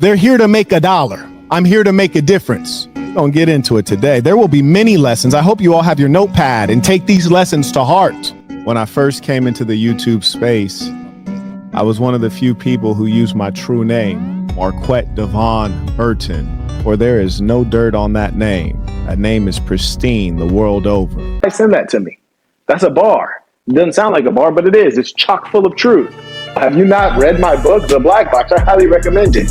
They're here to make $1. I'm here to make a difference. Don't get into it today. There will be many lessons. I hope you all have your notepad and take these lessons to heart. When I first came into the YouTube space, I was one of the few people who used my true name, Marquette Devon Burton, for there is no dirt on that name. That name is pristine the world over. Send that to me. That's a bar. It doesn't sound like a bar, but it is. It's chock full of truth. Have you not read my book, The Black Box? I highly recommend it.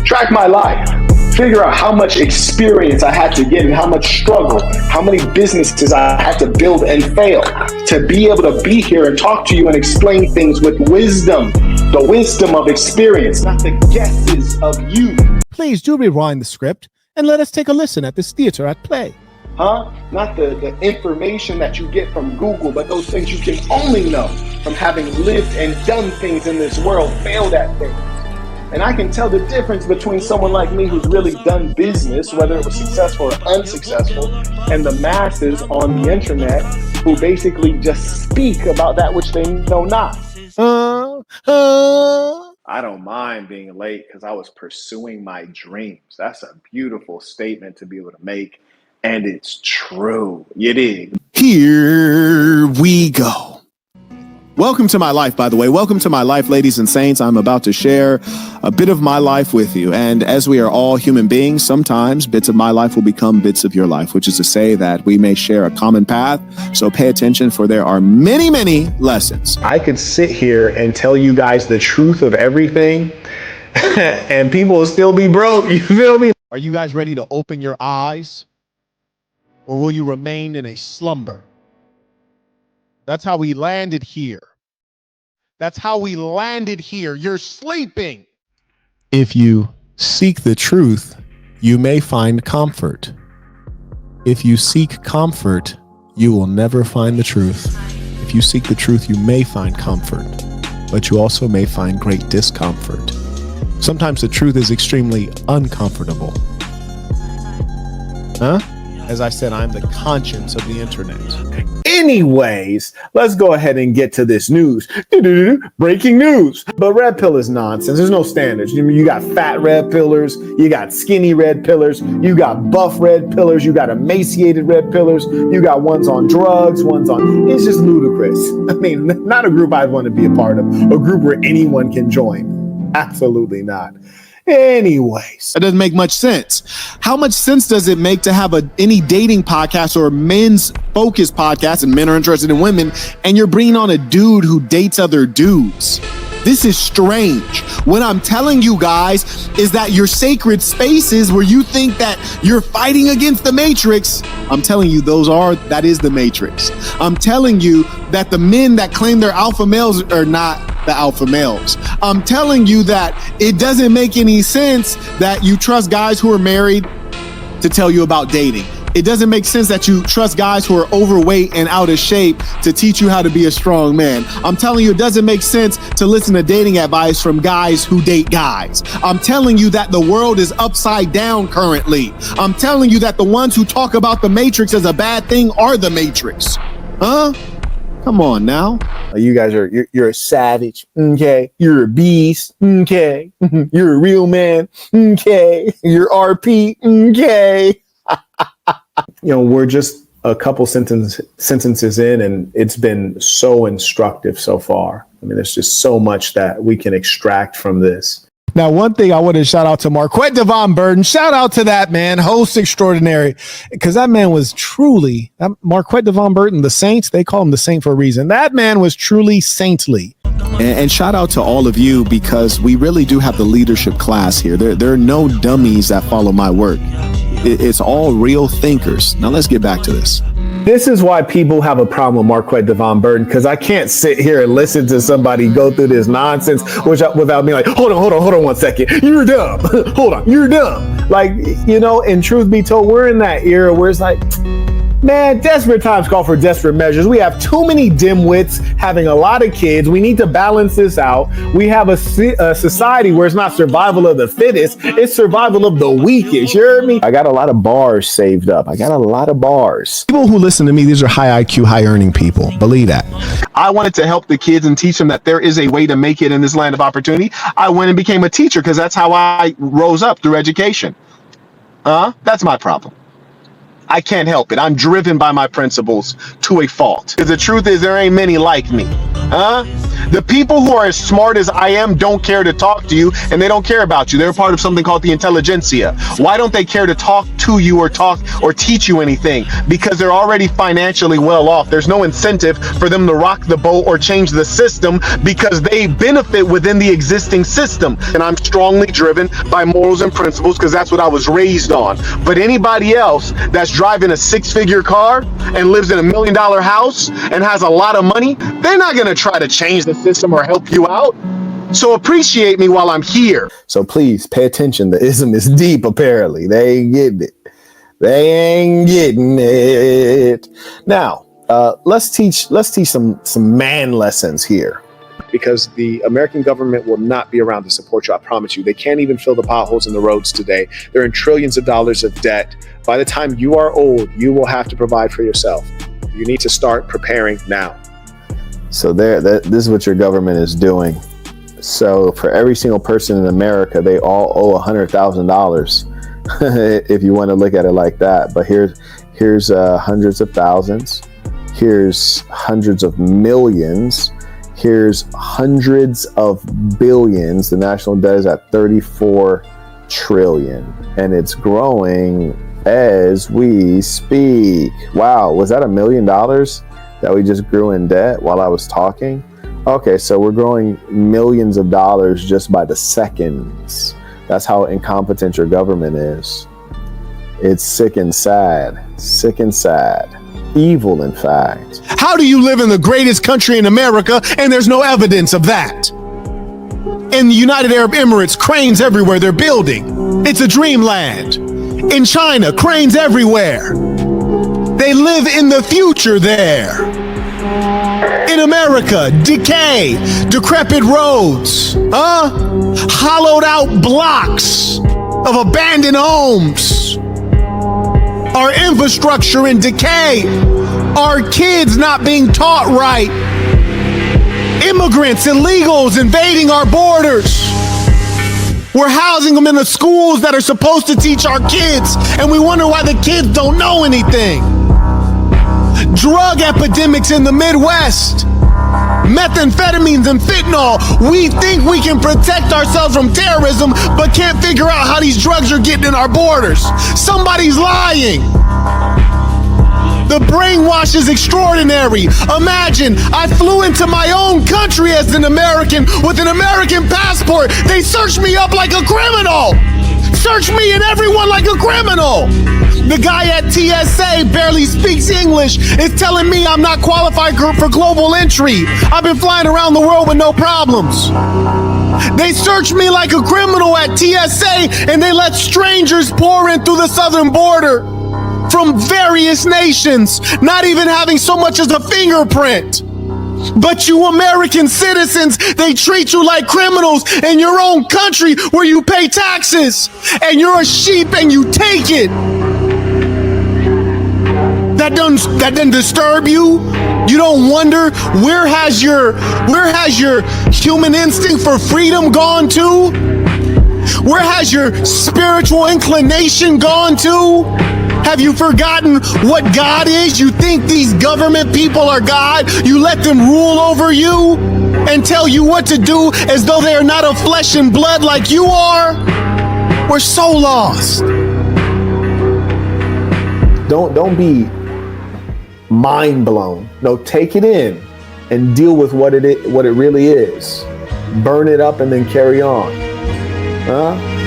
Track my life. Figure out how much experience I had to get and how much struggle, how many businesses I had to build and fail to be able to be here and talk to you and explain things with wisdom, the wisdom of experience, not the guesses of you. Please do rewind the script and let us take a listen at this theater at play. Not the information that you get from Google, but those things you can only know from having lived and done things in this world, failed at things. And I can tell the difference between someone like me who's really done business, whether it was successful or unsuccessful, and the masses on the internet who basically just speak about that which they know not. I don't mind being late because I was pursuing my dreams. That's a beautiful statement to be able to make. And it's true. You dig? Here we go. Welcome to my life, by the way. Welcome to my life, ladies and saints. I'm about to share a bit of my life with you. And as we are all human beings, sometimes bits of my life will become bits of your life, which is to say that we may share a common path. So pay attention, for there are many, many lessons. I could sit here and tell you guys the truth of everything and people will still be broke. You feel me? Are you guys ready to open your eyes? Or will you remain in a slumber? That's how we landed here. That's how we landed here. You're sleeping. If you seek the truth, you may find comfort. If you seek comfort, you will never find the truth. If you seek the truth, you may find comfort, but you also may find great discomfort. Sometimes the truth is extremely uncomfortable. As I said, I'm the conscience of the internet. Anyways, let's go ahead and get to this news. Breaking news. But red pill is nonsense. There's no standards. You got fat red pillars. You got skinny red pillars. You got buff red pillars. You got emaciated red pillars. You got ones on drugs, ones on... It's just ludicrous. I mean, not a group I'd want to be a part of. A group where anyone can join. Absolutely not. Anyways, it doesn't make much sense. How much sense does it make to have any dating podcast or men's focused podcast, and men are interested in women, and you're bringing on a dude who dates other dudes? This is strange. What I'm telling you guys is that your sacred spaces where you think that you're fighting against the Matrix, I'm telling you that is the Matrix. I'm telling you that the men that claim they're alpha males are not the alpha males. I'm telling you that it doesn't make any sense that you trust guys who are married to tell you about dating. It doesn't make sense that you trust guys who are overweight and out of shape to teach you how to be a strong man. I'm telling you, it doesn't make sense to listen to dating advice from guys who date guys. I'm telling you that the world is upside down currently. I'm telling you that the ones who talk about the Matrix as a bad thing are the Matrix. Come on now. You guys you're a savage. Okay. You're a beast. Okay. You're a real man. Okay. You're RP. Okay. We're just a couple sentences in, and it's been so instructive so far. I mean, there's just so much that we can extract from this. Now, one thing I want to shout out to Marquette Devon Burton. Shout out to that man, host extraordinary, because that man was truly, Marquette Devon Burton, the Saints, they call him the Saint for a reason. That man was truly saintly. And shout out to all of you, because we really do have the leadership class here. There are no dummies that follow my work. It's all real thinkers. Now let's get back to this. This is why people have a problem with Marquette Devon Burton, because I can't sit here and listen to somebody go through this nonsense without being like, hold on 1 second. You're dumb. Hold on. You're dumb. Like, in truth be told, we're in that era where it's like, Man, desperate times call for desperate measures. We have too many dimwits having a lot of kids. We need to balance this out. We have a society where it's not survival of the fittest, it's survival of the weakest. You heard me? I got a lot of bars saved up. People who listen to me, these are high IQ, high earning people. Believe that. I wanted to help the kids and teach them that there is a way to make it in this land of opportunity. I went and became a teacher because that's how I rose up through education. That's my problem. I can't help it. I'm driven by my principles to a fault. Because the truth is, there ain't many like me. The people who are as smart as I am don't care to talk to you, and they don't care about you. They're part of something called the intelligentsia. Why don't they care to talk to you or teach you anything? Because they're already financially well off. There's no incentive for them to rock the boat or change the system because they benefit within the existing system. And I'm strongly driven by morals and principles because that's what I was raised on. But anybody else that's driving a six-figure car and lives in $1 million house and has a lot of money, they're not going to try to change the system or help you out. So appreciate me while I'm here. So please pay attention. The ism is deep, apparently. They ain't getting it. Now, let's teach some man lessons here. Because the American government will not be around to support you, I promise you. They can't even fill the potholes in the roads today. They're in trillions of dollars of debt. By the time you are old, you will have to provide for yourself. You need to start preparing now. So this is what your government is doing. So for every single person in America, they all owe $100,000 if you want to look at it like that. But here's hundreds of thousands. Here's hundreds of millions. Here's hundreds of billions. The national debt is at 34 trillion and it's growing as we speak. Wow, was that $1 million that we just grew in debt while I was talking? Okay, so we're growing millions of dollars just by the seconds. That's how incompetent your government is. It's sick and sad. Evil, in fact. How do you live in the greatest country in America and there's no evidence of that? In the United Arab Emirates, cranes everywhere, they're building. It's a dreamland. In China, cranes everywhere. They live in the future there. In America, decay, decrepit roads, hollowed out blocks of abandoned homes. Our infrastructure in decay, our kids not being taught right, immigrants, illegals invading our borders. We're housing them in the schools that are supposed to teach our kids, and we wonder why the kids don't know anything. Drug epidemics in the Midwest, methamphetamines and fentanyl. We think we can protect ourselves from terrorism, but can't figure out how these drugs are getting in our borders. Somebody's lying. The brainwash is extraordinary. Imagine I flew into my own country as an American with an American passport. They searched me up like a criminal. Search me and everyone like a criminal. The guy at TSA barely speaks English, is telling me I'm not qualified for global entry. I've been flying around the world with no problems. They searched me like a criminal at TSA and they let strangers pour in through the southern border from various nations, not even having so much as a fingerprint. But you American citizens, they treat you like criminals in your own country where you pay taxes and you're a sheep and you take it. That doesn't disturb you? You don't wonder where has your human instinct for freedom gone to? Where has your spiritual inclination gone to? Have you forgotten what God is? You think these government people are God? You let them rule over you and tell you what to do as though they are not of flesh and blood like you are? We're so lost. Don't be mind blown. No, take it in and deal with what it really is. Burn it up and then carry on.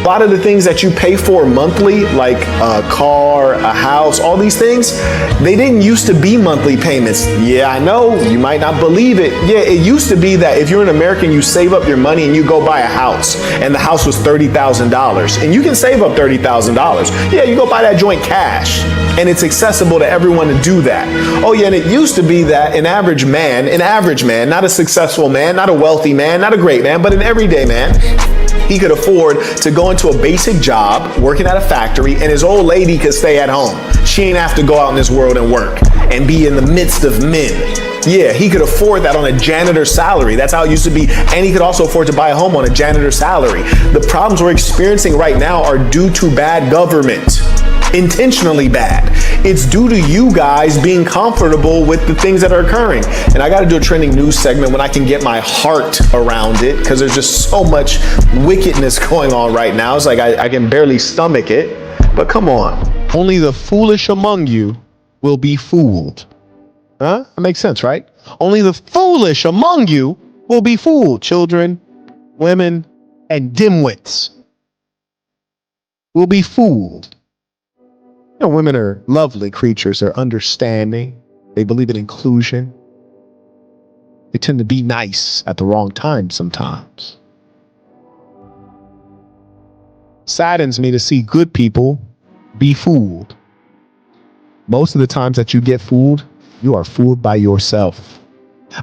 A lot of the things that you pay for monthly, like a car, a house, all these things, they didn't used to be monthly payments. Yeah, I know, you might not believe it. Yeah, it used to be that if you're an American, you save up your money and you go buy a house, and the house was $30,000. And you can save up $30,000. Yeah, you go buy that joint cash, and it's accessible to everyone to do that. Oh yeah, and it used to be that an average man, not a successful man, not a wealthy man, not a great man, but an everyday man, he could afford to go into a basic job working at a factory, and his old lady could stay at home. She ain't have to go out in this world and work and be in the midst of men. Yeah, he could afford that on a janitor salary. That's how it used to be. And he could also afford to buy a home on a janitor salary. The problems we're experiencing right now are due to bad government. Intentionally bad. It's due to you guys being comfortable with the things that are occurring. And I got to do a trending news segment when I can get my heart around it, because there's just so much wickedness going on right now. It's like I can barely stomach it. But come on. Only the foolish among you will be fooled. Huh? That makes sense, right? Only the foolish among you will be fooled. Children, women, and dimwits will be fooled. You know, women are lovely creatures. They're understanding. They believe in inclusion. They tend to be nice at the wrong time sometimes. Saddens me to see good people be fooled. Most of the times that you get fooled, you are fooled by yourself.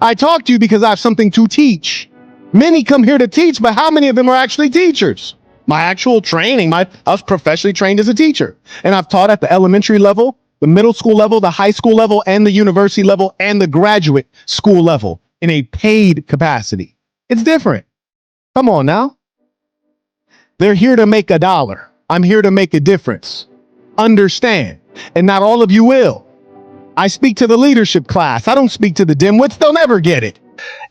I talk to you because I have something to teach. Many come here to teach, but how many of them are actually teachers? My actual training, I was professionally trained as a teacher, and I've taught at the elementary level, the middle school level, the high school level, and the university level, and the graduate school level in a paid capacity. It's different. Come on now. They're here to make $1. I'm here to make a difference. Understand. And not all of you will. I speak to the leadership class. I don't speak to the dimwits. They'll never get it.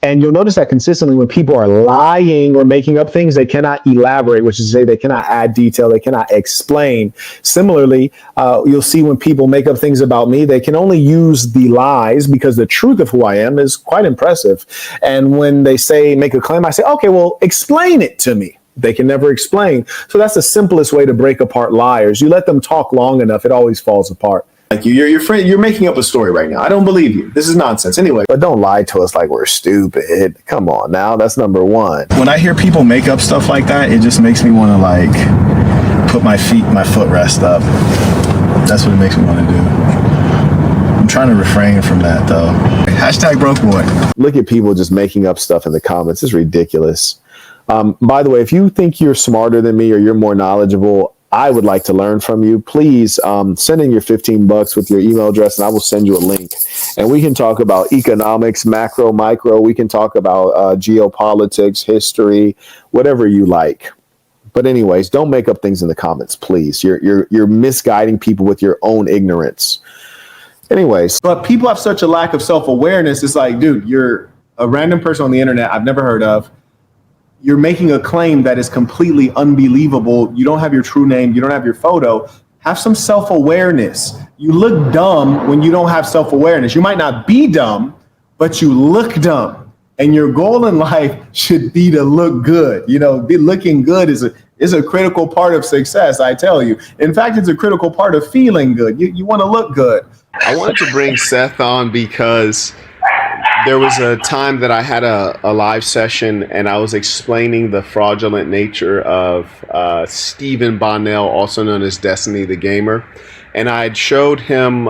And you'll notice that consistently when people are lying or making up things, they cannot elaborate, which is to say they cannot add detail, they cannot explain. Similarly, you'll see when people make up things about me, they can only use the lies because the truth of who I am is quite impressive. And when they make a claim, I say, okay, well, explain it to me. They can never explain. So that's the simplest way to break apart liars. You let them talk long enough, it always falls apart. Like you're making up a story right now. I don't believe you. This is nonsense. Anyway. But don't lie to us like we're stupid. Come on now. That's number one. When I hear people make up stuff like that, it just makes me want to like put my footrest up. That's what it makes me want to do. I'm trying to refrain from that though. Hashtag broke boy. Look at people just making up stuff in the comments. It's ridiculous. By the way, if you think you're smarter than me or you're more knowledgeable, I would like to learn from you. Please send in your $15 with your email address and I will send you a link. And we can talk about economics, macro, micro. We can talk about geopolitics, history, whatever you like. But anyways, don't make up things in the comments, please. You're misguiding people with your own ignorance. Anyways. But people have such a lack of self-awareness. It's like, dude, you're a random person on the internet I've never heard of. You're making a claim that is completely unbelievable. You don't have your true name. You don't have your photo. Have some self-awareness. You look dumb when you don't have self-awareness. You might not be dumb, but you look dumb. And your goal in life should be to look good. You know, looking good is a critical part of success, I tell you. In fact, it's a critical part of feeling good. You want to look good. I wanted to bring Seth on because there was a time that I had a live session and I was explaining the fraudulent nature of Stephen Bonnell, also known as Destiny the Gamer. And I had showed him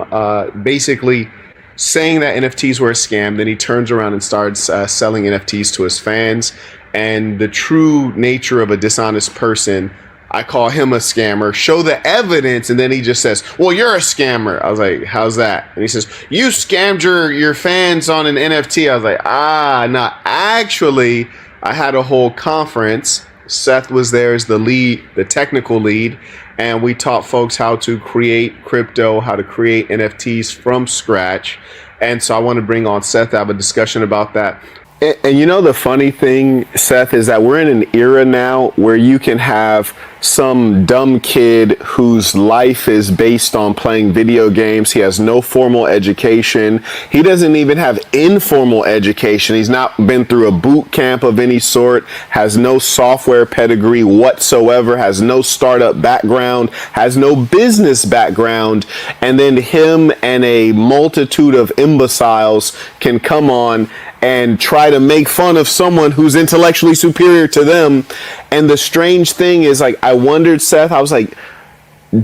basically saying that NFTs were a scam. Then he turns around and starts selling NFTs to his fans. And the true nature of a dishonest person, I call him a scammer, show the evidence, and then he just says, well, you're a scammer. I was like, how's that? And he says, you scammed your fans on an NFT. I was like, no, actually, I had a whole conference. Seth was there as the lead, the technical lead, and we taught folks how to create crypto, how to create NFTs from scratch. And so I want to bring on Seth to have a discussion about that. And you know, the funny thing, Seth, is that we're in an era now where you can have some dumb kid whose life is based on playing video games. He has no formal education. He doesn't even have informal education. He's not been through a boot camp of any sort, has no software pedigree whatsoever, has no startup background, has no business background. And then him and a multitude of imbeciles can come on and try to make fun of someone who's intellectually superior to them. And the strange thing is, like, I wondered, Seth, I was like,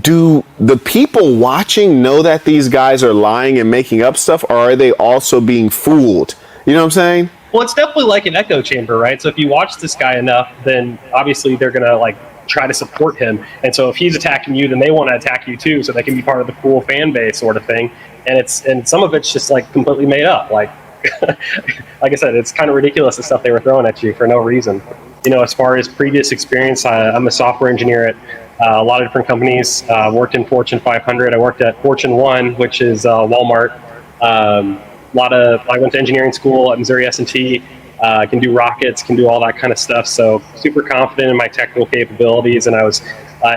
do the people watching know that these guys are lying and making up stuff, or are they also being fooled? You know what I'm saying? Well, it's definitely like an echo chamber, right? So if you watch this guy enough, then obviously they're going to like try to support him. And so if he's attacking you, then they want to attack you too, so they can be part of the cool fan base sort of thing. And some of it's just like completely made up. Like I said, it's kind of ridiculous, the stuff they were throwing at you for no reason. You know, as far as previous experience, I'm a software engineer at a lot of different companies. Worked in Fortune 500. I worked at Fortune 1, which is Walmart. I went to engineering school at Missouri S&T. Can do rockets, can do all that kind of stuff. So super confident in my technical capabilities, and I was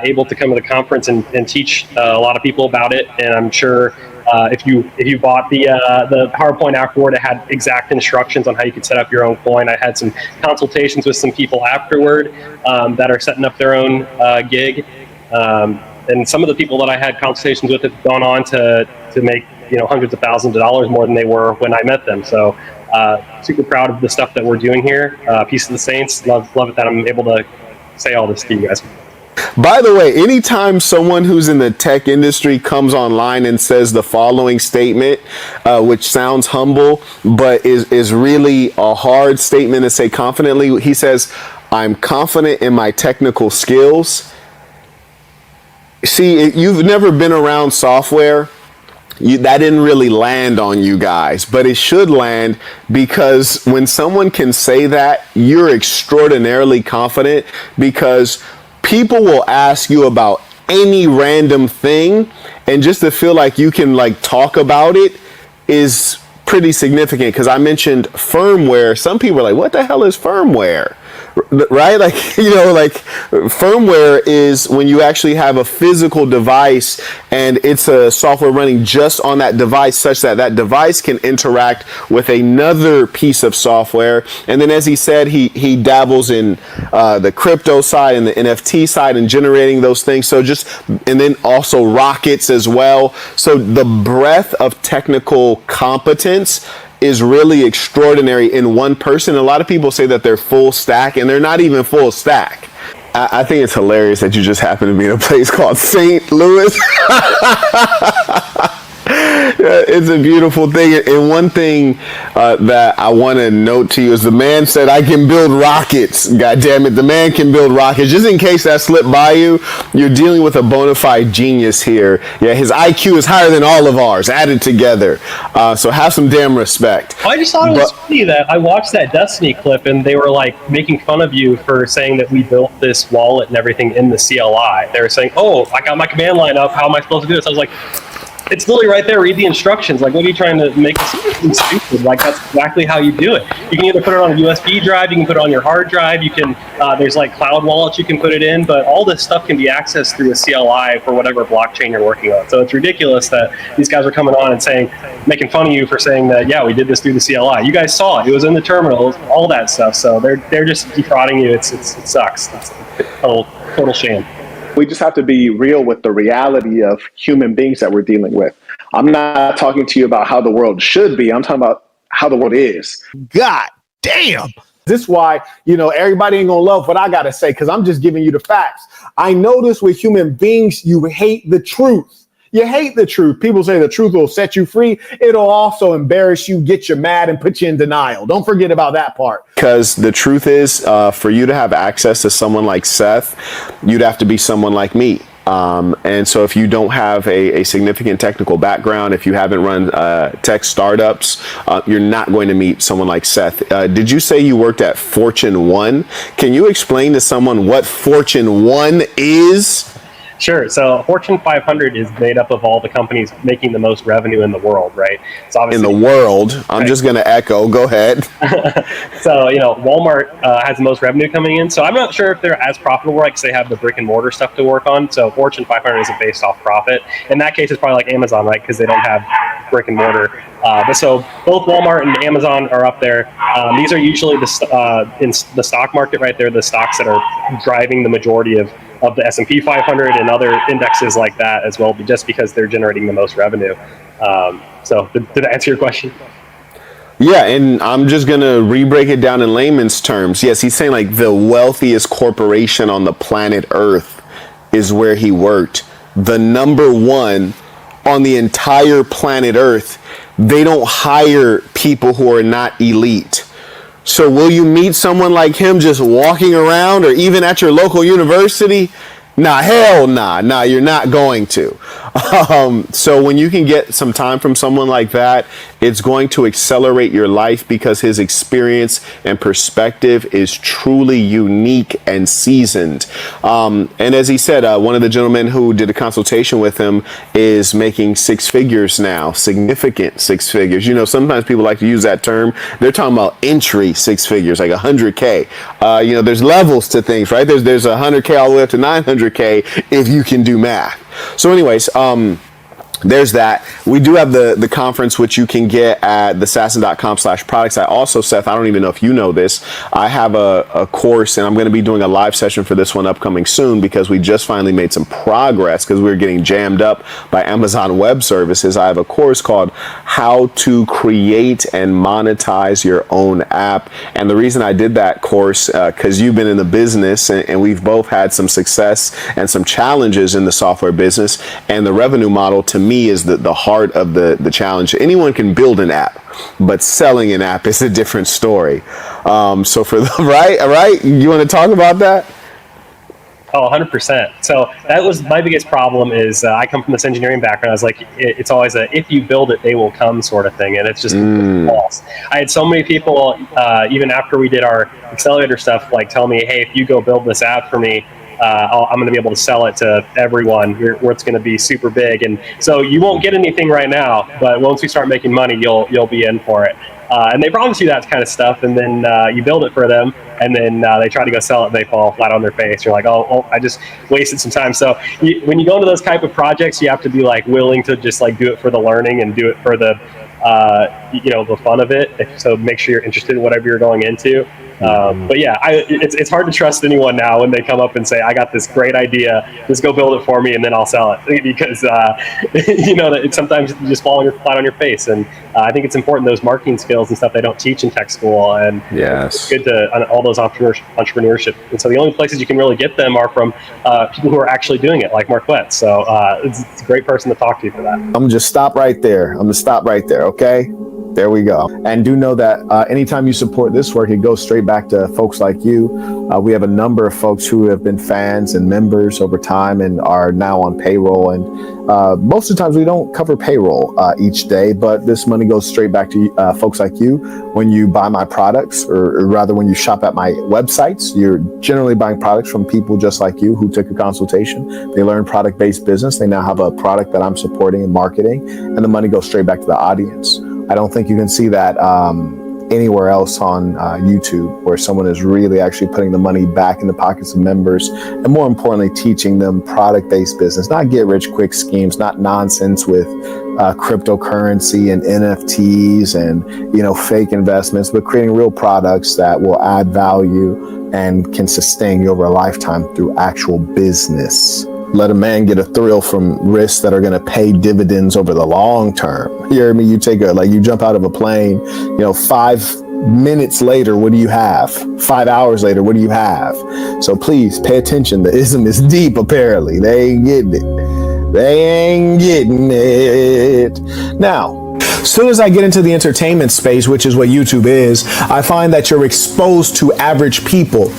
able to come to the conference and teach a lot of people about it. And I'm sure if you bought the PowerPoint afterward, it had exact instructions on how you could set up your own coin. I had some consultations with some people afterward that are setting up their own gig. And some of the people that I had consultations with have gone on to make hundreds of thousands of dollars more than they were when I met them. So super proud of the stuff that we're doing here. Peace of the Saints. Love it that I'm able to say all this to you guys. By the way, anytime someone who's in the tech industry comes online and says the following statement, which sounds humble, but is really a hard statement to say confidently, he says, "I'm confident in my technical skills." See, you've never been around software. That didn't really land on you guys, but it should land, because when someone can say that, you're extraordinarily confident, because people will ask you about any random thing, and just to feel like you can like talk about it is pretty significant. Because I mentioned firmware. Some people are like, what the hell is firmware? Right? Like, like firmware is when you actually have a physical device and it's a software running just on that device, such that that device can interact with another piece of software. And then, as he said, he dabbles in the crypto side and the NFT side and generating those things. And then also rockets as well. So the breadth of technical competence is really extraordinary in one person. A lot of people say that they're full stack, and they're not even full stack. I think it's hilarious that you just happen to be in a place called St. Louis. It's a beautiful thing. And one thing that I want to note to you is the man said, I can build rockets. God damn it. The man can build rockets. Just in case that slipped by you, you're dealing with a bona fide genius here. Yeah, his IQ is higher than all of ours added together. So have some damn respect. I just thought it was funny that I watched that Destiny clip and they were like making fun of you for saying that we built this wallet and everything in the CLI. They were saying, oh, I got my command line up. How am I supposed to do this? I was like, it's literally right there. Read the instructions. Like, what are you trying to make us stupid? Like, that's exactly how you do it. You can either put it on a USB drive, you can put it on your hard drive, you can, there's like cloud wallets you can put it in, but all this stuff can be accessed through a CLI for whatever blockchain you're working on. So it's ridiculous that these guys are coming on and saying, making fun of you for saying that, yeah, we did this through the CLI. You guys saw it. It was in the terminals, all that stuff. So they're just defrauding you. It sucks. It's a total shame. We just have to be real with the reality of human beings that we're dealing with. I'm not talking to you about how the world should be. I'm talking about how the world is. God damn. This is why, everybody ain't gonna love what I gotta say, because I'm just giving you the facts. I notice with human beings, you hate the truth. You hate the truth. People say the truth will set you free. It'll also embarrass you, get you mad, and put you in denial. Don't forget about that part. Because the truth is, for you to have access to someone like Seth, you'd have to be someone like me. And so if you don't have a significant technical background, if you haven't run tech startups, you're not going to meet someone like Seth. Did you say you worked at Fortune 1? Can you explain to someone what Fortune 1 is? Sure. So Fortune 500 is made up of all the companies making the most revenue in the world, right? So In obviously, the world, I'm just going to echo. Go ahead. so Walmart has the most revenue coming in. So I'm not sure if they're as profitable, right? Because they have the brick and mortar stuff to work on. So Fortune 500 isn't based off profit. In that case, it's probably like Amazon, right? Because they don't have brick and mortar. But so both Walmart and Amazon are up there. These are usually in the stock market, right? They're the stocks that are driving the majority of the S&P 500 and other indexes like that as well, just because they're generating the most revenue. So did I answer your question? Yeah, and I'm just going to re-break it down in layman's terms. Yes, he's saying like the wealthiest corporation on the planet Earth is where he worked. The number one on the entire planet Earth. They don't hire people who are not elite. So will you meet someone like him just walking around or even at your local university? Nah, hell nah. Nah, you're not going to. So when you can get some time from someone like that, it's going to accelerate your life because his experience and perspective is truly unique and seasoned. And as he said, one of the gentlemen who did a consultation with him is making six figures now, significant six figures. You know, sometimes people like to use that term. They're talking about entry six figures, like 100K. You know, there's levels to things, right? There's 100K all the way up to 900K if you can do math. So anyways, there's that. We do have the conference, which you can get at thesassin.com/products. I also, Seth, I don't even know if you know this, I have a course, and I'm going to be doing a live session for this one upcoming soon because we just finally made some progress because we were getting jammed up by Amazon Web Services. I have a course called How to Create and Monetize Your Own App. And the reason I did that course, because you've been in the business and we've both had some success and some challenges in the software business, and the revenue model to me is the heart of the challenge. Anyone can build an app, but selling an app is a different story. So for the right, you want to talk about that? Oh, 100%. So that was my biggest problem is I come from this engineering background. I was like, it's always a, if you build it, they will come sort of thing. And it's just false. I had so many people, even after we did our accelerator stuff, like tell me, hey, if you go build this app for me, I'm going to be able to sell it to everyone where it's going to be super big. And so you won't get anything right now, but once we start making money, you'll be in for it. And they promise you that kind of stuff. And then you build it for them. And then they try to go sell it and they fall flat on their face. You're like, oh, I just wasted some time. So when you go into those type of projects, you have to be like willing to just like do it for the learning and do it for the, the fun of it. So make sure you're interested in whatever you're going into. But yeah, it's hard to trust anyone now when they come up and say, I got this great idea, just go build it for me and then I'll sell it. Because, that sometimes you just fall flat on your face. And I think it's important, those marketing skills and stuff they don't teach in tech school. And it's good to all those entrepreneurship. And so the only places you can really get them are from people who are actually doing it, like Marquette. So it's a great person to talk to for that. I'm going to just stop right there. Okay? There we go. And do know that anytime you support this work, it goes straight back to folks like you. We have a number of folks who have been fans and members over time and are now on payroll. And most of the times we don't cover payroll each day, but this money goes straight back to folks like you. When you buy my products, or rather when you shop at my websites, you're generally buying products from people just like you who took a consultation. They learn product-based business. They now have a product that I'm supporting and marketing, and the money goes straight back to the audience. I don't think you can see that anywhere else on YouTube, where someone is really actually putting the money back in the pockets of members, and more importantly, teaching them product-based business, not get-rich-quick schemes, not nonsense with cryptocurrency and NFTs and fake investments, but creating real products that will add value and can sustain you over a lifetime through actual business. Let a man get a thrill from risks that are going to pay dividends over the long term. You hear me? You you jump out of a plane, 5 minutes later, what do you have? 5 hours later, what do you have? So please pay attention. The ism is deep, apparently. They ain't getting it. Now, as soon as I get into the entertainment space, which is what YouTube is, I find that you're exposed to average people.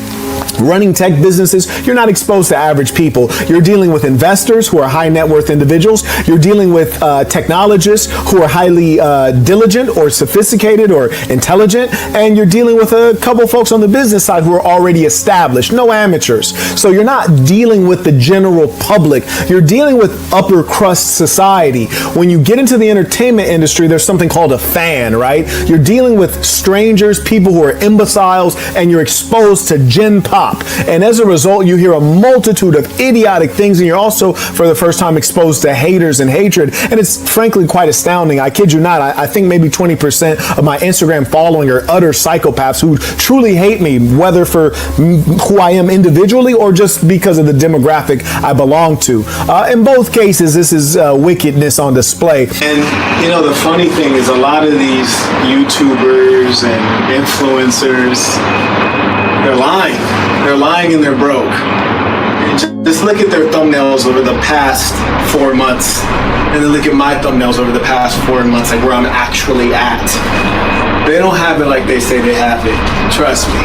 running tech businesses, you're not exposed to average people. You're dealing with investors who are high net worth individuals. You're dealing with technologists who are highly diligent or sophisticated or intelligent. And you're dealing with a couple folks on the business side who are already established, no amateurs. So you're not dealing with the general public. You're dealing with upper crust society. When you get into the entertainment industry, there's something called a fan, right? You're dealing with strangers, people who are imbeciles, and you're exposed to gen pop. And as a result, you hear a multitude of idiotic things, and you're also, for the first time, exposed to haters and hatred. And it's frankly quite astounding. I kid you not. I think maybe 20% of my Instagram following are utter psychopaths who truly hate me, whether for who I am individually or just because of the demographic I belong to. In both cases, this is wickedness on display. And, you know, the funny thing is a lot of these YouTubers and influencers, they're lying. They're lying and they're broke. And just look at their thumbnails over the past 4 months, and then look at my thumbnails over the past 4 months, like where I'm actually at. They don't have it like they say they have it. Trust me.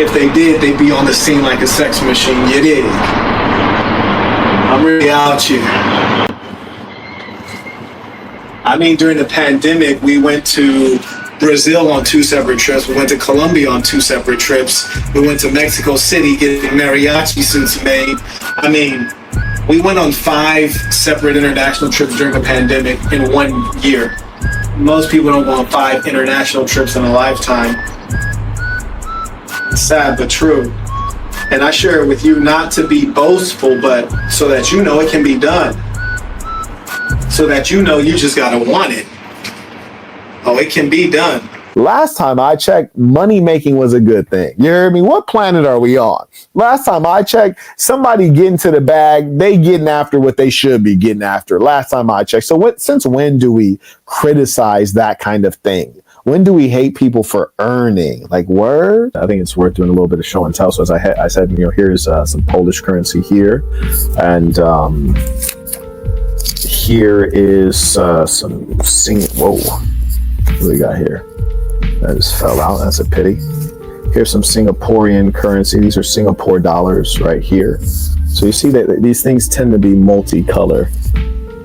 If they did, they'd be on the scene like a sex machine. You dig? I'm really out here. I mean, during the pandemic, we went to Brazil on 2 separate trips. We went to Colombia on 2 separate trips. We went to Mexico City getting mariachi suits made. I mean, we went on 5 separate international trips during the pandemic in 1 year. Most people don't go on 5 international trips in a lifetime. It's sad but true. And I share it with you not to be boastful, but so that you know it can be done. So that you know you just gotta want it. Oh, it can be done. Last time I checked, money making was a good thing. You hear me? What planet are we on? Last time I checked, somebody getting to the bag, they getting after what they should be getting after. Last time I checked. So since when do we criticize that kind of thing? When do we hate people for earning? Like, word? I think it's worth doing a little bit of show and tell. So as I said, you know, here's some Polish currency here. And here is some whoa. What do we got here? That just fell out. That's a pity. Here's some Singaporean currency. These are Singapore dollars right here. So you see that these things tend to be multicolor.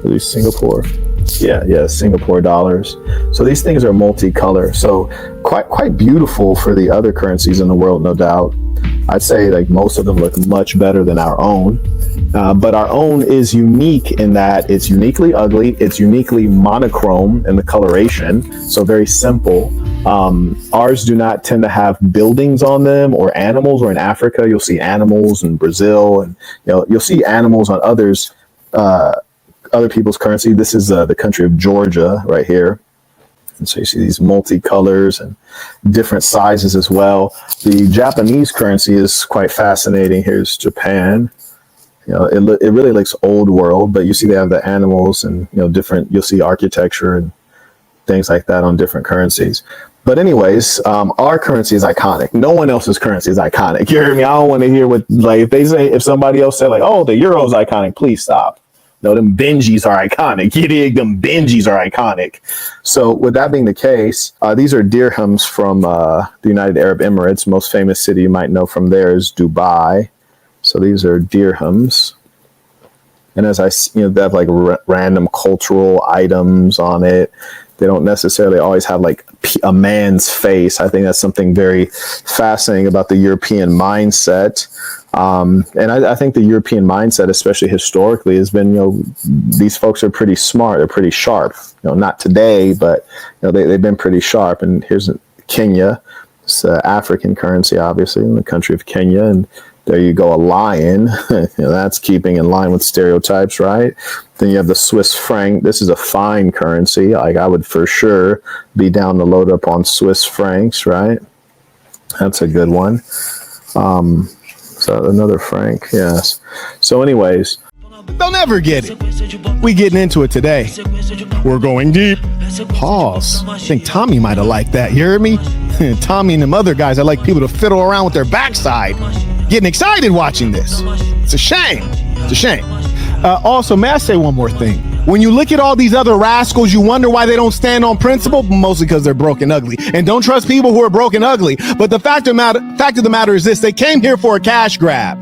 Are these Singapore? Yeah, Singapore dollars. So these things are multicolor. So quite beautiful for the other currencies in the world, no doubt. I'd say like most of them look much better than our own. But our own is unique in that it's uniquely ugly. It's uniquely monochrome in the coloration. So very simple. Ours do not tend to have buildings on them or animals, or in Africa, you'll see animals in Brazil, and you'll see animals on other people's currency. This is the country of Georgia right here. And so you see these multicolors and different sizes as well. The Japanese currency is quite fascinating. Here's Japan. It really looks old world, but you see they have the animals and different. You'll see architecture and things like that on different currencies. But anyways, our currency is iconic. No one else's currency is iconic. You hear me? I don't want to hear what, like, if somebody else said like, oh, the euro is iconic, please stop. No, them Benjis are iconic. You dig? Them Benjis are iconic. So with that being the case, these are dirhams from the United Arab Emirates. Most famous city you might know from there is Dubai. So these are dirhams. And as they have like random cultural items on it. They don't necessarily always have like a man's face. I think that's something very fascinating about the European mindset. And I think the European mindset, especially historically, has been, these folks are pretty smart. They're pretty sharp. Not today, but they've been pretty sharp. And here's Kenya. It's African currency, obviously, in the country of Kenya. And there you go, a lion. That's keeping in line with stereotypes, right? Then you have the Swiss franc. This is a fine currency. Like, I would for sure be down to load up on Swiss francs, right? That's a good one. So another franc, yes. So anyways. They'll never get it. We getting into it today. We're going deep. Pause. I think Tommy might have liked that. You heard me? Tommy and them other guys, I like people to fiddle around with their backside. Getting excited watching this. It's a shame. It's a shame. Also, may I say one more thing? When you look at all these other rascals, you wonder why they don't stand on principle, mostly because they're broke and ugly. And don't trust people who are broke and ugly. But the fact of the matter is this: they came here for a cash grab.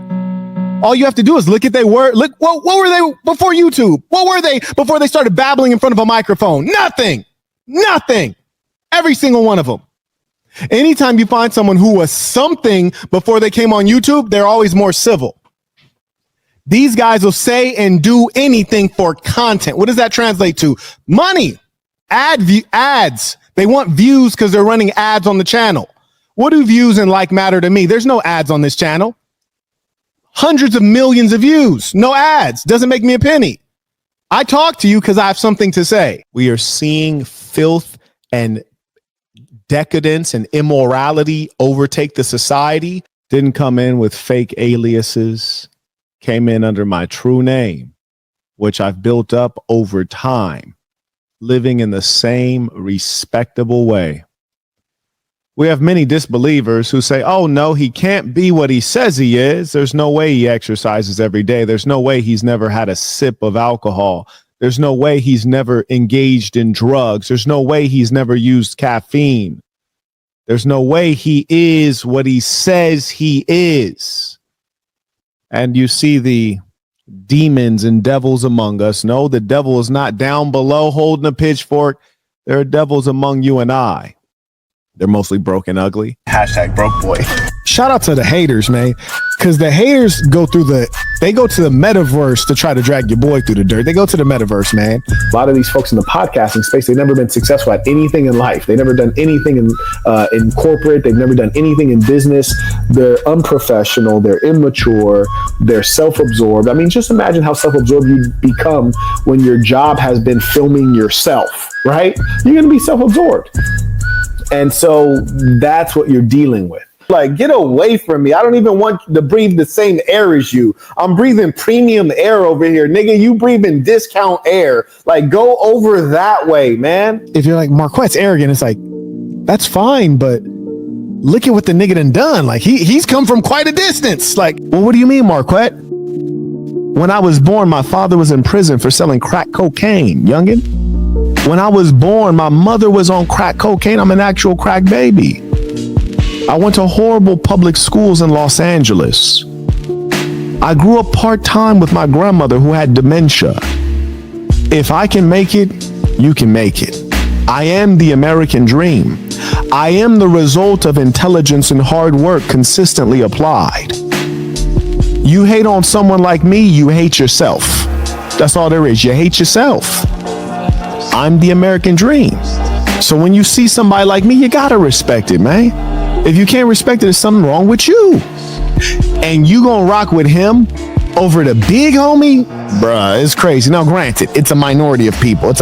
All you have to do is look at their word. Look, what were they before YouTube? What were they before they started babbling in front of a microphone? Nothing. Every single one of them. Anytime you find someone who was something before they came on YouTube, they're always more civil. These guys will say and do anything for content. What does that translate to? Money. Ads. They want views because they're running ads on the channel. What do views and like matter to me? There's no ads on this channel. Hundreds of millions of views. No ads. Doesn't make me a penny. I talk to you because I have something to say. We are seeing filth and decadence and immorality overtake the society. Didn't come in with fake aliases. Came in under my true name, which I've built up over time, living in the same respectable way. We have many disbelievers who say, oh, no, he can't be what he says he is. There's no way he exercises every day. There's no way he's never had a sip of alcohol. There's no way he's never engaged in drugs. There's no way he's never used caffeine. There's no way he is what he says he is. And you see the demons and devils among us. No, the devil is not down below holding a pitchfork. There are devils among you and I. They're mostly broke and ugly. Hashtag broke boy. Shout out to the haters, man. Because the haters go to the metaverse to try to drag your boy through the dirt. They go to the metaverse, man. A lot of these folks in the podcasting space, they've never been successful at anything in life. They've never done anything in corporate. They've never done anything in business. They're unprofessional. They're immature. They're self-absorbed. I mean, just imagine how self-absorbed you become when your job has been filming yourself, right? You're going to be self-absorbed. And so that's what you're dealing with. Like, get away from me. I don't even want to breathe the same air as you. I'm breathing premium air over here. Nigga, you breathing discount air. Like, go over that way, man. If you're like, Marquette's arrogant, it's like, that's fine, but look at what the nigga done. Like, he's come from quite a distance. Like, well, what do you mean, Marquette? When I was born, my father was in prison for selling crack cocaine, youngin'. When I was born, my mother was on crack cocaine. I'm an actual crack baby. I went to horrible public schools in Los Angeles. I grew up part-time with my grandmother who had dementia. If I can make it, you can make it. I am the American dream. I am the result of intelligence and hard work consistently applied. You hate on someone like me, you hate yourself. That's all there is. You hate yourself. I'm the American dream. So when you see somebody like me, you gotta respect it, man. If you can't respect it, there's something wrong with you. And you gonna rock with him over the big homie? Bruh, it's crazy. Now, granted, it's a minority of people.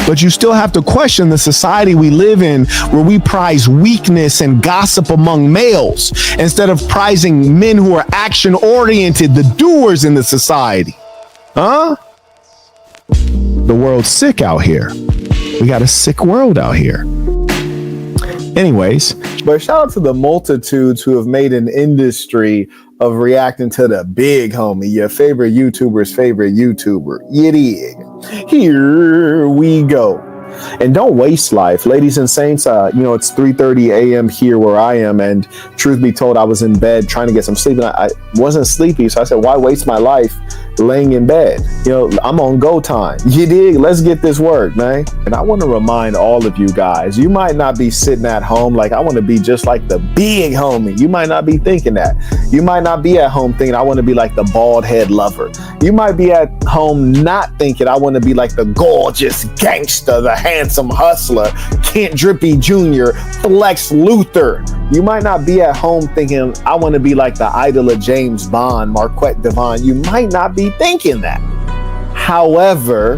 But you still have to question the society we live in where we prize weakness and gossip among males instead of prizing men who are action-oriented, the doers in the society. Huh? The world's sick out here. We got a sick world out here. Anyways, but shout out to the multitudes who have made an industry of reacting to the big homie, your favorite YouTuber's favorite YouTuber. You dig? Here we go. And don't waste life, ladies and saints. It's 3:30 a.m. here where I am, and truth be told, I was in bed trying to get some sleep, and I wasn't sleepy, so I said, why waste my life laying in bed? I'm on go time. You dig? Let's get this work, man. And I want to remind all of you guys, you might not be sitting at home like, I want to be just like the big homie. You might not be thinking that. You might not be at home thinking, I want to be like the bald head lover. You might be at home not thinking, I want to be like the gorgeous gangster, the handsome hustler, Kent Drippy Jr., Flex Luthor. You might not be at home thinking, I want to be like the idol of James Bond, Marquette Devon. You might not be thinking that. However,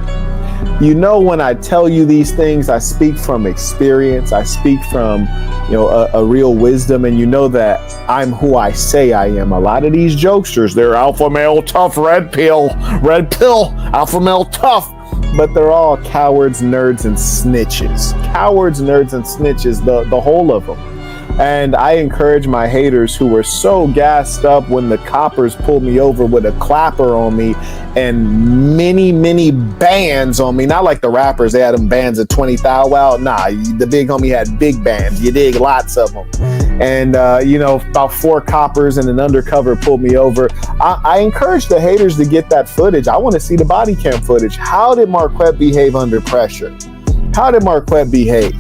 when I tell you these things, I speak from experience. I speak from, a real wisdom, and you know that I'm who I say I am. A lot of these jokesters, they're alpha male tough, red pill, alpha male tough. But they're all cowards, nerds, and snitches. The whole of them. And I encourage my haters who were so gassed up when the coppers pulled me over with a clapper on me and many bands on me. Not like the rappers, they had them bands of 20 thou wow. Nah, the big homie had big bands. You dig, lots of them. And, about 4 coppers and an undercover pulled me over. I encourage the haters to get that footage. I want to see the body cam footage. How did Marquette behave under pressure? How did Marquette behave?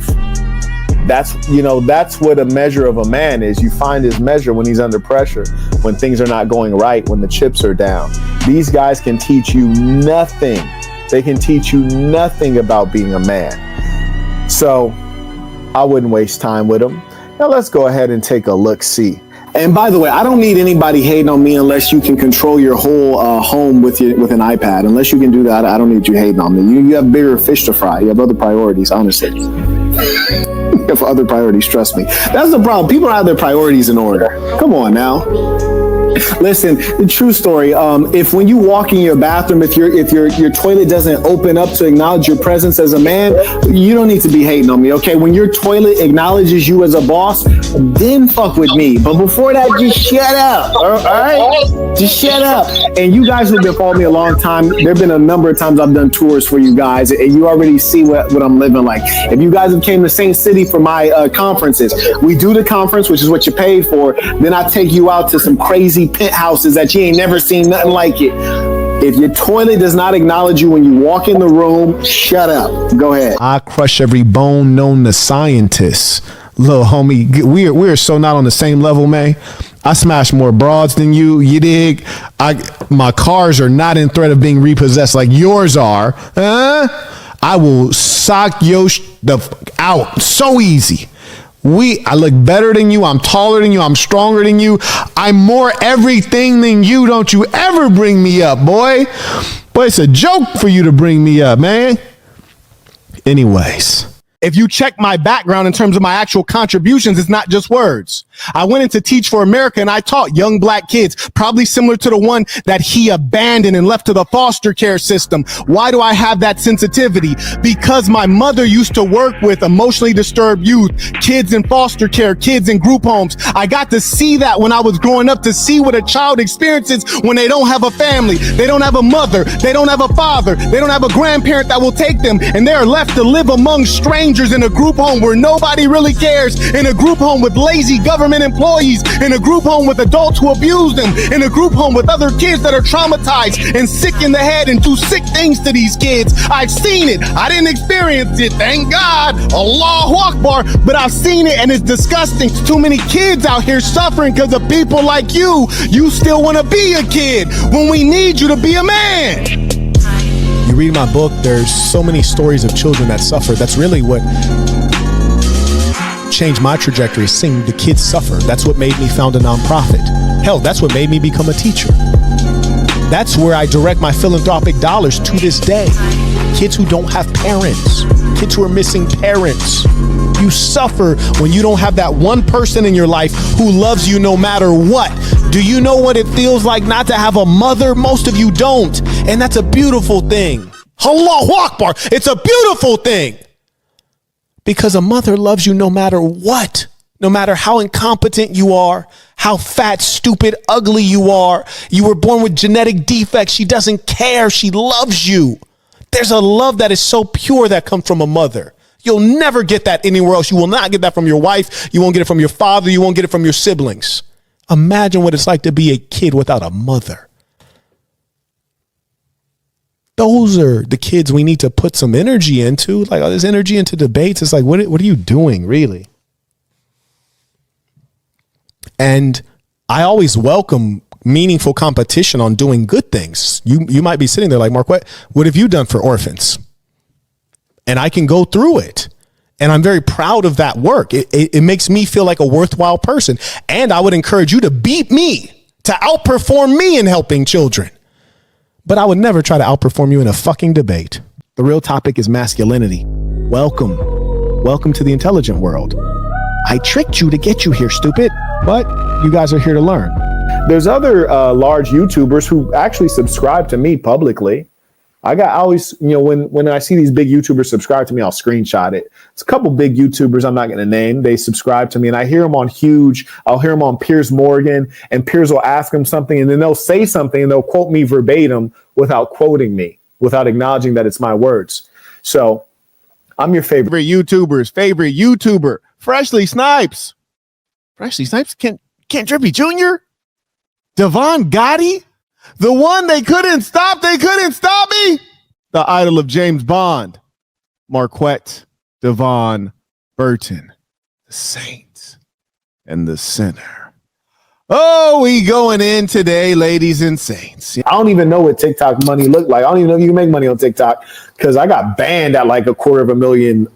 That's what a measure of a man is. You find his measure when he's under pressure, when things are not going right, when the chips are down. These guys can teach you nothing. They can teach you nothing about being a man. So I wouldn't waste time with them. Now let's go ahead and take a look-see. And by the way, I don't need anybody hating on me unless you can control your whole home with an iPad. Unless you can do that, I don't need you hating on me. You have bigger fish to fry. You have other priorities, honestly. You have other priorities, trust me. That's the problem. People don't have their priorities in order. Come on now. Listen, the true story. If when you walk in your bathroom, if your toilet doesn't open up to acknowledge your presence as a man, you don't need to be hating on me, okay? When your toilet acknowledges you as a boss, then fuck with me. But before that, just shut up, all right? Just shut up. And you guys who've been following me a long time, there've been a number of times I've done tours for you guys, and you already see what I'm living like. If you guys have came to Saint City for my conferences, we do the conference, which is what you paid for. Then I take you out to some crazy penthouses that you ain't never seen nothing like it. If your toilet does not acknowledge you when you walk in the room, shut up. Go ahead. I crush every bone known to scientists. Little homie, we are so not on the same level, man. I smash more broads than you. You dig? My cars are not in threat of being repossessed like yours are. I will sock your out so easy. I look better than you. I'm taller than you. I'm stronger than you. I'm more everything than you. Don't you ever bring me up, boy. Boy, it's a joke for you to bring me up, man. Anyways. If you check my background in terms of my actual contributions, it's not just words. I went into Teach for America and I taught young black kids, probably similar to the one that he abandoned and left to the foster care system. Why do I have that sensitivity? Because my mother used to work with emotionally disturbed youth, kids in foster care, kids in group homes. I got to see that when I was growing up, to see what a child experiences when they don't have a family, they don't have a mother, they don't have a father, they don't have a grandparent that will take them, and they're left to live among strangers in a group home where nobody really cares, in a group home with lazy government employees, in a group home with adults who abuse them, in a group home with other kids that are traumatized and sick in the head and do sick things to these kids. I've seen it. I didn't experience it, thank God. Allahu Akbar. But I've seen it and it's disgusting. Too many kids out here suffering because of people like you. You still want to be a kid when we need you to be a man. You read my book, there's so many stories of children that suffer. That's really what changed my trajectory, seeing the kids suffer. That's what made me found a nonprofit. Hell, that's what made me become a teacher. That's where I direct my philanthropic dollars to this day. Kids who don't have parents, kids who are missing parents. You suffer when you don't have that one person in your life who loves you no matter what. Do you know what it feels like not to have a mother? Most of you don't. And that's a beautiful thing. Allahu Akbar. It's a beautiful thing. Because a mother loves you no matter what. No matter how incompetent you are, how fat, stupid, ugly you are. You were born with genetic defects. She doesn't care. She loves you. There's a love that is so pure that comes from a mother. You'll never get that anywhere else. You will not get that from your wife. You won't get it from your father. You won't get it from your siblings. Imagine what it's like to be a kid without a mother. Those are the kids we need to put some energy into. Like all this energy into debates. It's like, what are you doing, really? And I always welcome meaningful competition on doing good things. You might be sitting there like, Marquette, what have you done for orphans? And I can go through it. And I'm very proud of that work. It makes me feel like a worthwhile person. And I would encourage you to beat me, to outperform me in helping children. But I would never try to outperform you in a fucking debate. The real topic is masculinity. Welcome. Welcome to the intelligent world. I tricked you to get you here, stupid. But you guys are here to learn. There's other large YouTubers who actually subscribe to me publicly. I always, when I see these big YouTubers subscribe to me, I'll screenshot it. It's a couple big YouTubers I'm not going to name. They subscribe to me, and I hear them on I'll hear them on Piers Morgan, and Piers will ask them something, and then they'll say something, and they'll quote me verbatim without quoting me, without acknowledging that it's my words. So I'm your favorite YouTuber, Freshly Snipes. Freshly Snipes, Ken Drippy Jr., Devon Gotti, the one they couldn't stop me. The idol of James Bond, Marquette Devon Burton, the Saints and the Sinner. Oh, we going in today, ladies and saints. I don't even know what TikTok money looked like. I don't even know if you can make money on TikTok because I got banned at like 250,000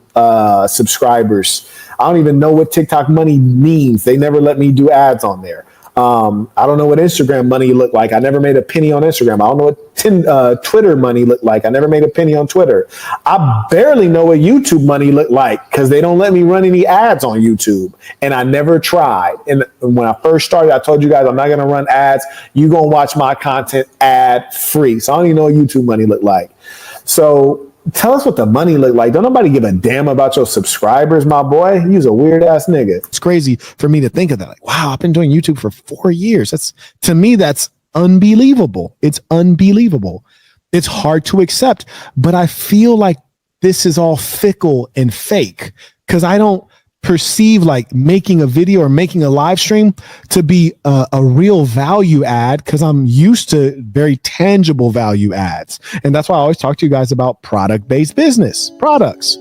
subscribers. I don't even know what TikTok money means. They never let me do ads on there. I don't know what Instagram money looked like. I never made a penny on Instagram. I don't know what Twitter money looked like. I never made a penny on Twitter. I barely know what YouTube money looked like because they don't let me run any ads on YouTube. And I never tried. And when I first started, I told you guys I'm not going to run ads. You're going to watch my content ad free. So I don't even know what YouTube money looked like. So tell us what the money looked like. Don't nobody give a damn about your subscribers, my boy. He's a weird ass nigga. It's crazy for me to think of that. Like, wow, I've been doing YouTube for 4 years. To me, that's unbelievable. It's unbelievable. It's hard to accept, but I feel like this is all fickle and fake because I don't perceive like making a video or making a live stream to be a real value add because I'm used to very tangible value ads. And that's why I always talk to you guys about product-based business products.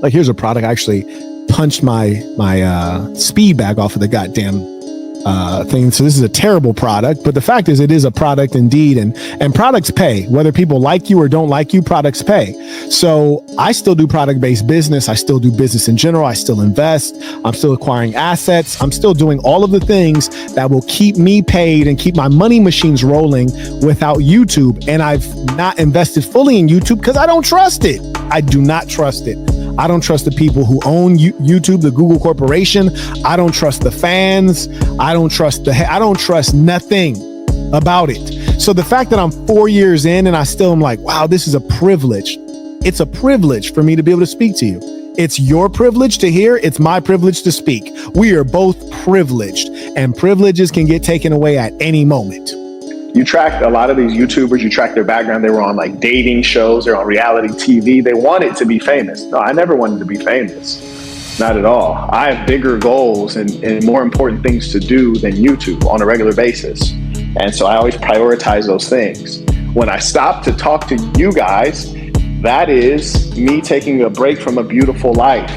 Like here's a product. I actually punched my speed bag off of the goddamn thing. So this is a terrible product, but the fact is it is a product indeed. And products pay, whether people like you or don't like you, products pay. So I still do product-based business. I still do business in general. I still invest. I'm still acquiring assets. I'm still doing all of the things that will keep me paid and keep my money machines rolling without YouTube. And I've not invested fully in YouTube because I don't trust it. I do not trust it. I don't trust the people who own YouTube, the Google corporation. I don't trust the fans. I don't trust nothing about it. So the fact that I'm 4 years in and I still am like, wow, this is a privilege. It's a privilege for me to be able to speak to you. It's your privilege to hear. It's my privilege to speak. We are both privileged, and privileges can get taken away at any moment. You track a lot of these YouTubers, you track their background. They were on like dating shows, they're on reality TV. They wanted to be famous. No, I never wanted to be famous. Not at all. I have bigger goals and more important things to do than YouTube on a regular basis. And so I always prioritize those things. When I stop to talk to you guys, that is me taking a break from a beautiful life.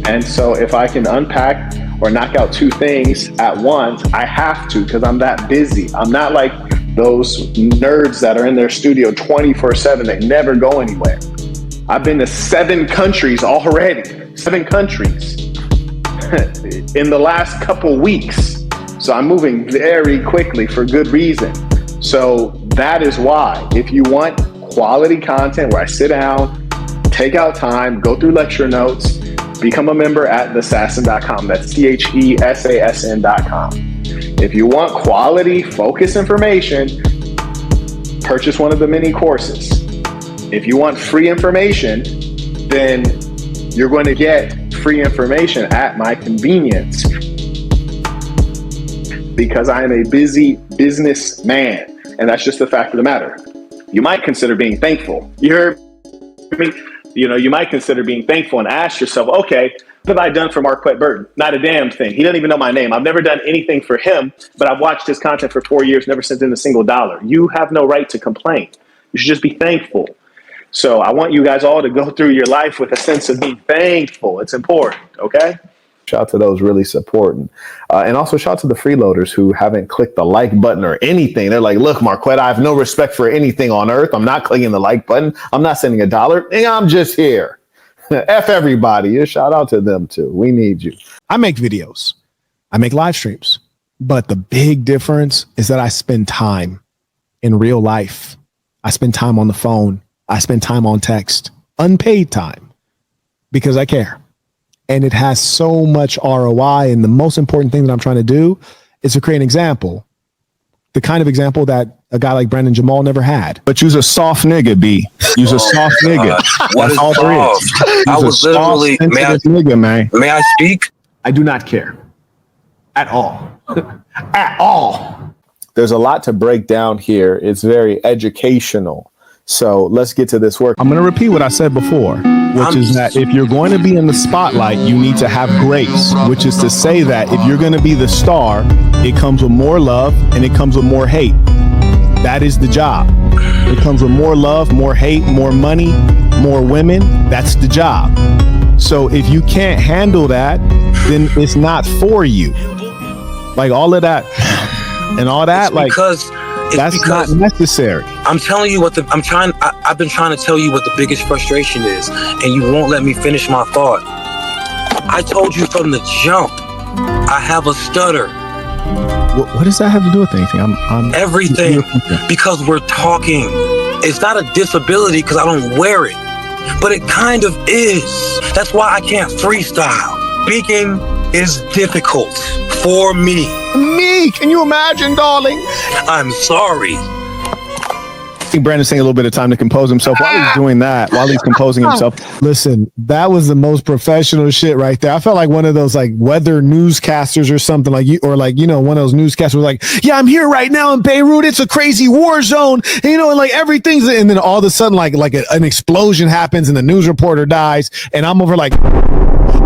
And so if I can unpack or knock out two things at once, I have to because I'm that busy. I'm not like those nerds that are in their studio 24/7, they never go anywhere. I've been to 7 countries already, 7 countries in the last couple weeks. So I'm moving very quickly for good reason. So that is why, if you want quality content where I sit down, take out time, go through lecture notes, become a member at thesassin.com. That's THESASN.com. If you want quality, focused information, purchase one of the mini courses. If you want free information, then you're going to get free information at my convenience because I am a busy businessman, and that's just the fact of the matter. You might consider being thankful. You heard me? You might consider being thankful and ask yourself, okay, what have I done for Marquette Burton? Not a damn thing. He doesn't even know my name. I've never done anything for him, but I've watched his content for 4 years, never sent in a single dollar. You have no right to complain. You should just be thankful. So I want you guys all to go through your life with a sense of being thankful. It's important, okay? Shout out to those really supporting. And also shout out to the freeloaders who haven't clicked the like button or anything. They're like, look, Marquette, I have no respect for anything on earth. I'm not clicking the like button. I'm not sending $1. And I'm just here. F everybody. A shout out to them too. We need you. I make videos. I make live streams. But the big difference is that I spend time in real life. I spend time on the phone. I spend time on text, unpaid time, because I care. And it has so much ROI. And the most important thing that I'm trying to do is to create an example the kind of example that a guy like Brandon Jamal never had. But you's a soft nigga, B. You's a soft nigga. What is soft? I was literally, nigga, man. May I speak? I do not care at all. At all. There's a lot to break down here. It's very educational. So let's get to this work. I'm going to repeat what I said before, which is that if you're going to be in the spotlight, you need to have grace, which is to say that if you're going to be the star, it comes with more love and it comes with more hate. That is the job. It comes with more love, more hate, more money, more women. That's the job. So if you can't handle that, then it's not for you. Like all of that and all that, that's not necessary. I'm telling you what I've been trying to tell you what the biggest frustration is, and you won't let me finish my thought. I told you from the jump, I have a stutter. What does that have to do with anything? I'm everything, because we're talking. It's not a disability because I don't wear it, but it kind of is. That's why I can't freestyle. Speaking is difficult for me. Can you imagine, darling? I'm sorry. I think Brandon's taking a little bit of time to compose himself. While he's doing that, while he's composing himself, listen, that was the most professional shit right there. I felt like one of those like weather newscasters or something, like you, or like, you know, one of those newscasters like, yeah, I'm here right now in Beirut. It's a crazy war zone, and, you know, and like everything's, and then all of a sudden, an explosion happens and the news reporter dies, and I'm over like,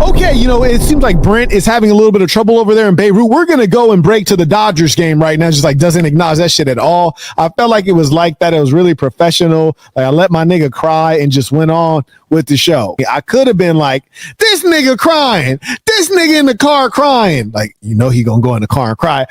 okay, you know, it seems like Brent is having a little bit of trouble over there in Beirut. We're going to go and break to the Dodgers game right now. Just like doesn't acknowledge that shit at all. I felt like it was like that. It was really professional. Like I let my nigga cry and just went on with the show. I could have been like, this nigga crying, this nigga in the car crying. Like, you know, he going to go in the car and cry.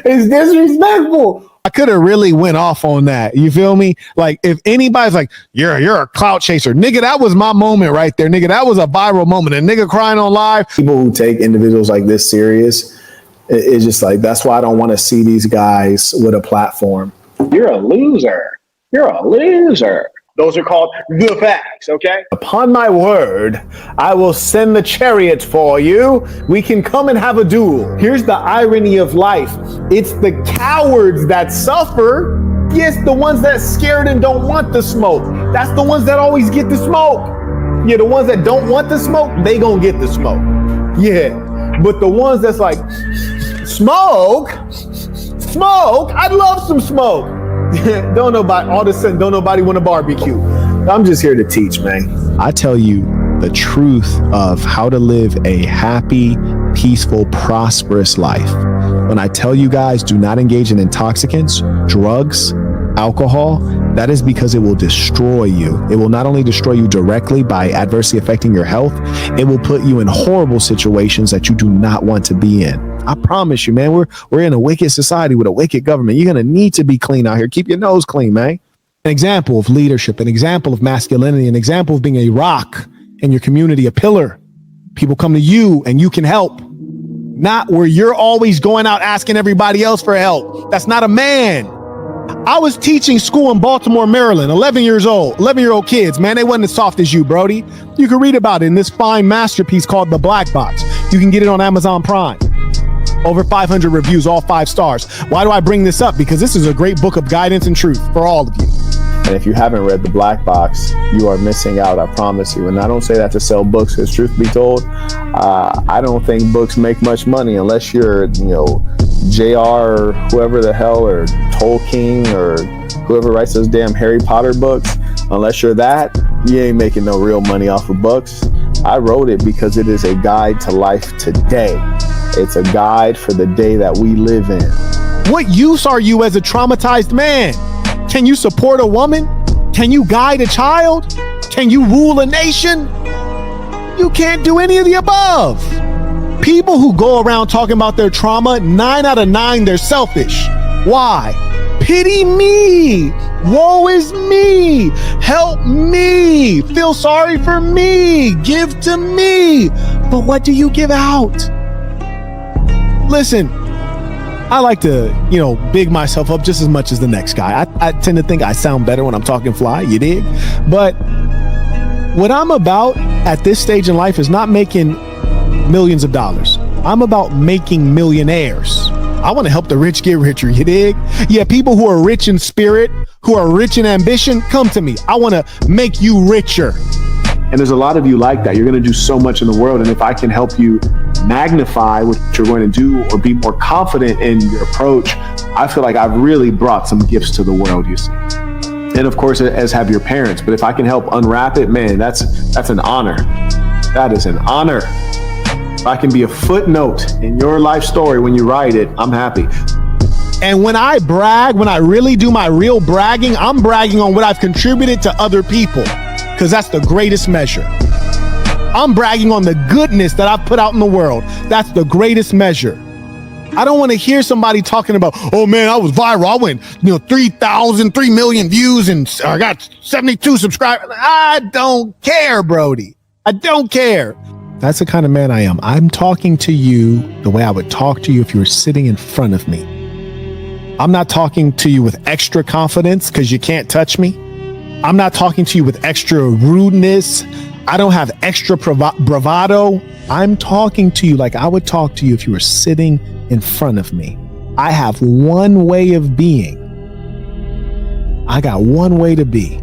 It's disrespectful. I could have really went off on that. You feel me? Like if anybody's like, you're a clout chaser, nigga, that was my moment right there, nigga. That was a viral moment. A nigga crying on live. People who take individuals like this serious, it's just like, that's why I don't want to see these guys with a platform. You're a loser. You're a loser. Those are called the facts, okay? Upon my word, I will send the chariot for you. We can come and have a duel. Here's the irony of life. It's the cowards that suffer. Yes, the ones that scared and don't want the smoke. That's the ones that always get the smoke. Yeah, the ones that don't want the smoke, they gonna get the smoke. Yeah, but the ones that's like, smoke, I'd love some smoke. Don't nobody want a barbecue. I'm just here to teach, man. I tell you the truth of how to live a happy, peaceful, prosperous life. When I tell you guys, do not engage in intoxicants, drugs, alcohol, that is because it will destroy you. It will not only destroy you directly by adversely affecting your health, it will put you in horrible situations that you do not want to be in. I promise you, man, we're in a wicked society with a wicked government. You're going to need to be clean out here. Keep your nose clean, man. An example of leadership, an example of masculinity, an example of being a rock in your community, a pillar. People come to you and you can help. Not where you're always going out asking everybody else for help. That's not a man. I was teaching school in Baltimore, Maryland, 11-year-old kids, man. They wasn't as soft as you, Brody. You can read about it in this fine masterpiece called The Black Box. You can get it on Amazon Prime. Over 500 reviews, all 5 stars. Why do I bring this up? Because this is a great book of guidance and truth for all of you. And if you haven't read The Black Box, you are missing out, I promise you. And I don't say that to sell books, because truth be told, I don't think books make much money unless you're, you know, JR or whoever the hell, or Tolkien, or whoever writes those damn Harry Potter books. Unless you're that, you ain't making no real money off of books. I wrote it because it is a guide to life today. It's a guide for the day that we live in. What use are you as a traumatized man? Can you support a woman? Can you guide a child? Can you rule a nation? You can't do any of the above. People who go around talking about their trauma, 9 out of 9, they're selfish. Why? Pity me. Woe is me. Help me. Feel sorry for me. Give to me. But what do you give out? Listen, I like to, you know, big myself up just as much as the next guy. I tend to think I sound better when I'm talking fly, you dig? But what I'm about at this stage in life is not making millions of dollars. I'm about making millionaires. I want to help the rich get richer, you dig? Yeah, people who are rich in spirit, who are rich in ambition, come to me. I want to make you richer. And there's a lot of you like that. You're going to do so much in the world. And if I can help you magnify what you're going to do or be more confident in your approach, I feel like I've really brought some gifts to the world, you see. And of course, as have your parents. But if I can help unwrap it, man, that's an honor. That is an honor. If I can be a footnote in your life story when you write it, I'm happy. And when I brag, when I really do my real bragging, I'm bragging on what I've contributed to other people, because that's the greatest measure. I'm bragging on the goodness that I've put out in the world. That's the greatest measure. I don't want to hear somebody talking about, oh man, I was viral. I went, 3 million views and I got 72 subscribers. I don't care, Brody. I don't care. That's the kind of man I am. I'm talking to you the way I would talk to you if you were sitting in front of me. I'm not talking to you with extra confidence because you can't touch me. I'm not talking to you with extra rudeness. I don't have extra bravado. I'm talking to you like I would talk to you if you were sitting in front of me. I have one way of being. I got one way to be.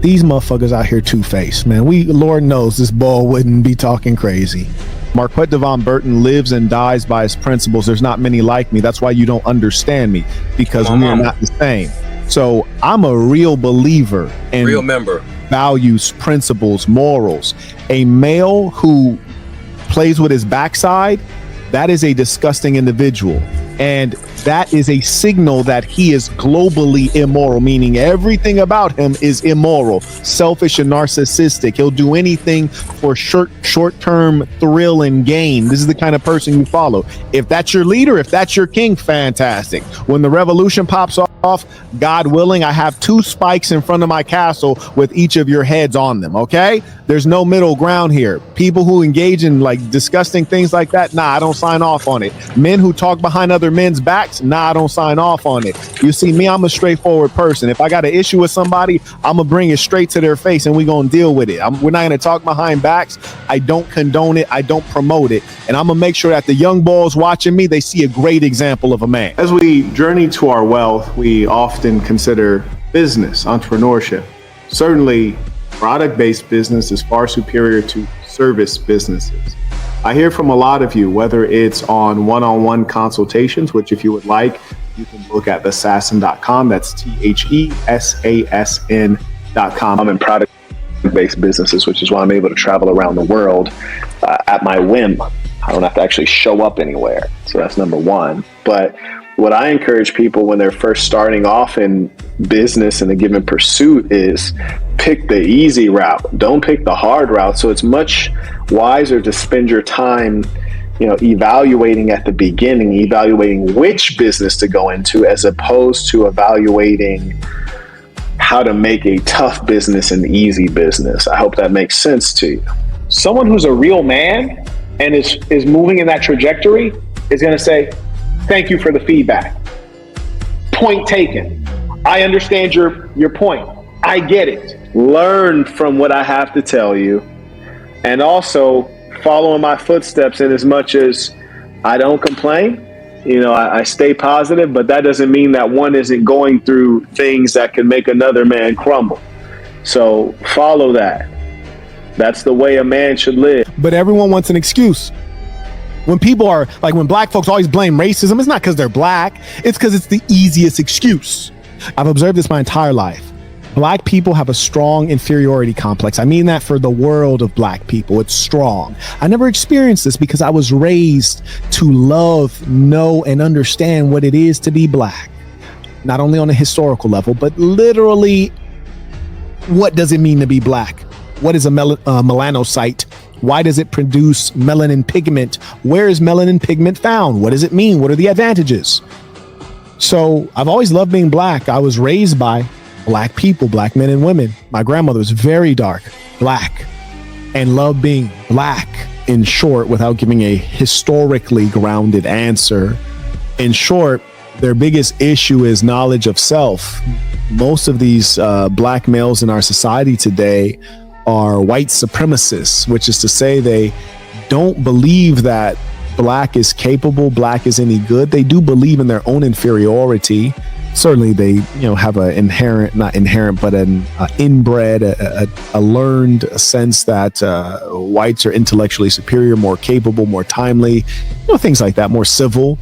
These motherfuckers out here two-faced, man. Lord knows this ball wouldn't be talking crazy. Marquette Devon Burton lives and dies by his principles. There's not many like me. That's why you don't understand me, because we are not the same. So I'm a real believer in real member values, principles, morals. A male who plays with his backside, that is a disgusting individual. And that is a signal that he is globally immoral, meaning everything about him is immoral, selfish and narcissistic. He'll do anything for short-term thrill and gain. This is the kind of person you follow. If that's your leader, if that's your king, fantastic. When the revolution pops off, God willing, I have 2 spikes in front of my castle with each of your heads on them, okay? There's no middle ground here. People who engage in like disgusting things like that, nah, I don't sign off on it. Men who talk behind other men's backs, nah, I don't sign off on it. You see me, I'm a straightforward person. If I got an issue with somebody, I'm gonna bring it straight to their face and we gonna deal with it. We're not gonna talk behind backs. I don't condone it. I don't promote it. And I'm gonna make sure that the young boys watching me, they see a great example of a man. As we journey to our wealth, we often consider business, entrepreneurship. Certainly, product-based business is far superior to service businesses. I hear from a lot of you, whether it's on one-on-one consultations, which if you would like, you can look at thesasson.com. That's THESASN.com. I'm in product-based businesses, which is why I'm able to travel around the world at my whim. I don't have to actually show up anywhere. So that's number one. But what I encourage people when they're first starting off in business in a given pursuit is pick the easy route. Don't pick the hard route. So it's much wiser to spend your time, evaluating at the beginning, evaluating which business to go into, as opposed to evaluating how to make a tough business an easy business. I hope that makes sense to you. Someone who's a real man and is moving in that trajectory is going to say, thank you for the feedback. Point taken. I understand your point. I get it. Learn from what I have to tell you, and also follow in my footsteps in as much as I don't complain. I stay positive, but that doesn't mean that one isn't going through things that can make another man crumble. So follow that. That's the way a man should live. But everyone wants an excuse. When people are like, when black folks always blame racism, it's not because they're black. It's because it's the easiest excuse. I've observed this my entire life. Black people have a strong inferiority complex. I mean that for the world of black people. It's strong. I never experienced this because I was raised to love, know, and understand what it is to be black. Not only on a historical level, but literally, what does it mean to be black? What is a melanocyte? Why does it produce melanin pigment? Where is melanin pigment found? What does it mean? What are the advantages? So I've always loved being black. I was raised by black people, black men and women. My grandmother was very dark, black, and loved being black. In short, without giving a historically grounded answer, in short, their biggest issue is knowledge of self. Most of these black males in our society today are white supremacists, which is to say they don't believe that black is capable, black is any good. They do believe in their own inferiority. Certainly they, have an an inbred, a learned sense that whites are intellectually superior, more capable, more timely, things like that, more civil.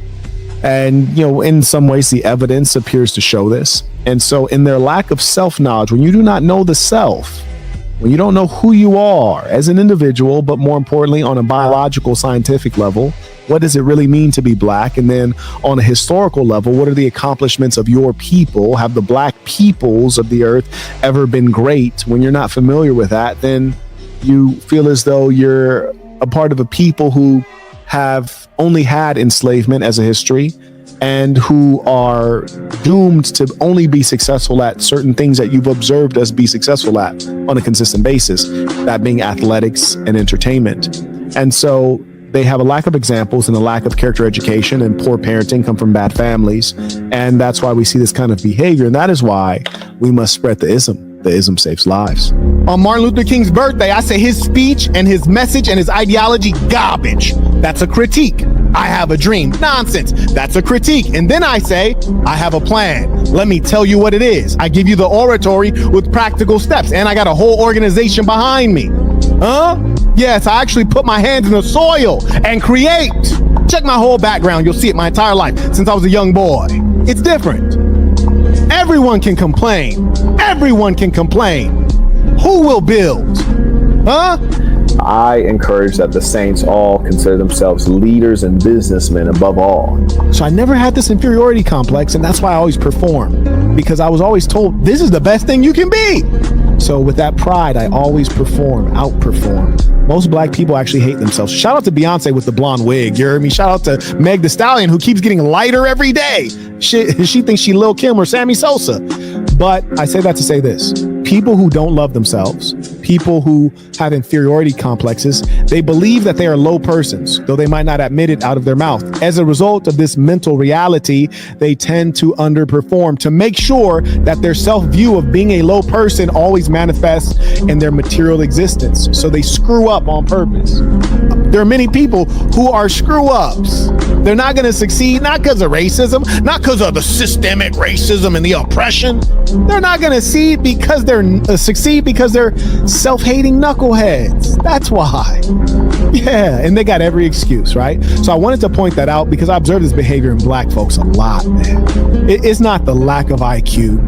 And, in some ways, the evidence appears to show this. And so in their lack of self-knowledge, when you do not know the self, when you don't know who you are as an individual, but more importantly, on a biological, scientific level, what does it really mean to be black? And then on a historical level, what are the accomplishments of your people? Have the black peoples of the earth ever been great? When you're not familiar with that, then you feel as though you're a part of a people who have only had enslavement as a history and who are doomed to only be successful at certain things that you've observed us be successful at on a consistent basis, that being athletics and entertainment. And so they have a lack of examples and a lack of character education, and poor parenting, come from bad families. And that's why we see this kind of behavior. And that is why we must spread the ism. The ism saves lives. On Martin Luther King's birthday, I say his speech and his message and his ideology, garbage. That's a critique. I have a dream. Nonsense. That's a critique. And then I say, I have a plan. Let me tell you what it is. I give you the oratory with practical steps, and I got a whole organization behind me. Huh? Yes, I actually put my hands in the soil and create. Check my whole background. You'll see it my entire life since I was a young boy. It's different. Everyone can complain. Everyone can complain. Who will build? Huh? I encourage that the saints all consider themselves leaders and businessmen above all. So I never had this inferiority complex, and that's why I always perform, because I was always told this is the best thing you can be. So with that pride, I always outperform. Most black people actually hate themselves. Shout out to Beyonce with the blonde wig. You heard me? Shout out to Meg Thee Stallion, who keeps getting lighter every day. She thinks she Lil Kim or Sammy Sosa. But I say that to say this. People who don't love themselves, people who have inferiority complexes, they believe that they are low persons, though they might not admit it out of their mouth. As a result of this mental reality, they tend to underperform to make sure that their self-view of being a low person always manifests in their material existence. So they screw up on purpose. There are many people who are screw-ups. They're not going to succeed, not because of racism, not because of the systemic racism and the oppression. They're not going to succeed because they're self-hating knuckleheads. That's why. Yeah, and they got every excuse, right? So I wanted to point that out because I observe this behavior in black folks a lot, man. It's not the lack of IQ.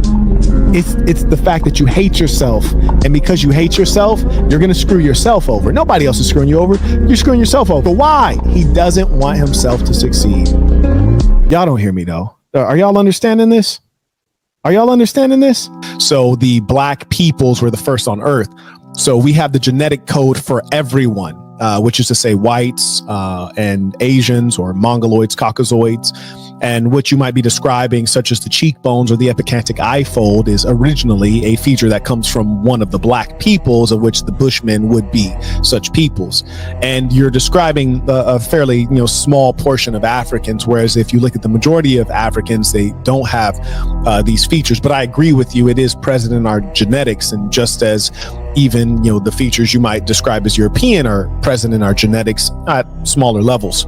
It's the fact that you hate yourself, and because you hate yourself, you're going to screw yourself over. Nobody else is screwing you over. You're screwing yourself over. Why? He doesn't want himself to succeed. Y'all don't hear me though. Are y'all understanding this? Are y'all understanding this? So the black peoples were the first on earth. So we have the genetic code for everyone, which is to say whites and Asians or Mongoloids, Caucasoids. And what you might be describing, such as the cheekbones or the epicantic eye fold, is originally a feature that comes from one of the black peoples, of which the Bushmen would be such peoples. And you're describing a fairly small portion of Africans, whereas if you look at the majority of Africans, they don't have these features. But I agree with you, it is present in our genetics, and just as even the features you might describe as European are present in our genetics at smaller levels.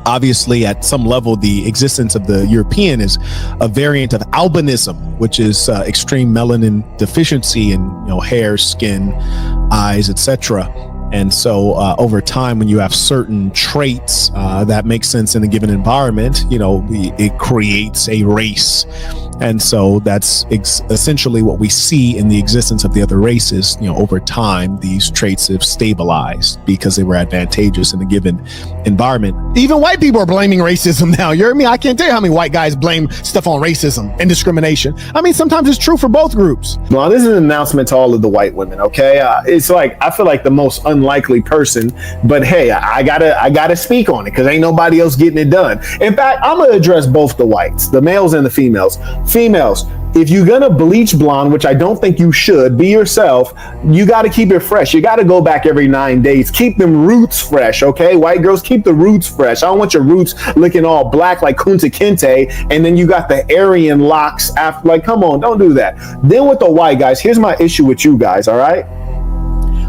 Obviously, at some level, the existence of the European is a variant of albinism, which is extreme melanin deficiency in hair, skin, eyes, etc. And so over time, when you have certain traits that make sense in a given environment, it creates a race. And so that's essentially what we see in the existence of the other races. Over time, these traits have stabilized because they were advantageous in a given environment. Even white people are blaming racism now. You hear me? I can't tell you how many white guys blame stuff on racism and discrimination. I mean, sometimes it's true for both groups. Well, this is an announcement to all of the white women, okay? It's like, I feel like the most unlikely person, but hey, I gotta speak on it because ain't nobody else getting it done. In fact, I'm gonna address both the whites, the males and the females. Females, if you're gonna bleach blonde, which I don't think you should, be yourself, you gotta keep it fresh. You gotta go back every 9 days. Keep them roots fresh, okay? White girls, keep the roots fresh. I don't want your roots looking all black like Kunta Kinte, and then you got the Aryan locks after. Like, come on, don't do that. Then with the white guys, here's my issue with you guys, all right?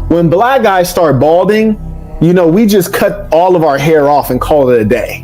When black guys start balding, you know, we just cut all of our hair off and call it a day.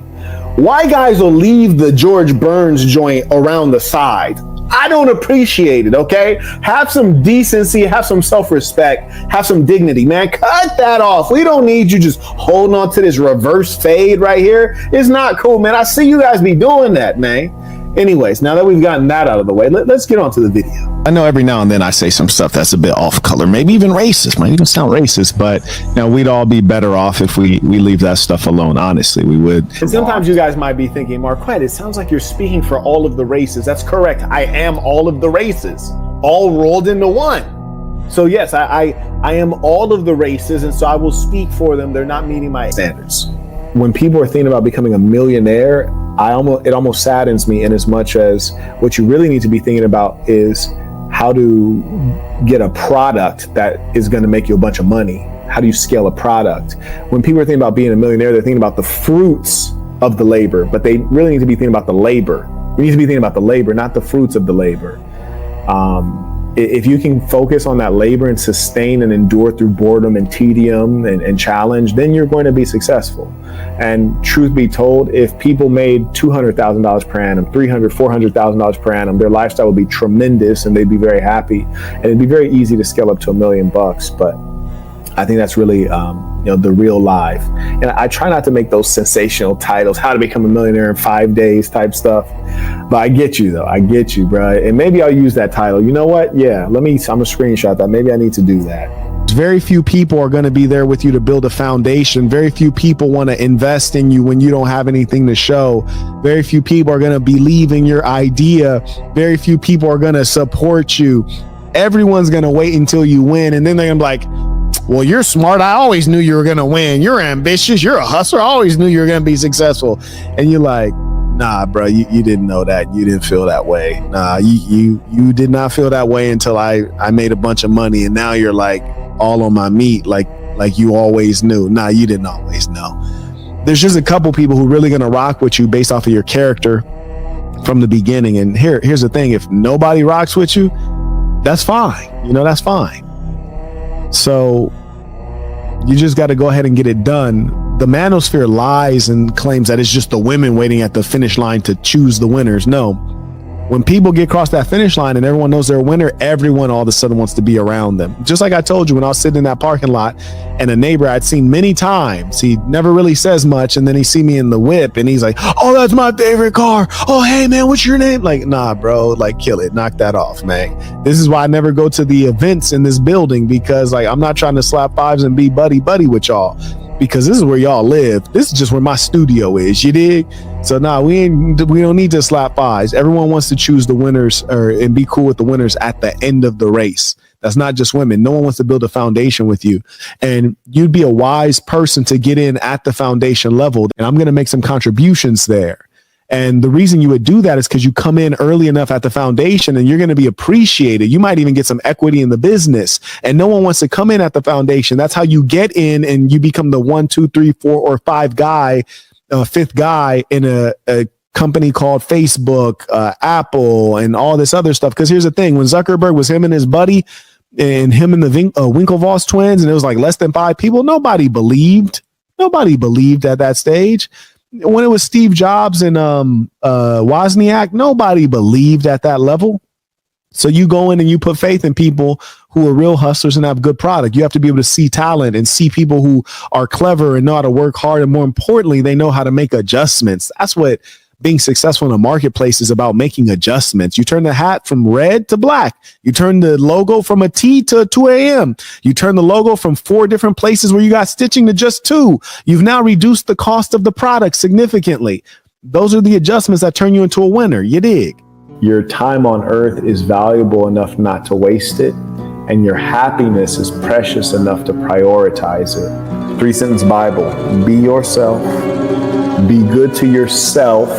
Why guys will leave the George Burns joint around the side? I don't appreciate it, okay? Have some decency, have some self-respect, have some dignity, man. Cut that off. We don't need you just holding on to this reverse fade right here. It's not cool, man. I see you guys be doing that, man. Anyways, now that we've gotten that out of the way, let's get on to the video. I know every now and then I say some stuff that's a bit off color, maybe even racist, might even sound racist, but you know, we'd all be better off if we leave that stuff alone. Honestly, we would. And sometimes you guys might be thinking, Marquette, it sounds like you're speaking for all of the races. That's correct. I am all of the races, all rolled into one. So yes, I am all of the races, and so I will speak for them. They're not meeting my standards. When people are thinking about becoming a millionaire, it almost saddens me, in as much as what you really need to be thinking about is how to get a product that is going to make you a bunch of money. How do you scale a product? When people are thinking about being a millionaire, they're thinking about the fruits of the labor, but they really need to be thinking about the labor. You need to be thinking about the labor, not the fruits of the labor. If you can focus on that labor and sustain and endure through boredom and tedium and challenge, then you're going to be successful. And truth be told, if people made $200,000 per annum, $300,000, $400,000 per annum, their lifestyle would be tremendous and they'd be very happy. And it'd be very easy to scale up to $1 million. But I think that's really, the real life. And I try not to make those sensational titles, how to become a millionaire in 5 days type stuff. But I get you though. I get you, bro. And maybe I'll use that title. You know what? Yeah, I'm gonna screenshot that. Maybe I need to do that. Very few people are going to be there with you to build a foundation. Very few people want to invest in you when you don't have anything to show. Very few people are going to believe in your idea. Very few people are going to support you. Everyone's going to wait until you win. And then they're going to be like, well, you're smart. I always knew you were going to win. You're ambitious. You're a hustler. I always knew you were going to be successful. And you're like, nah, bro, you didn't know that. You didn't feel that way. Nah, you did not feel that way until I made a bunch of money. And now you're like all on my meat, like you always knew. Nah, you didn't always know. There's just a couple people who really going to rock with you based off of your character from the beginning. And here's the thing. If nobody rocks with you, that's fine. You know, that's fine. So you just got to go ahead and get it done. The manosphere lies and claims that it's just the women waiting at the finish line to choose the winners. No, when people get across that finish line and everyone knows they're a winner, everyone all of a sudden wants to be around them. Just like I told you when I was sitting in that parking lot and a neighbor I'd seen many times, he never really says much, and then he see me in the whip and he's like, oh, that's my favorite car. Oh, hey man, what's your name? Like, nah, bro, like kill it, knock that off, man. This is why I never go to the events in this building, because like I'm not trying to slap fives and be buddy with y'all, because this is where y'all live. This is just where my studio is, you dig? So nah, we don't need to slap fives. Everyone wants to choose the winners and be cool with the winners at the end of the race. That's not just women. No one wants to build a foundation with you. And you'd be a wise person to get in at the foundation level. And I'm going to make some contributions there. And the reason you would do that is because you come in early enough at the foundation and you're going to be appreciated. You might even get some equity in the business, and no one wants to come in at the foundation. That's how you get in and you become the 1, 2, 3, 4, or 5 guy, fifth guy in a company called Facebook, Apple, and all this other stuff. Because here's the thing, when Zuckerberg was him and his buddy and him and the Winklevoss twins, and it was like less than 5 people, nobody believed at that stage. When it was Steve Jobs and Wozniak, nobody believed at that level. So you go in and you put faith in people who are real hustlers and have good product. You have to be able to see talent and see people who are clever and know how to work hard. And more importantly, they know how to make adjustments. That's what being successful in a marketplace is about, making adjustments. You turn the hat from red to black. You turn the logo from a T to 2 a.m. You turn the logo from 4 different places where you got stitching to just 2. You've now reduced the cost of the product significantly. Those are the adjustments that turn you into a winner. You dig? Your time on earth is valuable enough not to waste it, and your happiness is precious enough to prioritize it. 3-sentence Bible: be yourself, be good to yourself,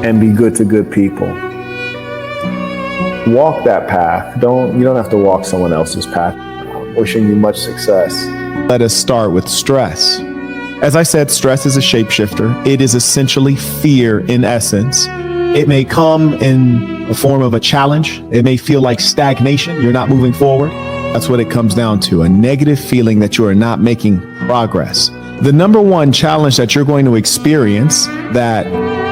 and be good to good people. Walk that path. You don't have to walk someone else's path. Wishing you much success. Let us start with stress. As I said, stress is a shapeshifter. It is essentially fear in essence. It may come in the form of a challenge. It may feel like stagnation. You're not moving forward. That's what it comes down to, a negative feeling that you are not making progress. The number one challenge that you're going to experience that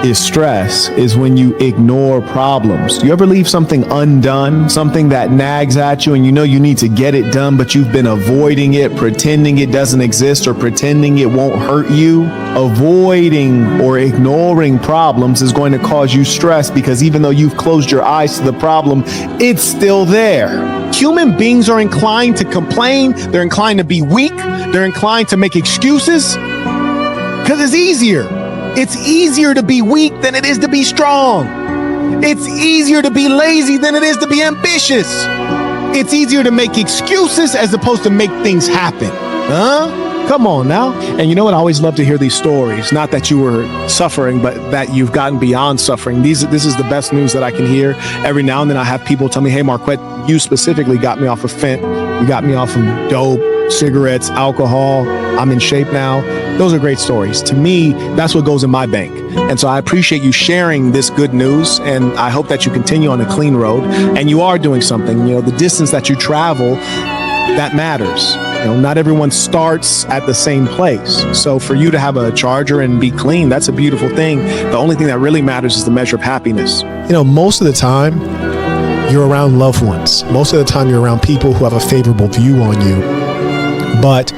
is stress is when you ignore problems. Do you ever leave something undone, something that nags at you and you know you need to get it done, but you've been avoiding it, pretending it doesn't exist or pretending it won't hurt you? Avoiding or ignoring problems is going to cause you stress because even though you've closed your eyes to the problem, it's still there. Human beings are inclined to complain. They're inclined to be weak. They're inclined to make excuses because it's easier. It's easier to be weak than it is to be strong. It's easier to be lazy than it is to be ambitious. It's easier to make excuses as opposed to make things happen. Huh? Come on now. And you know what? I always love to hear these stories. Not that you were suffering, but that you've gotten beyond suffering. This is the best news that I can hear. Every now and then I have people tell me, hey, Marquette, you specifically got me off of fent. You got me off of dope, cigarettes, alcohol. I'm in shape now. Those are great stories. To me, that's what goes in my bank. And so I appreciate you sharing this good news. And I hope that you continue on a clean road and you are doing something. You know, the distance that you travel, that matters. You know, not everyone starts at the same place. So for you to have a charger and be clean, that's a beautiful thing. The only thing that really matters is the measure of happiness. You know, most of the time you're around loved ones. Most of the time you're around people who have a favorable view on you, but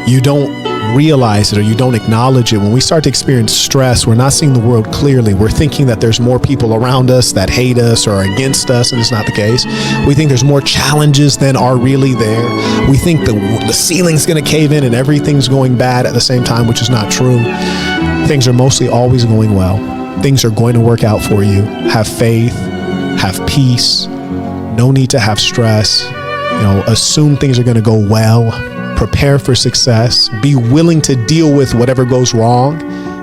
you don't realize it or you don't acknowledge it. When we start to experience stress, we're not seeing the world clearly. We're thinking that there's more people around us that hate us or are against us, and it's not the case. We think there's more challenges than are really there. We think the ceiling's going to cave in and everything's going bad at the same time, which is not true. Things are mostly always going well. Things are going to work out for you. Have faith, have peace, no need to have stress. You know, assume things are going to go well. Prepare for success, be willing to deal with whatever goes wrong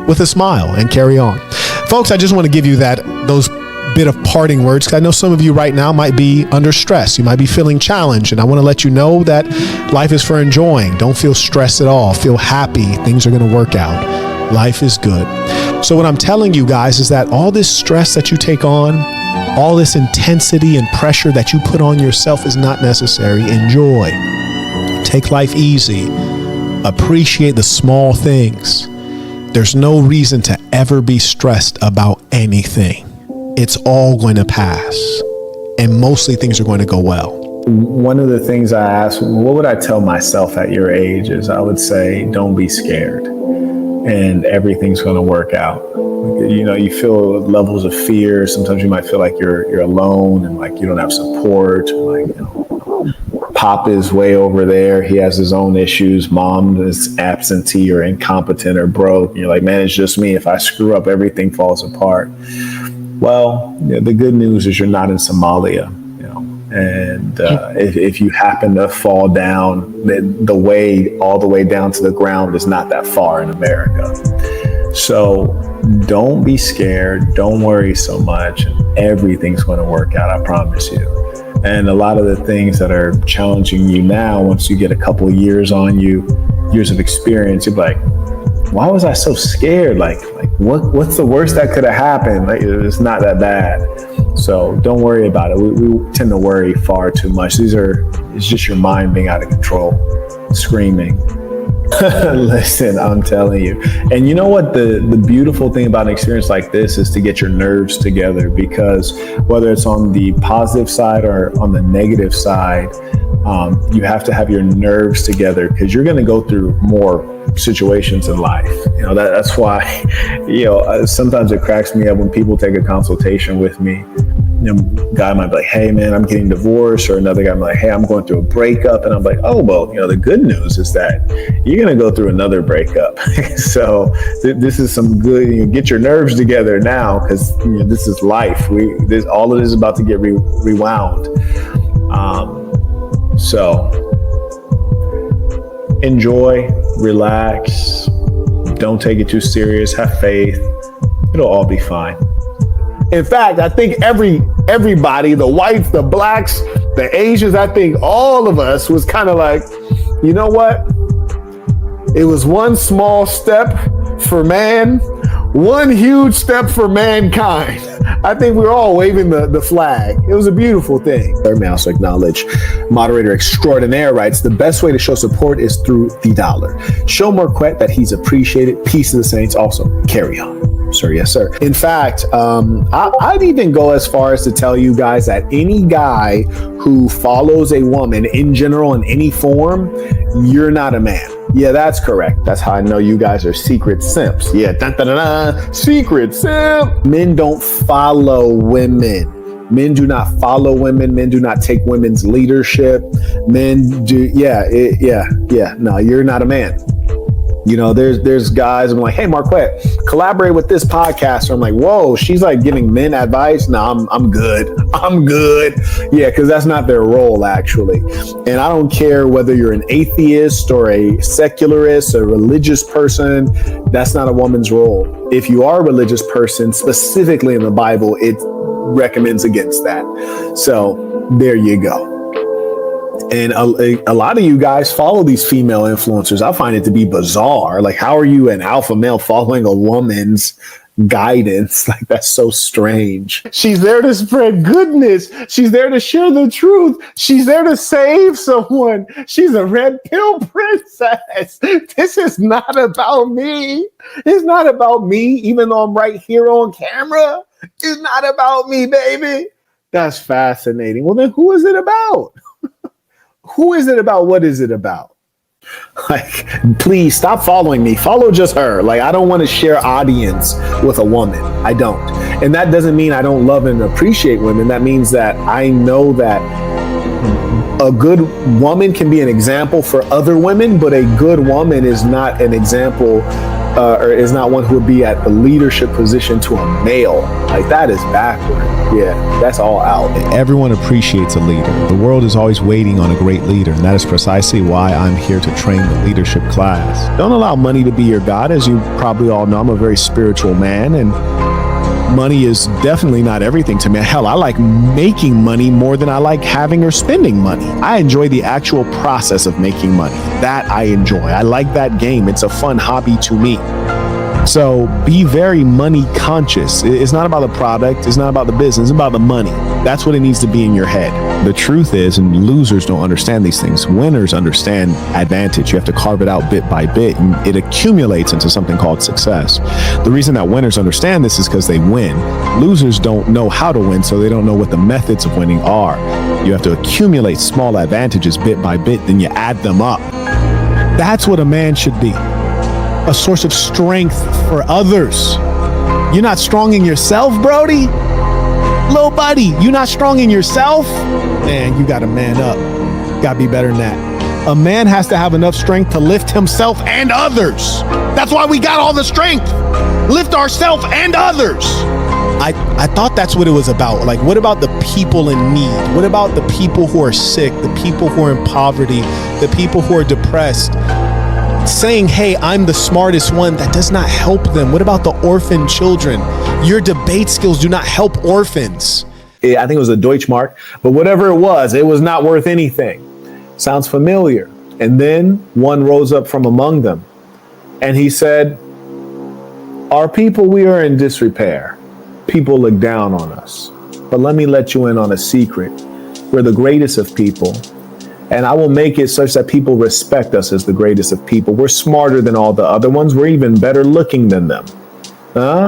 with a smile and carry on. Folks, I just want to give you those bit of parting words because I know some of you right now might be under stress. You might be feeling challenged, and I want to let you know that life is for enjoying. Don't feel stressed at all. Feel happy. Things are going to work out. Life is good. So what I'm telling you guys is that all this stress that you take on, all this intensity and pressure that you put on yourself is not necessary. Enjoy. Take life easy. Appreciate the small things. There's no reason to ever be stressed about anything. It's all going to pass. And mostly things are going to go well. One of the things I asked, what would I tell myself at your age, is I would say, don't be scared and everything's going to work out. You know, you feel levels of fear. Sometimes you might feel like you're alone and like you don't have support. Like, you know, Pop is way over there. He has his own issues. Mom is absentee or incompetent or broke. And you're like, man, it's just me. If I screw up, everything falls apart. Well, you know, the good news is you're not in Somalia. And if you happen to fall down, the way all the way down to the ground is not that far in America. So don't be scared. Don't worry so much. Everything's going to work out. I promise you. And a lot of the things that are challenging you now, once you get a couple of years on you, years of experience, you're like, why was I so scared? Like what's the worst that could have happened? Like, it's not that bad. So don't worry about it. We tend to worry far too much. It's just your mind being out of control, screaming. Listen, I'm telling you. And you know what? The beautiful thing about an experience like this is to get your nerves together, because whether it's on the positive side or on the negative side, you have to have your nerves together, because you're going to go through more situations in life. You know, that's why, you know, sometimes it cracks me up when people take a consultation with me. You know, a guy might be like, hey man, I'm getting divorced, or another guy might be like, hey, I'm going through a breakup. And I'm like, oh, well, you know, the good news is that you're going to go through another breakup. So this is some good, you know, get your nerves together now, because you know, this is life. All of this is about to get rewound. So enjoy, relax, don't take it too serious, have faith. It'll all be fine. In fact, I think everybody, the whites, the blacks, the Asians, I think all of us was kind of like, you know what? It was one small step for man, One huge step for mankind. I think we're all waving the flag. It was a beautiful thing. Third man also acknowledge. Moderator extraordinaire writes, the best way to show support is through the dollar. Show Marquette that he's appreciated. Peace to the saints. Also, carry on. Sir, yes, sir. In fact, I'd even go as far as to tell you guys that any guy who follows a woman in general in any form, you're not a man. Yeah, that's correct. That's how I know you guys are secret simps. Yeah, secret simp. Men don't follow women. Men do not follow women. Men do not take women's leadership. Men do, no, you're not a man. You know, there's guys, I'm like, hey, Marquette, collaborate with this podcaster. I'm like, whoa, she's like giving men advice. No, I'm good. I'm good. Yeah, because that's not their role, actually. And I don't care whether you're an atheist or a secularist, a religious person. That's not a woman's role. If you are a religious person, specifically in the Bible, it recommends against that. So there you go. And a lot of you guys follow these female influencers. I find it to be bizarre. Like, how are you an alpha male following a woman's guidance? Like, that's so strange. She's there to spread goodness. She's there to share the truth. She's there to save someone. She's a red pill princess. This is not about me. It's not about me, even though I'm right here on camera. It's not about me, baby. That's fascinating. Well, then who is it about? Who is it about? What is it about? Like, please stop following me. Follow just her. Like, I don't want to share audience with a woman. I don't. And that doesn't mean I don't love and appreciate women. That means that I know that a good woman can be an example for other women, but a good woman is not an example or is not one who would be at the leadership position to a male. Like, that is backward. Yeah, that's all out. Everyone appreciates a leader. The world is always waiting on a great leader, and that is precisely why I'm here to train the leadership class. Don't allow money to be your God. As you probably all know, I'm a very spiritual man, and money is definitely not everything to me. Hell, I like making money more than I like having or spending money. I enjoy the actual process of making money. That I enjoy. I like that game. It's a fun hobby to me. So be very money conscious. It's not about the product. It's not about the business. It's about the money. That's what it needs to be in your head. The truth is, and losers don't understand these things. Winners understand advantage. You have to carve it out bit by bit, and it accumulates into something called success. The reason that winners understand this is because they win. Losers don't know how to win, so they don't know what the methods of winning are. You have to accumulate small advantages bit by bit, then you add them up. That's what a man should be. A source of strength for others. You're not strong in yourself, Brody? Little buddy, you not strong in yourself? Man, you gotta man up. Gotta be better than that. A man has to have enough strength to lift himself and others. That's why we got all the strength. Lift ourselves and others. I thought that's what it was about. Like, what about the people in need? What about the people who are sick, the people who are in poverty, the people who are depressed? Saying, hey, I'm the smartest one, that does not help them. What about the orphan children? Your debate skills do not help orphans. I think it was a Deutschmark, but whatever it was not worth anything. Sounds familiar. And then one rose up from among them, and he said, our people, we are in disrepair. People look down on us. But let me let you in on a secret. We're the greatest of people. And I will make it such that people respect us as the greatest of people. We're smarter than all the other ones. We're even better looking than them.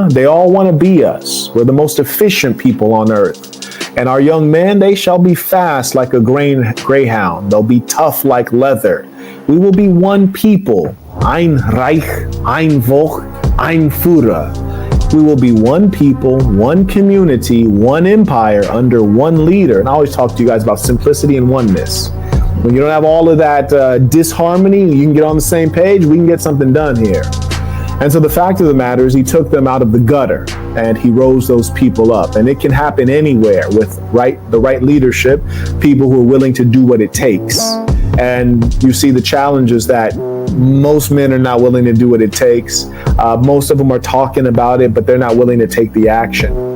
They all want to be us. We're the most efficient people on earth. And our young men, they shall be fast like a greyhound. They'll be tough like leather. We will be one people. Ein Reich, ein Volk, ein Führer. We will be one people, one community, one empire under one leader. And I always talk to you guys about simplicity and oneness. When you don't have all of that disharmony, you can get on the same page, we can get something done here. And so the fact of the matter is, he took them out of the gutter and he rose those people up. And it can happen anywhere with the right leadership, people who are willing to do what it takes. And you see the challenges that most men are not willing to do what it takes. Most of them are talking about it, but they're not willing to take the action.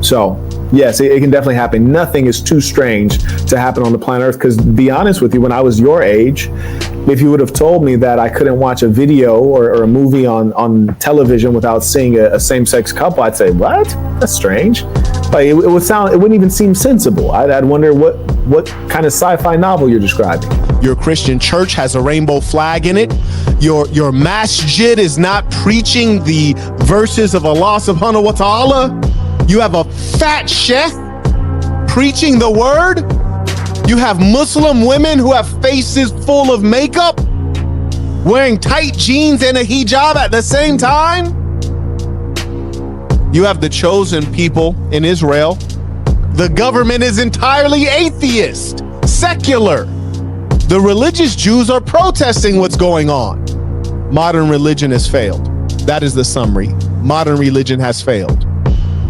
So yes, it can definitely happen. Nothing is too strange to happen on the planet Earth. Because to be honest with you, when I was your age, If you would have told me that I couldn't watch a video or a movie on television without seeing a same-sex couple, I'd say, what? That's strange. Like it wouldn't even seem sensible. I'd wonder what kind of sci-fi novel you're describing. Your Christian church has a rainbow flag in it. Your masjid is not preaching the verses of Allah subhanahu wa ta'ala. You have a fat sheikh preaching the word. You have Muslim women who have faces full of makeup, wearing tight jeans and a hijab at the same time. You have the chosen people in Israel. The government is entirely atheist, secular. The religious Jews are protesting what's going on. Modern religion has failed. That is the summary. Modern religion has failed.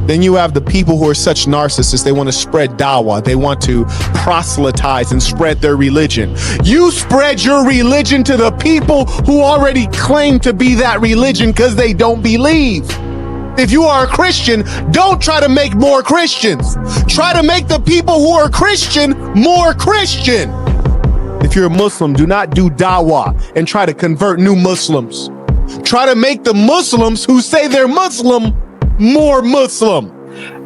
Then you have the people who are such narcissists. They want to spread dawah. They want to proselytize and spread their religion. You spread your religion to the people who already claim to be that religion because they don't believe. If you are a Christian, don't try to make more Christians. Try to make the people who are Christian more Christian. If you're a Muslim, do not do dawah and try to convert new Muslims. Try to make the Muslims who say they're Muslim more Muslim.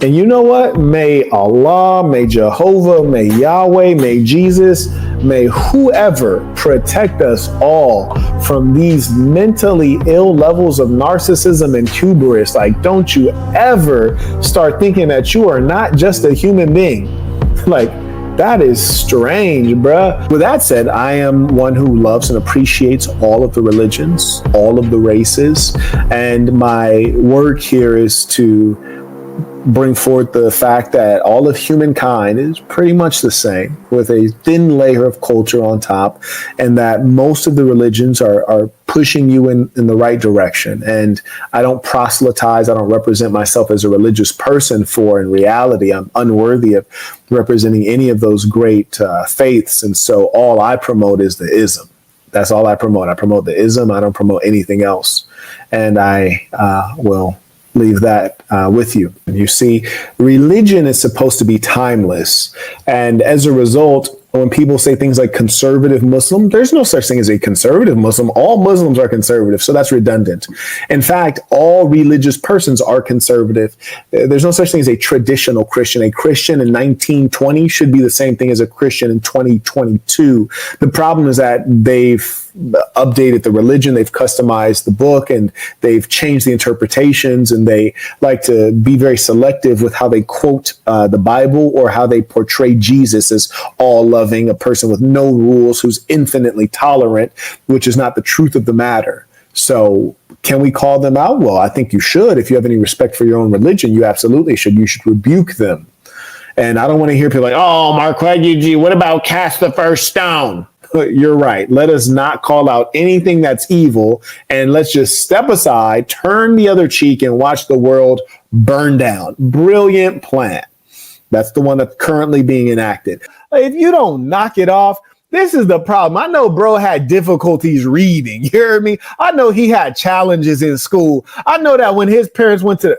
And you know what? May Allah, may Jehovah, may Yahweh, may Jesus, may whoever protect us all from these mentally ill levels of narcissism and hubris. Like, don't you ever start thinking that you are not just a human being. Like, that is strange, bruh. With that said, I am one who loves and appreciates all of the religions, all of the races, and my work here is to bring forth the fact that all of humankind is pretty much the same, with a thin layer of culture on top, and that most of the religions are pushing you in the right direction. And I don't proselytize, I don't represent myself as a religious person, for in reality, I'm unworthy of representing any of those great faiths. And so all I promote is the ism. That's all I promote. I promote the ism. I don't promote anything else. And I will leave that with you. You see, religion is supposed to be timeless. And as a result, when people say things like conservative Muslim, there's no such thing as a conservative Muslim. All Muslims are conservative, so that's redundant. In fact, all religious persons are conservative. There's no such thing as a traditional Christian. A Christian in 1920 should be the same thing as a Christian in 2022. The problem is that they've updated the religion, they've customized the book, and they've changed the interpretations, and they like to be very selective with how they quote the Bible or how they portray Jesus as all loving, a person with no rules, who's infinitely tolerant, which is not the truth of the matter. So can we call them out? Well, I think you should. If you have any respect for your own religion, you absolutely should. You should rebuke them. And I don't want to hear people like, oh, Marquez, what about cast the first stone? You're right. Let us not call out anything that's evil, and let's just step aside, turn the other cheek, and watch the world burn down. Brilliant plan. That's the one that's currently being enacted. If you don't knock it off, this is the problem. I know bro had difficulties reading. You hear me? I know he had challenges in school. I know that when his parents went to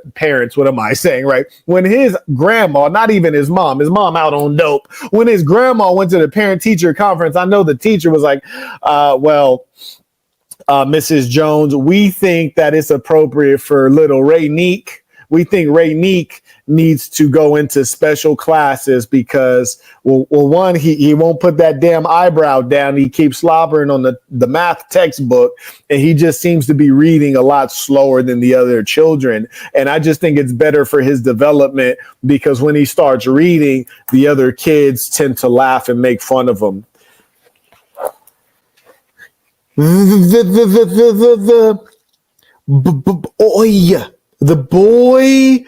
what am I saying, right? When his grandma, not even his mom out on dope. When his grandma went to the parent-teacher conference, I know the teacher was like, Mrs. Jones, we think that it's appropriate for little Raynique. We think Raynique needs to go into special classes because, well, one, he won't put that damn eyebrow down. He keeps slobbering on the math textbook, and he just seems to be reading a lot slower than the other children. And I just think it's better for his development because when he starts reading, the other kids tend to laugh and make fun of him. The boy,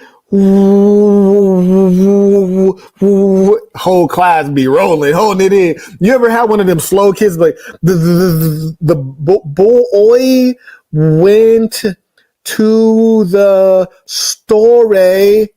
whole class be holding it in. You ever had one of them slow kids like the boy went to the story.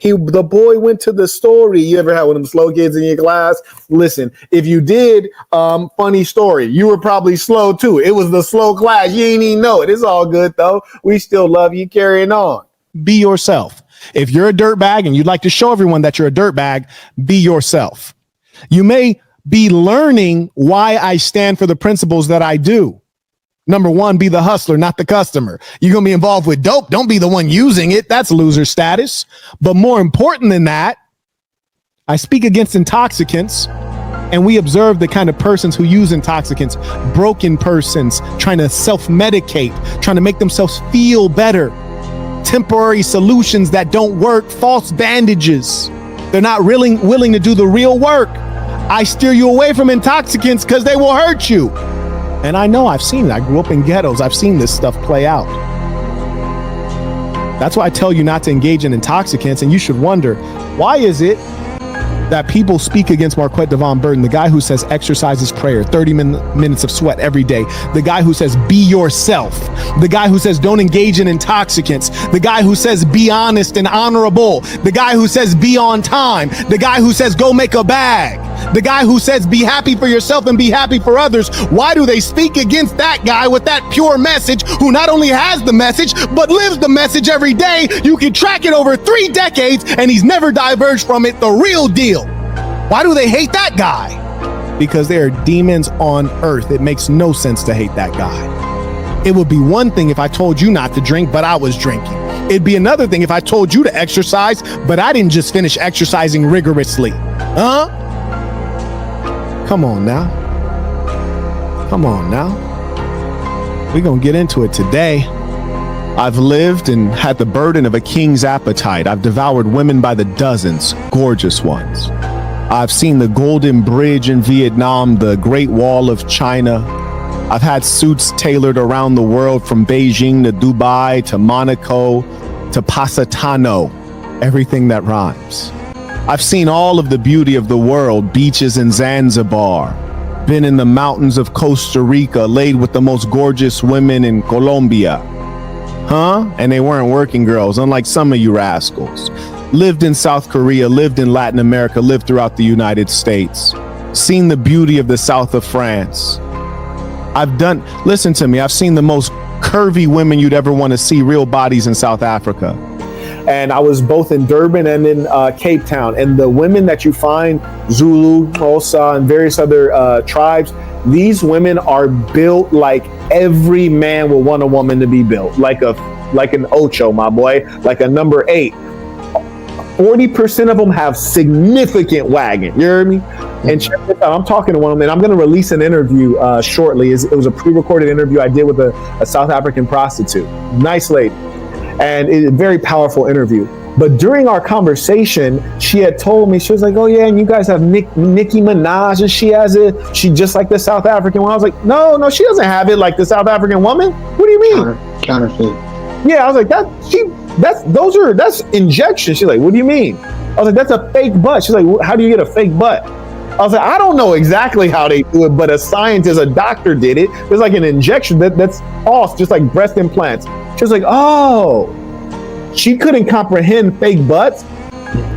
The boy went to the story. You ever had one of them slow kids in your class? Listen, if you did, funny story. You were probably slow too. It was the slow class. You ain't even know it. It's all good though. We still love you. Carrying on. Be yourself. If you're a dirtbag and you'd like to show everyone that you're a dirtbag, be yourself. You may be learning why I stand for the principles that I do. Number one, be the hustler, not the customer. You're going to be involved with dope. Don't be the one using it. That's loser status. But more important than that, I speak against intoxicants, and we observe the kind of persons who use intoxicants, broken persons trying to self-medicate, trying to make themselves feel better, temporary solutions that don't work, false bandages. They're not really willing to do the real work. I steer you away from intoxicants because they will hurt you. And I know, I've seen it. I grew up in ghettos. I've seen this stuff play out. That's why I tell you not to engage in intoxicants. And you should wonder, why is it that people speak against Marquette Devon Burton, the guy who says exercise is prayer, 30 minutes of sweat every day, the guy who says be yourself, the guy who says don't engage in intoxicants, the guy who says be honest and honorable, the guy who says be on time, the guy who says go make a bag, the guy who says be happy for yourself and be happy for others. Why do they speak against that guy with that pure message, who not only has the message but lives the message every day? You can track it over 3 decades and he's never diverged from it. The real deal. Why do they hate that guy? Because they are demons on earth. It makes no sense to hate that guy. It would be one thing if I told you not to drink, but I was drinking. It'd be another thing if I told you to exercise, but I didn't just finish exercising rigorously. Huh? Come on now. Come on now. We're gonna get into it today. I've lived and had the burden of a king's appetite. I've devoured women by the dozens, gorgeous ones. I've seen the Golden Bridge in Vietnam, the Great Wall of China. I've had suits tailored around the world, from Beijing to Dubai to Monaco to Positano, everything that rhymes. I've seen all of the beauty of the world, beaches in Zanzibar, been in the mountains of Costa Rica, laid with the most gorgeous women in Colombia. Huh? And they weren't working girls, unlike some of you rascals. Lived in South Korea, lived in Latin America, lived throughout the United States. Seen the beauty of the south of France. Listen to me, I've seen the most curvy women you'd ever want to see, real bodies, in South Africa. And I was both in Durban and in Cape Town. And the women that you find, Zulu, Xhosa, and various other tribes, these women are built like every man would want a woman to be built. Like an Ocho, my boy, like a number 8. 40% of them have significant wagon. You hear me? And check this out. I'm talking to one of them, and I'm going to release an interview shortly. It was a pre-recorded interview I did with a South African prostitute. Nice lady. And a very powerful interview. But during our conversation, she had told me, she was like, oh yeah, and you guys have Nicki Minaj, and she has it. She just like the South African one. I was like, no, she doesn't have it like the South African woman. What do you mean? Counterfeit. Yeah, I was like, that's injection. She's like, what do you mean? I was like, that's a fake butt. She's like, how do you get a fake butt? I was like, I don't know exactly how they do it, but a scientist, a doctor did it. There's like an injection that's false, just like breast implants. She was like, oh, she couldn't comprehend fake butts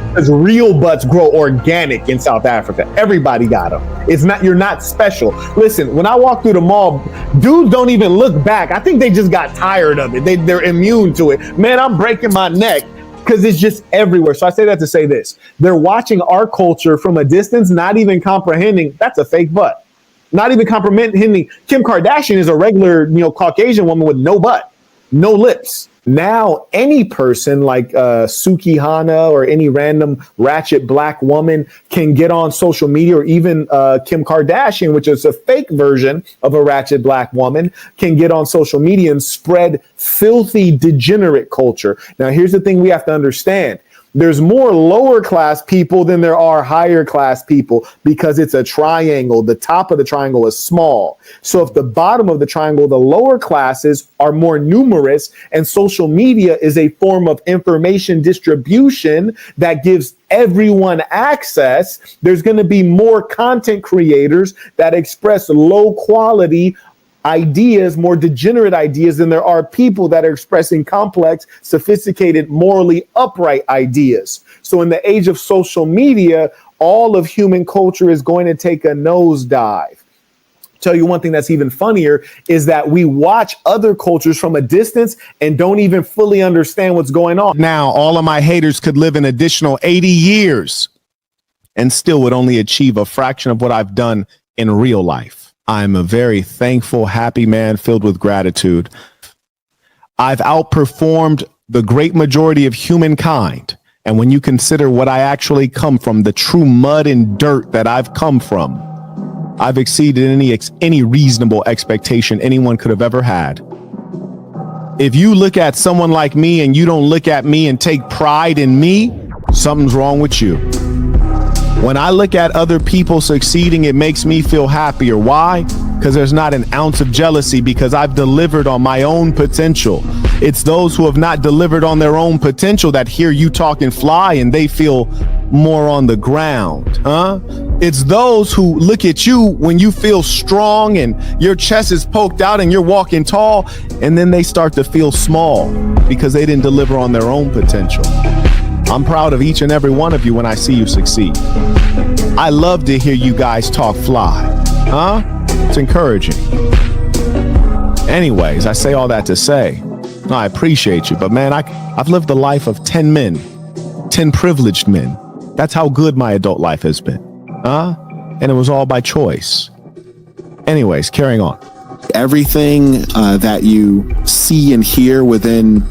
because real butts grow organic in South Africa. Everybody got them. You're not special. Listen, when I walk through the mall, dudes don't even look back. I think they just got tired of it. They're immune to it. Man, I'm breaking my neck because it's just everywhere. So I say that to say this. They're watching our culture from a distance, not even comprehending that's a fake butt. Not even comprehending Kim Kardashian is a regular, Caucasian woman with no butt, no lips. Now, any person like Suki Hana or any random ratchet black woman can get on social media, or even Kim Kardashian, which is a fake version of a ratchet black woman, can get on social media and spread filthy, degenerate culture. Now, here's the thing we have to understand. There's more lower class people than there are higher class people, because it's a triangle. The top of the triangle is small. So if the bottom of the triangle, the lower classes, are more numerous, and social media is a form of information distribution that gives everyone access, there's going to be more content creators that express low quality ideas, more degenerate ideas, than there are people that are expressing complex, sophisticated, morally upright ideas. So in the age of social media, all of human culture is going to take a nosedive. Tell you one thing that's even funnier is that we watch other cultures from a distance and don't even fully understand what's going on. Now, all of my haters could live an additional 80 years and still would only achieve a fraction of what I've done in real life. I'm a very thankful, happy man filled with gratitude. I've outperformed the great majority of humankind. And when you consider what I actually come from, the true mud and dirt that I've come from, I've exceeded any reasonable expectation anyone could have ever had. If you look at someone like me and you don't look at me and take pride in me, something's wrong with you. When I look at other people succeeding, it makes me feel happier. Why? Because there's not an ounce of jealousy, because I've delivered on my own potential. It's those who have not delivered on their own potential that hear you talk and fly and they feel more on the ground, huh? It's those who look at you when you feel strong and your chest is poked out and you're walking tall, and then they start to feel small because they didn't deliver on their own potential. I'm proud of each and every one of you when I see you succeed. I love to hear you guys talk fly, huh? It's encouraging. Anyways, I say all that to say, I appreciate you, but man, I've lived the life of 10 men, 10 privileged men. That's how good my adult life has been, huh? And it was all by choice. Anyways, carrying on. Everything that you see and hear within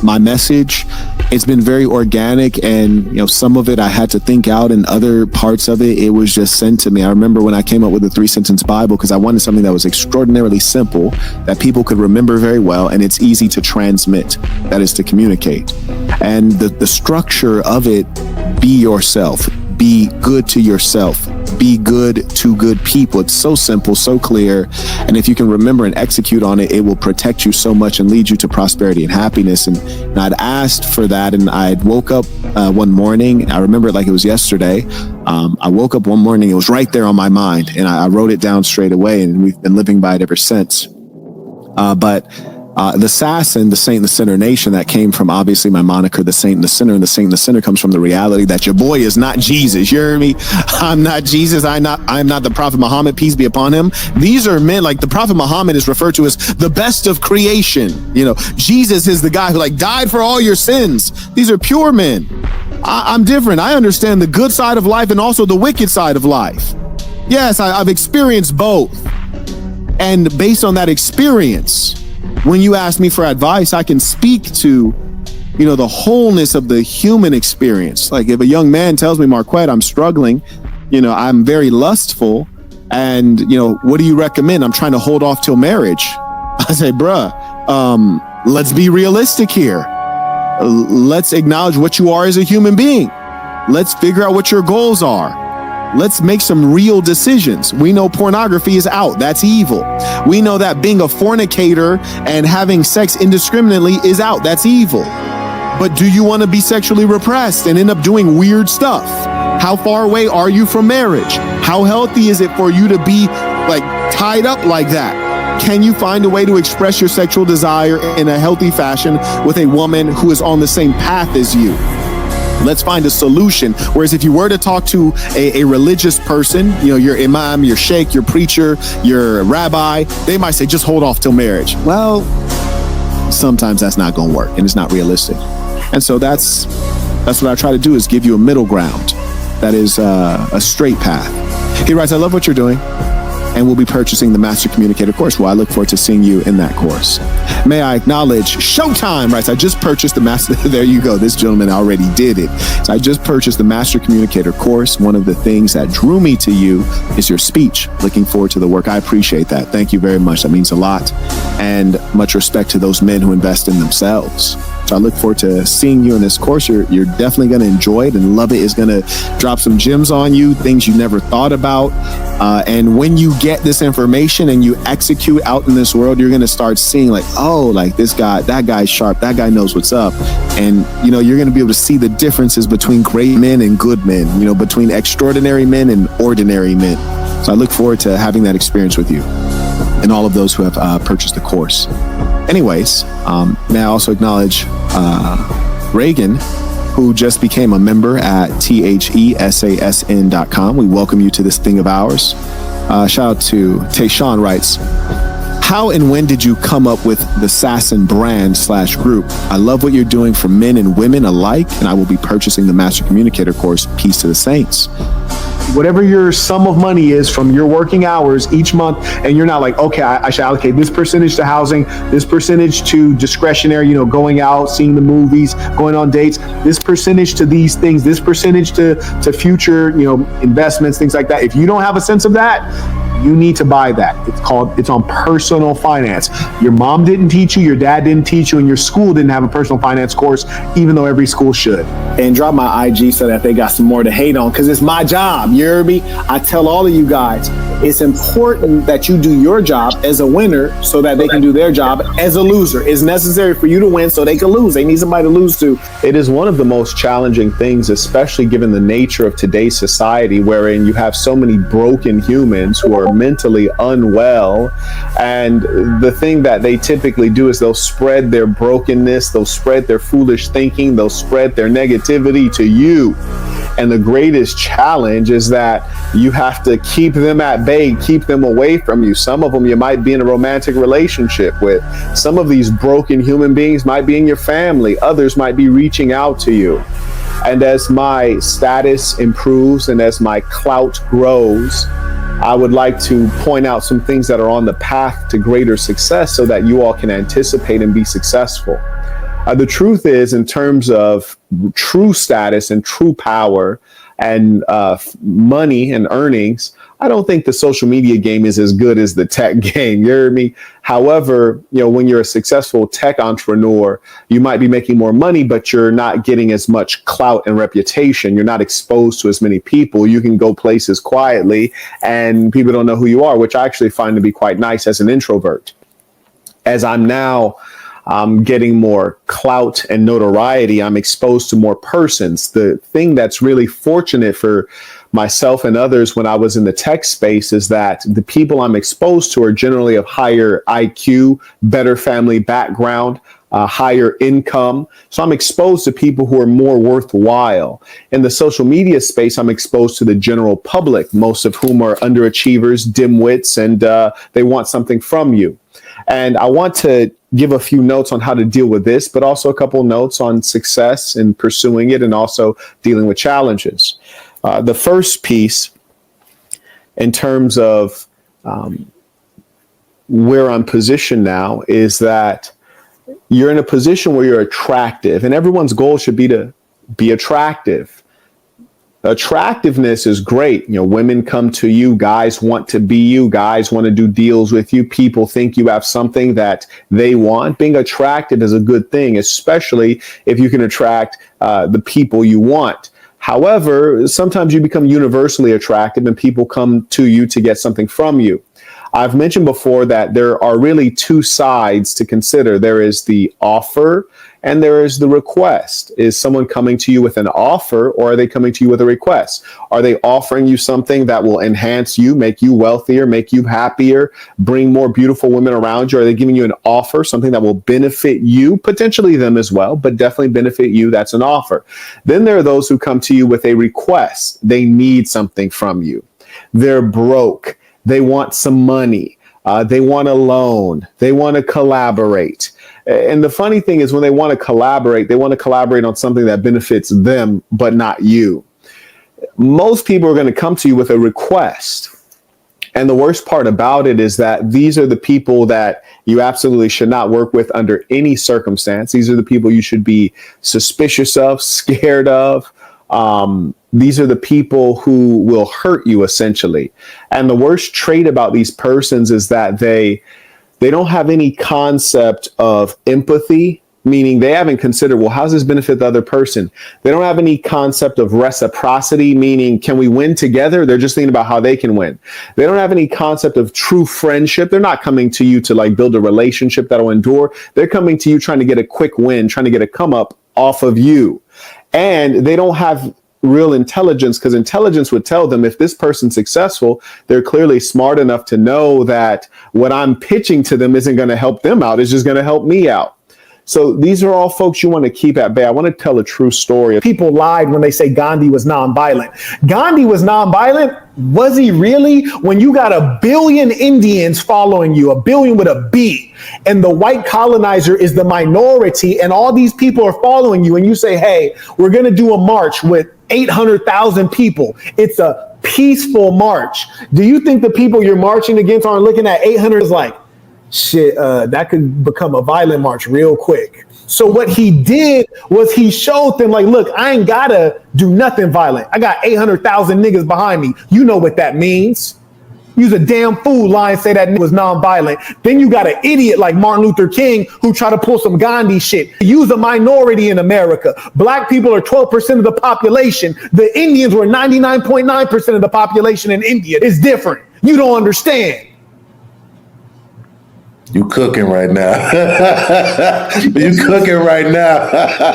my message, it's been very organic, and some of it I had to think out, and other parts of it was just sent to me. I remember when I came up with the 3-sentence Bible, because I wanted something that was extraordinarily simple, that people could remember very well, and it's easy to transmit, that is to communicate. And the structure of it: be yourself, be good to yourself, be good to good people. It's so simple, so clear. And if you can remember and execute on it, it will protect you so much and lead you to prosperity and happiness. And I'd asked for that, and I woke up one morning. I remember it like it was yesterday. I woke up one morning, it was right there on my mind, and I wrote it down straight away, and we've been living by it ever since. But the Assassin, the Saint and the Sinner Nation, that came from obviously my moniker, the Saint and the Sinner, and the Saint and the Sinner comes from the reality that your boy is not Jesus. You hear me? I'm not Jesus. I'm not the Prophet Muhammad, peace be upon him. These are men, like the Prophet Muhammad is referred to as the best of creation. Jesus is the guy who died for all your sins. These are pure men. I'm different. I understand the good side of life and also the wicked side of life. Yes, I've experienced both. And based on that experience, when you ask me for advice, I can speak to, the wholeness of the human experience. Like if a young man tells me, Marquette, I'm struggling, I'm very lustful, and, what do you recommend? I'm trying to hold off till marriage. I say, bruh, let's be realistic here. Let's acknowledge what you are as a human being. Let's figure out what your goals are. Let's make some real decisions. We know pornography is out. That's evil. We know that being a fornicator and having sex indiscriminately is out. That's evil. But do you want to be sexually repressed and end up doing weird stuff? How far away are you from marriage? How healthy is it for you to be tied up like that? Can you find a way to express your sexual desire in a healthy fashion with a woman who is on the same path as you? Let's find a solution. Whereas if you were to talk to a religious person, your imam, your sheikh, your preacher, your rabbi, they might say, just hold off till marriage. Well, sometimes that's not going to work, and it's not realistic. And so that's what I try to do, is give you a middle ground that is a straight path. He writes, I love what you're doing, and we'll be purchasing the Master Communicator course. Well, I look forward to seeing you in that course. May I acknowledge Showtime writes, I just purchased the Master. There you go. This gentleman already did it. So I just purchased the Master Communicator course. One of the things that drew me to you is your speech. Looking forward to the work. I appreciate that. Thank you very much. That means a lot. And much respect to those men who invest in themselves. So I look forward to seeing you in this course. You're definitely going to enjoy it and love it. It's going to drop some gems on you, things you never thought about. And when you get this information and you execute out in this world, you're going to start seeing this guy, that guy's sharp. That guy knows what's up. And, you're going to be able to see the differences between great men and good men, between extraordinary men and ordinary men. So I look forward to having that experience with you and all of those who have purchased the course. Anyways, may I also acknowledge Reagan, who just became a member at thesasn.com. We welcome you to this thing of ours. Shout out to Tayshawn writes, How and when did you come up with the Sasson brand/group? I love what you're doing for men and women alike, and I will be purchasing the Master Communicator course. Peace to the saints. Whatever your sum of money is from your working hours each month, and you're not like, okay, I should allocate this percentage to housing, this percentage to discretionary, going out, seeing the movies, going on dates, this percentage to these things, this percentage to future, investments, things like that. If you don't have a sense of that, you need to buy that. It's on personal finance. Your mom didn't teach you, your dad didn't teach you, and your school didn't have a personal finance course, even though every school should. And drop my IG so that they got some more to hate on, because it's my job. You hear me? I tell all of you guys, it's important that you do your job as a winner so that they can do their job as a loser. It's necessary for you to win so they can lose. They need somebody to lose to. It is one of the most challenging things, especially given the nature of today's society, wherein you have so many broken humans who are mentally unwell. And the thing that they typically do is they'll spread their brokenness, they'll spread their foolish thinking, they'll spread their negativity to you. And the greatest challenge is that you have to keep them at bay, keep them away from you. Some of them you might be in a romantic relationship with. Some of these broken human beings might be in your family. Others might be reaching out to you. And as my status improves and as my clout grows, I would like to point out some things that are on the path to greater success so that you all can anticipate and be successful. The truth is, in terms of true status and true power and money and earnings, I don't think the social media game is as good as the tech game. You hear me? However, when you're a successful tech entrepreneur, you might be making more money, but you're not getting as much clout and reputation. You're not exposed to as many people. You can go places quietly and people don't know who you are, which I actually find to be quite nice as an introvert. As I'm now getting more clout and notoriety, I'm exposed to more persons. The thing that's really fortunate for myself and others when I was in the tech space is that the people I'm exposed to are generally of higher IQ, better family background, higher income. So I'm exposed to people who are more worthwhile. In the social media space, I'm exposed to the general public, most of whom are underachievers, dimwits, and they want something from you. And I want to give a few notes on how to deal with this, but also a couple notes on success in pursuing it and also dealing with challenges. The first piece, in terms of where I'm positioned now, is that you're in a position where you're attractive, and everyone's goal should be to be attractive. Attractiveness is great. Women come to you, guys want to be you, guys want to do deals with you. People think you have something that they want. Being attractive is a good thing, especially if you can attract the people you want. However, sometimes you become universally attractive and people come to you to get something from you. I've mentioned before that there are really two sides to consider. There is the offer and there is the request. Is someone coming to you with an offer, or are they coming to you with a request? Are they offering you something that will enhance you, make you wealthier, make you happier, bring more beautiful women around you? Are they giving you an offer, something that will benefit you, potentially them as well, but definitely benefit you? That's an offer. Then there are those who come to you with a request. They need something from you. They're broke. They want some money. They want a loan. They want to collaborate. And the funny thing is, when they want to collaborate on something that benefits them, but not you. Most people are going to come to you with a request. And the worst part about it is that these are the people that you absolutely should not work with under any circumstance. These are the people you should be suspicious of, scared of. These are the people who will hurt you, essentially. And the worst trait about these persons is that they don't have any concept of empathy, meaning they haven't considered, well, how does this benefit the other person? They don't have any concept of reciprocity, meaning, can we win together? They're just thinking about how they can win. They don't have any concept of true friendship. They're not coming to you to build a relationship that'll endure. They're coming to you trying to get a quick win, trying to get a come up off of you. And they don't have real intelligence, because intelligence would tell them if this person's successful, they're clearly smart enough to know that what I'm pitching to them isn't going to help them out. It's just going to help me out. So these are all folks you want to keep at bay. I want to tell a true story. People lied when they say Gandhi was nonviolent. Gandhi was nonviolent Was he really? When you got 1 billion Indians following you, 1 billion with a B, and the white colonizer is the minority, and all these people are following you, and you say, hey, we're going to do a march with 800,000 people. It's a peaceful march. Do you think the people you're marching against aren't looking at 800 as like, shit, that could become a violent march real quick? So what he did was he showed them, like, look, I ain't gotta do nothing violent. I got 800,000 niggas behind me. You know what that means. You's a damn fool lying, say that nigga was nonviolent. Then you got an idiot like Martin Luther King who try to pull some Gandhi shit. You's a minority in America. Black people are 12% of the population. The Indians were 99.9% of the population in India. It's different. You don't understand. You cooking right now. You cooking right now.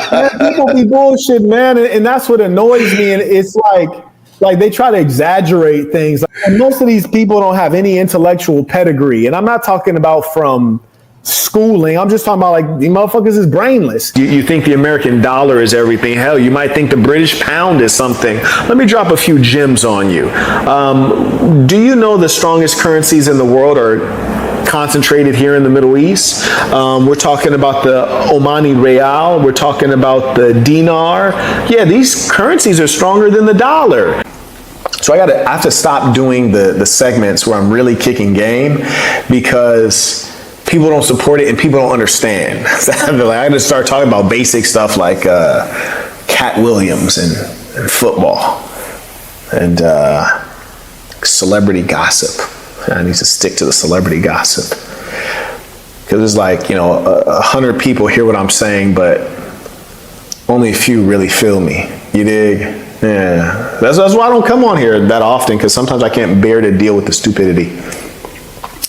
Man, people be bullshit, man, and that's what annoys me. And it's like they try to exaggerate things. And most of these people don't have any intellectual pedigree, and I'm not talking about from schooling. I'm just talking about like these motherfuckers is brainless. You think the American dollar is everything. Hell, you might think the British pound is something. Let me drop a few gems on you. Do you know the strongest currencies in the world are concentrated here in the Middle East? We're talking about the Omani Real. We're talking about the dinar. Yeah, these currencies are stronger than the dollar. So I have to stop doing the segments where I'm really kicking game because people don't support it and people don't understand. So I got to start talking about basic stuff like Cat Williams and football and celebrity gossip. I need to stick to the celebrity gossip because it's like, 100 people hear what I'm saying, but only a few really feel me. You dig? Yeah. That's why I don't come on here that often, because sometimes I can't bear to deal with the stupidity.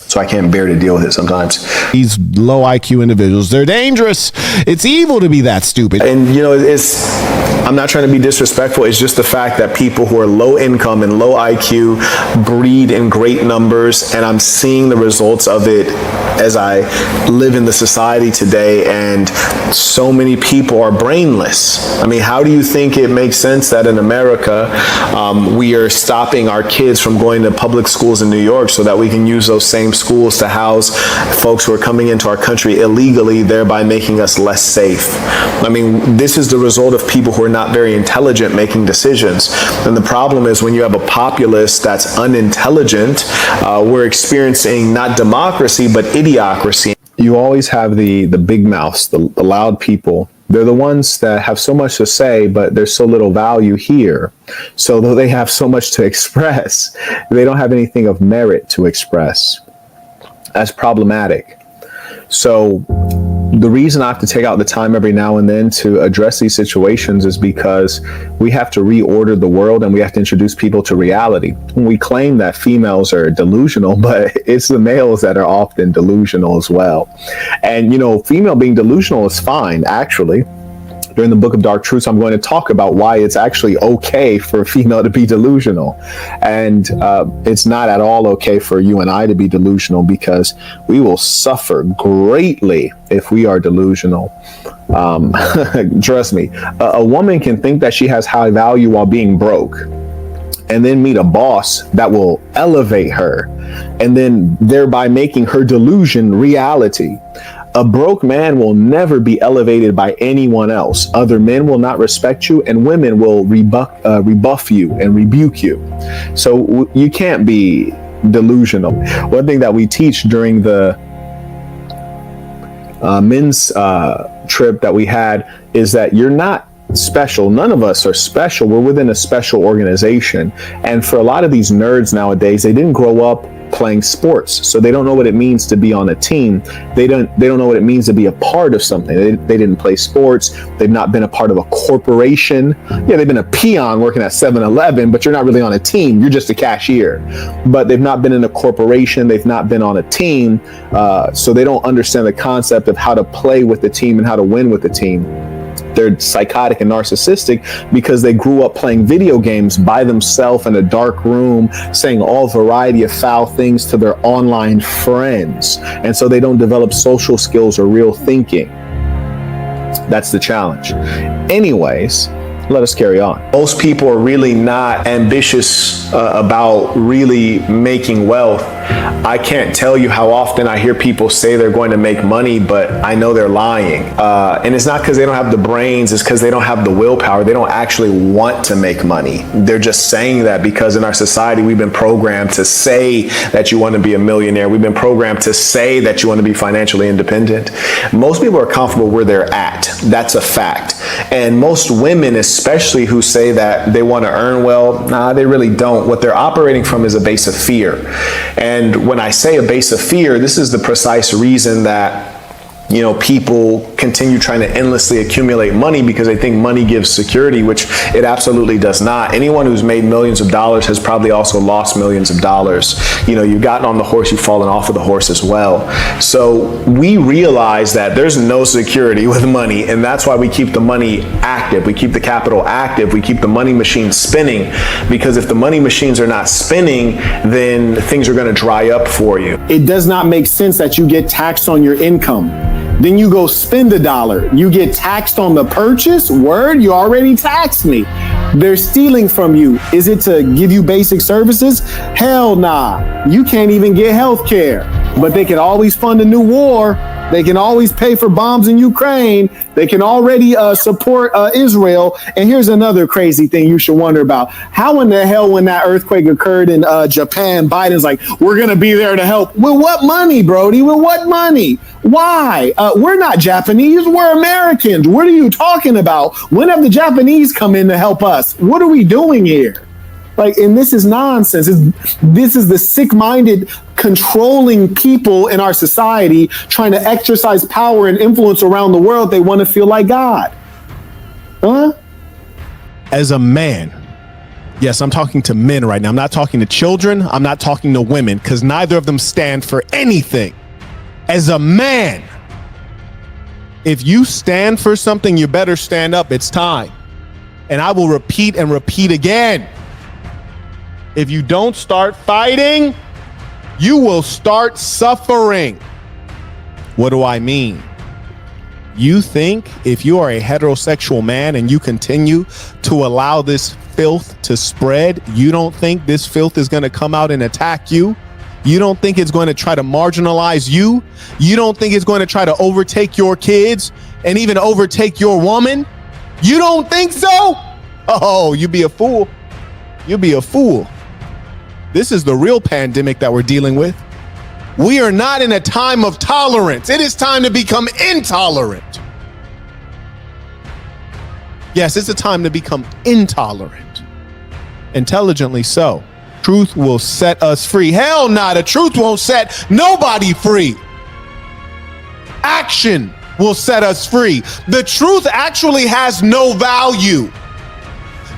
So I can't bear to deal with it sometimes. These low IQ individuals, they're dangerous. It's evil to be that stupid. And I'm not trying to be disrespectful. It's just the fact that people who are low income and low IQ breed in great numbers, and I'm seeing the results of it as I live in the society today, and so many people are brainless. I mean, how do you think it makes sense that in America we are stopping our kids from going to public schools in New York so that we can use those same schools to house folks who are coming into our country illegally, thereby making us less safe? I mean, this is the result of people who are not very intelligent making decisions. And the problem is when you have a populace that's unintelligent, we're experiencing not democracy, but idiocracy. You always have the big mouths, the loud people. They're the ones that have so much to say, but there's so little value here. So though they have so much to express, they don't have anything of merit to express. That's problematic. So the reason I have to take out the time every now and then to address these situations is because we have to reorder the world and we have to introduce people to reality. We claim that females are delusional, but it's the males that are often delusional as well. And, female being delusional is fine, actually. During the Book of Dark Truths, I'm going to talk about why it's actually okay for a female to be delusional. And it's not at all okay for you and I to be delusional, because we will suffer greatly if we are delusional. Trust me, a woman can think that she has high value while being broke, and then meet a boss that will elevate her, and then thereby making her delusion reality. A broke man will never be elevated by anyone else. Other men will not respect you, and women will rebuff you and rebuke you. So you can't be delusional. One thing that we teach during the men's trip that we had is that you're not special. None of us are special. We're within a special organization. And for a lot of these nerds nowadays, they didn't grow up playing sports, so they don't know what it means to be on a team. They don't know what it means to be a part of something. They didn't play sports. They've not been a part of a corporation. Yeah, they've been a peon working at 7-Eleven, but you're not really on a team. You're just a cashier. But they've not been in a corporation. They've not been on a team. So they don't understand the concept of how to play with the team and how to win with the team. They're psychotic and narcissistic because they grew up playing video games by themselves in a dark room, saying all variety of foul things to their online friends. And so they don't develop social skills or real thinking. That's the challenge. Anyways, let us carry on. Most people are really not ambitious about really making wealth. I can't tell you how often I hear people say they're going to make money, but I know they're lying. And it's not because they don't have the brains, it's because they don't have the willpower. They don't actually want to make money. They're just saying that because in our society, we've been programmed to say that you want to be a millionaire. We've been programmed to say that you want to be financially independent. Most people are comfortable where they're at. That's a fact. And most women, especially who say that they want to earn well, they really don't. What they're operating from is a base of fear. And when I say a base of fear, this is the precise reason that people continue trying to endlessly accumulate money because they think money gives security, which it absolutely does not. Anyone who's made millions of dollars has probably also lost millions of dollars. You've gotten on the horse, you've fallen off of the horse as well. So we realize that there's no security with money, and that's why we keep the money active. We keep the capital active. We keep the money machine spinning, because if the money machines are not spinning, then things are going to dry up for you. It does not make sense that you get taxed on your income. Then you go spend $1. You get taxed on the purchase? Word, you already taxed me. They're stealing from you. Is it to give you basic services? Hell nah. You can't even get health care. But they can always fund a new war. They can always pay for bombs in Ukraine. They can already support Israel. And here's another crazy thing you should wonder about. How in the hell, when that earthquake occurred in Japan, Biden's like, we're going to be there to help. With what money, Brody? With what money? Why? We're not Japanese. We're Americans. What are you talking about? When have the Japanese come in to help us? What are we doing here? And this is nonsense. This is the sick-minded, controlling people in our society trying to exercise power and influence around the world. They want to feel like God. Huh? As a man, yes, I'm talking to men right now. I'm not talking to children. I'm not talking to women, because neither of them stand for anything. As a man, if you stand for something, you better stand up. It's time. And I will repeat and repeat again. If you don't start fighting, you will start suffering. What do I mean? You think if you are a heterosexual man and you continue to allow this filth to spread, you don't think this filth is going to come out and attack you? You don't think it's going to try to marginalize you? You don't think it's going to try to overtake your kids and even overtake your woman? You don't think so? Oh, you be a fool. You be a fool. This is the real pandemic that we're dealing with. We are not in a time of tolerance. It is time to become intolerant. Yes, it's a time to become intolerant. Intelligently so. Truth will set us free. Hell nah, the truth won't set nobody free. Action will set us free. The truth actually has no value.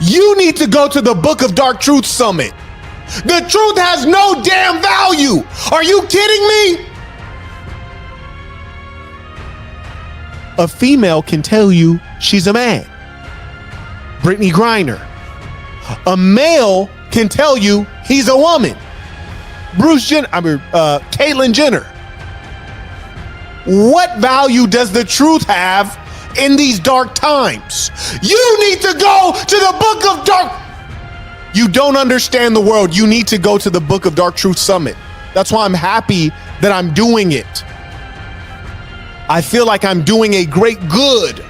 You need to go to the Book of Dark Truth Summit. The truth has no damn value. Are you kidding me? A female can tell you she's a man. Brittany Griner. A male can tell you he's a woman. Caitlyn Jenner. What value does the truth have in these dark times? You need to go to the Book of Dark. You don't understand the world. You need to go to the Book of Dark Truth Summit. That's why I'm happy that I'm doing it. I feel like I'm doing a great good.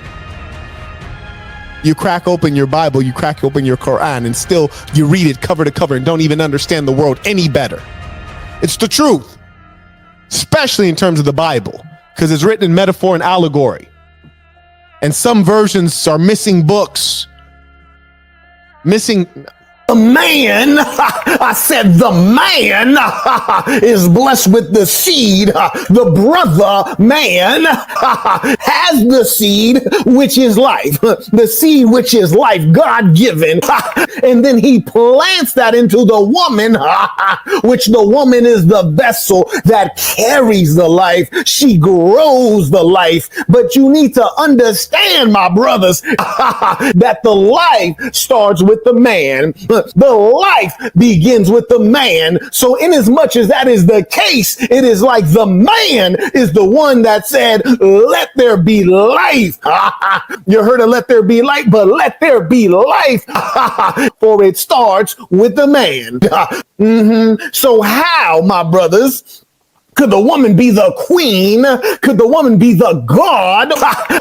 You crack open your Bible, you crack open your Quran, and still you read it cover to cover and don't even understand the world any better. It's the truth, especially in terms of the Bible, because it's written in metaphor and allegory. And some versions are missing books. The man, I said the man is blessed with the seed. The brother man has the seed, which is life. The seed, which is life, God-given. And then he plants that into the woman, which the woman is the vessel that carries the life. She grows the life. But you need to understand, my brothers, that the life starts with the man. The life begins with the man. So inasmuch as that is the case, it is like the man is the one that said, let there be life. You heard of let there be light, but let there be life. For it starts with the man. So how, my brothers, could the woman be the queen? Could the woman be the god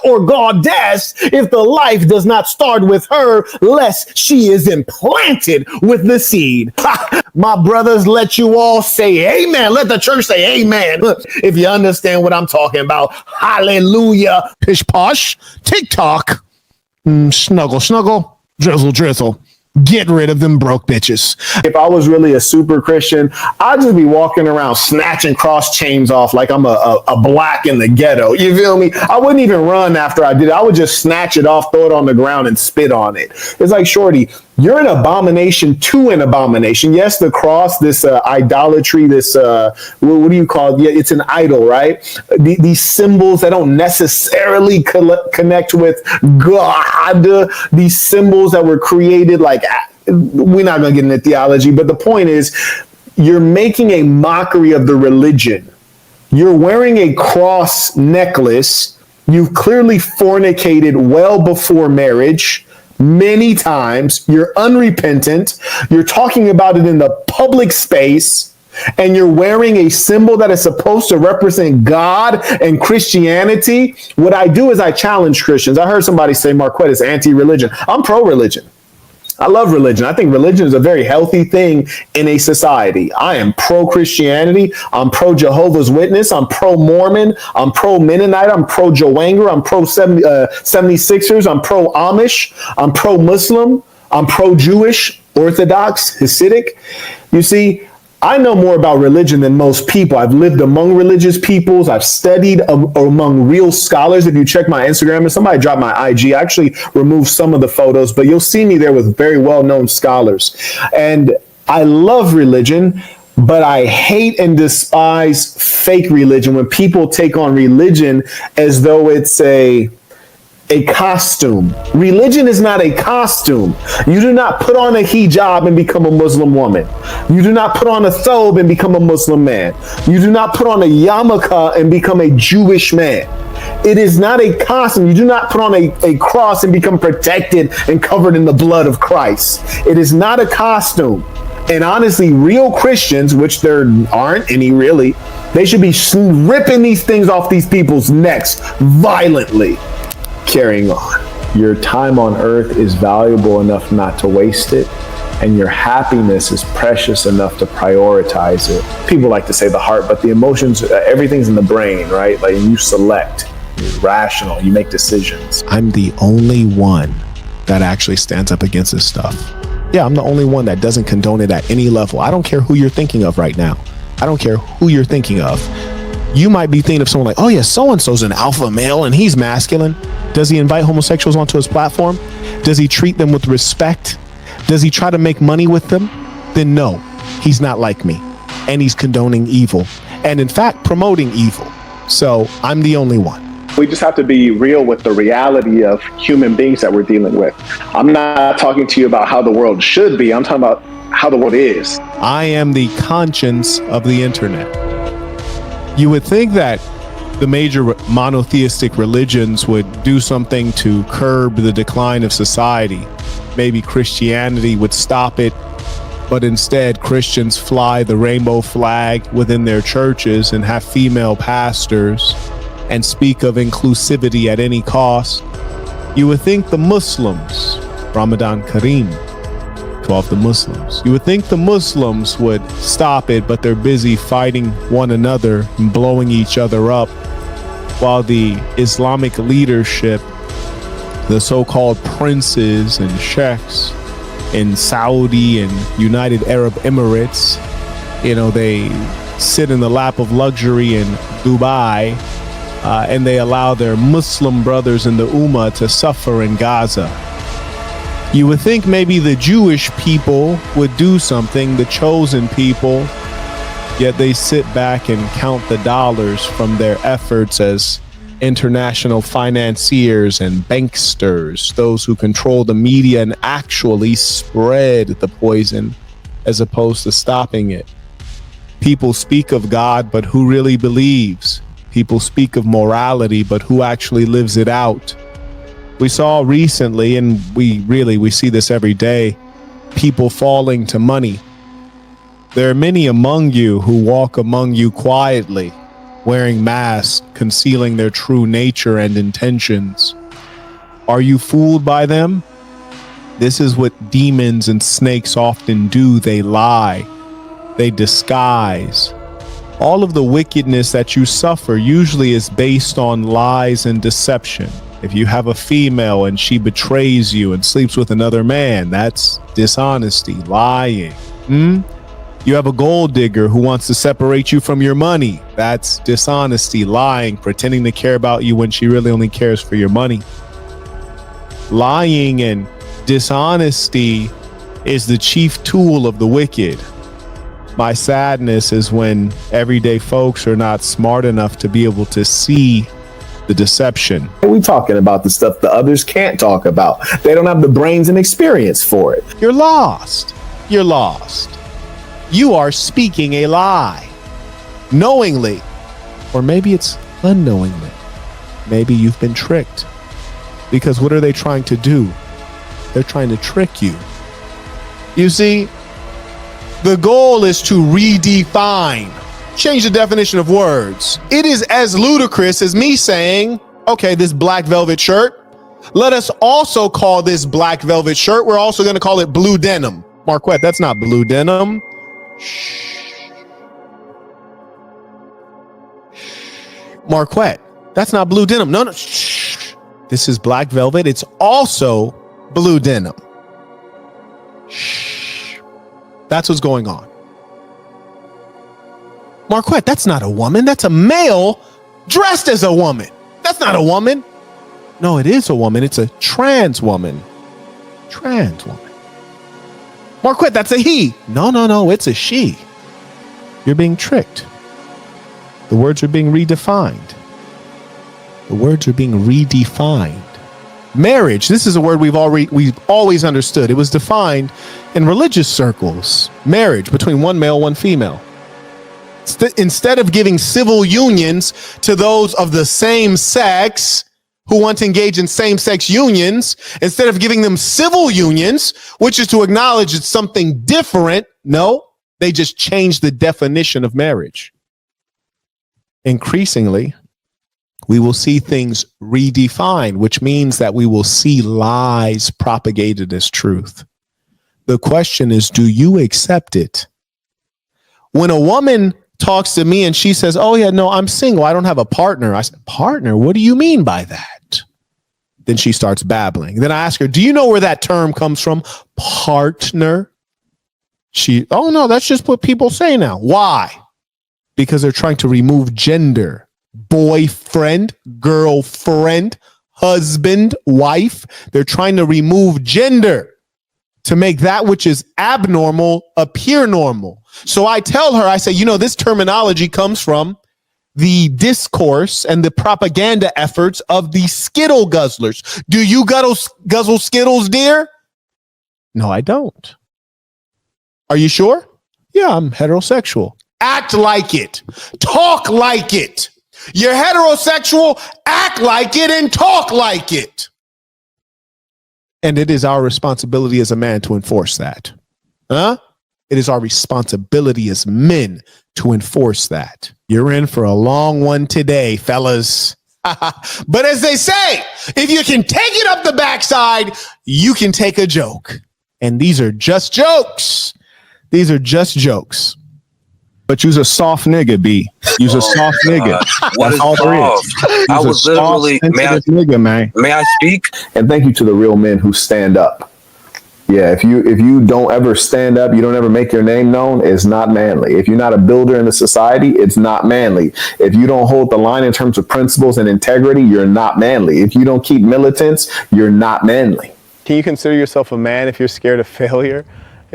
or goddess if the life does not start with her, lest she is implanted with the seed? My brothers, let you all say amen. Let the church say amen if you understand what I'm talking about. Hallelujah. Pish posh, TikTok, snuggle, snuggle, drizzle, drizzle. Get rid of them broke bitches. If I was really a super Christian, I'd just be walking around snatching cross chains off like I'm a black in the ghetto. You feel me? I wouldn't even run after I did it. I would just snatch it off, throw it on the ground, and spit on it. It's like, shorty, you're an abomination to an abomination. Yes, the cross, this idolatry, this, what do you call it? Yeah, it's an idol, right? These symbols that don't necessarily connect with God. These symbols that were created, like, we're not going to get into theology, but the point is, you're making a mockery of the religion. You're wearing a cross necklace. You've clearly fornicated well before marriage. Many times. You're unrepentant. You're talking about it in the public space, and you're wearing a symbol that is supposed to represent God and Christianity. What I do is I challenge Christians. I heard somebody say Marquette is anti-religion. I'm pro-religion. I love religion. I think religion is a very healthy thing in a society. I am pro-Christianity. I'm pro-Jehovah's Witness. I'm pro-Mormon. I'm pro-Mennonite. I'm pro-Joanger. I'm pro-76ers. I'm pro-Amish. I'm pro-Muslim. I'm pro-Jewish, Orthodox, Hasidic. You see, I know more about religion than most people. I've lived among religious peoples. I've studied among real scholars. If you check my Instagram, and somebody dropped my IG, I actually removed some of the photos, but you'll see me there with very well-known scholars. And I love religion, but I hate and despise fake religion when people take on religion as though it's a costume. Religion is not a costume. You do not put on a hijab and become a Muslim woman. You do not put on a thobe and become a Muslim man. You do not put on a yarmulke and become a Jewish man. It is not a costume. You do not put on a cross and become protected and covered in the blood of Christ. It is not a costume. And honestly, real Christians, which there aren't any really, they should be ripping these things off these people's necks violently. Carrying on. Your time on earth is valuable enough not to waste it, and your happiness is precious enough to prioritize it. People like to say the heart, but the emotions, everything's in the brain, right? Like, you select, you're rational, you make decisions. I'm the only one that actually stands up against this stuff. Yeah, I'm the only one that doesn't condone it at any level. I don't care who you're thinking of right now. I don't care who you're thinking of. You might be thinking of someone like, oh yeah, so-and-so's an alpha male and he's masculine. Does he invite homosexuals onto his platform? Does he treat them with respect? Does he try to make money with them? Then no, he's not like me. And he's condoning evil. And in fact, promoting evil. So I'm the only one. We just have to be real with the reality of human beings that we're dealing with. I'm not talking to you about how the world should be. I'm talking about how the world is. I am the conscience of the internet. You would think that the major monotheistic religions would do something to curb the decline of society. Maybe Christianity would stop it, but instead Christians fly the rainbow flag within their churches and have female pastors and speak of inclusivity at any cost. You would think the Muslims, Ramadan Kareem, to all the Muslims. You would think the Muslims would stop it, but they're busy fighting one another and blowing each other up, while the Islamic leadership, the so-called princes and sheikhs in Saudi and United Arab Emirates, you know, they sit in the lap of luxury in Dubai, and they allow their Muslim brothers in the Ummah to suffer in Gaza. You would think maybe the Jewish people would do something, the chosen people, yet they sit back and count the dollars from their efforts as international financiers and banksters, those who control the media and actually spread the poison as opposed to stopping it. People speak of God, but who really believes? People speak of morality, but who actually lives it out? We saw recently, and we see this every day, people falling to money. There are many among you who walk among you quietly, wearing masks, concealing their true nature and intentions. Are you fooled by them? This is what demons and snakes often do. They lie. They disguise. All of the wickedness that you suffer usually is based on lies and deception. If you have a female and she betrays you and sleeps with another man, that's dishonesty, lying. You have a gold digger who wants to separate you from your money. That's dishonesty, lying, pretending to care about you when she really only cares for your money. Lying and dishonesty is the chief tool of the wicked. My sadness is when everyday folks are not smart enough to be able to see the deception. We talking about the stuff the others can't talk about. They don't have the brains and experience for it. You're lost. You're lost. You are speaking a lie. Knowingly. Or maybe it's unknowingly. Maybe you've been tricked. Because what are they trying to do? They're trying to trick you. You see, the goal is to redefine. Change the definition of words. It is as ludicrous as me saying, okay, this black velvet shirt, let us also call this black velvet shirt, we're also going to call it blue denim. Marquette, that's not blue denim. Marquette, that's not blue denim. No. Shh. This is black velvet. It's also blue denim. Shh. That's what's going on. Marquette, that's not a woman. That's a male dressed as a woman. That's not a woman. No, it is a woman. It's a trans woman. Trans woman. Marquette, that's a he. No, it's a she. You're being tricked. The words are being redefined. The words are being redefined. Marriage, this is a word we've always understood. It was defined in religious circles. Marriage between one male, one female. Instead of giving civil unions to those of the same sex who want to engage in same-sex unions, instead of giving them civil unions, which is to acknowledge it's something different, no, they just changed the definition of marriage. Increasingly, we will see things redefined, which means that we will see lies propagated as truth. The question is, do you accept it? When a woman talks to me and she says, oh yeah, no, I'm single, I don't have a partner. I said, partner? What do you mean by that? Then she starts babbling. Then I ask her, do you know where that term comes from? Partner? Oh no, that's just what people say now. Why? Because they're trying to remove gender. Boyfriend, girlfriend, husband, wife. They're trying to remove gender to make that which is abnormal appear normal. So I tell her, I say, this terminology comes from the discourse and the propaganda efforts of the Skittle guzzlers. Do you guzzle Skittles, dear? No, I don't. Are you sure? Yeah, I'm heterosexual. Act like it. Talk like it. You're heterosexual. Act like it and talk like it. And it is our responsibility as a man to enforce that. It is our responsibility as men to enforce that. You're in for a long one today, fellas. But as they say, if you can take it up the backside, you can take a joke. And these are just jokes. These are just jokes. But you's a soft nigga, B. You's a soft nigga. What is all there is. I was literally, may I speak? And thank you to the real men who stand up. Yeah, if you don't ever stand up, you don't ever make your name known, it's not manly. If you're not a builder in the society, it's not manly. If you don't hold the line in terms of principles and integrity, you're not manly. If you don't keep militants, you're not manly. Can you consider yourself a man if you're scared of failure?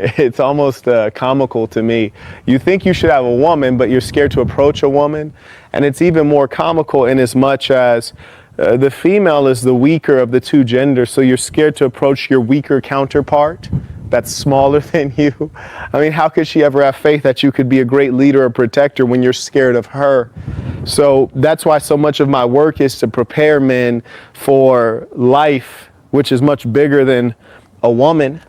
It's almost comical to me. You think you should have a woman, but you're scared to approach a woman. And it's even more comical in as much as the female is the weaker of the two genders, so you're scared to approach your weaker counterpart that's smaller than you. I mean, how could she ever have faith that you could be a great leader or protector when you're scared of her? So that's why so much of my work is to prepare men for life, which is much bigger than a woman.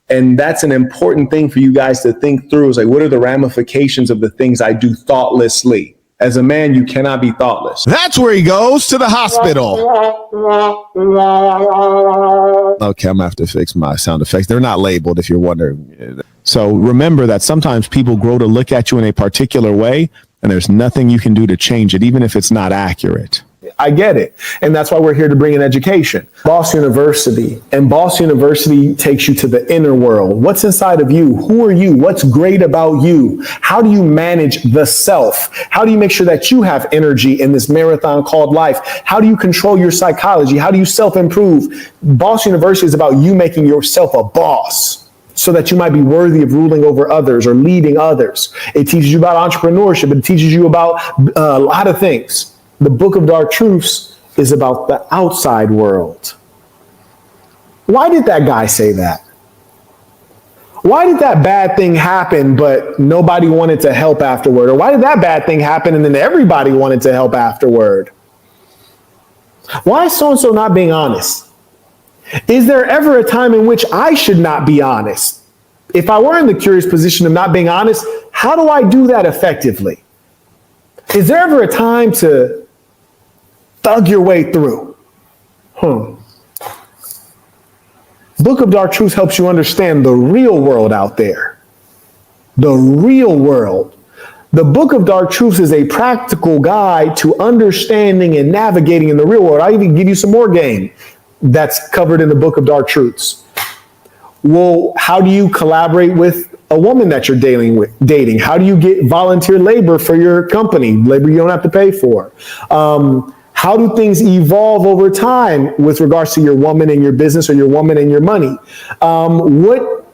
And that's an important thing for you guys to think through, is like, what are the ramifications of the things I do thoughtlessly? As a man, you cannot be thoughtless. That's where he goes, to the hospital. Okay, I'm gonna have to fix my sound effects. They're not labeled, if you're wondering. So remember that sometimes people grow to look at you in a particular way, and there's nothing you can do to change it, even if it's not accurate. I get it. And that's why we're here to bring in education. Boss University. And Boss University takes you to the inner world. What's inside of you? Who are you? What's great about you? How do you manage the self? How do you make sure that you have energy in this marathon called life? How do you control your psychology? How do you self-improve? Boss University is about you making yourself a boss, so that you might be worthy of ruling over others or leading others. It teaches you about entrepreneurship. It teaches you about a lot of things. The Book of Dark Truths is about the outside world. Why did that guy say that? Why did that bad thing happen, but nobody wanted to help afterward? Or why did that bad thing happen and then everybody wanted to help afterward? Why is so-and-so not being honest? Is there ever a time in which I should not be honest? If I were in the curious position of not being honest, how do I do that effectively? Is there ever a time to thug your way through? Book of Dark Truths helps you understand the real world out there. The real world. The Book of Dark Truths is a practical guide to understanding and navigating in the real world. I'll even give you some more game that's covered in the Book of Dark Truths. Well, how do you collaborate with a woman that you're dating? How do you get volunteer labor for your company? Labor you don't have to pay for. How do things evolve over time with regards to your woman and your business, or your woman and your money? What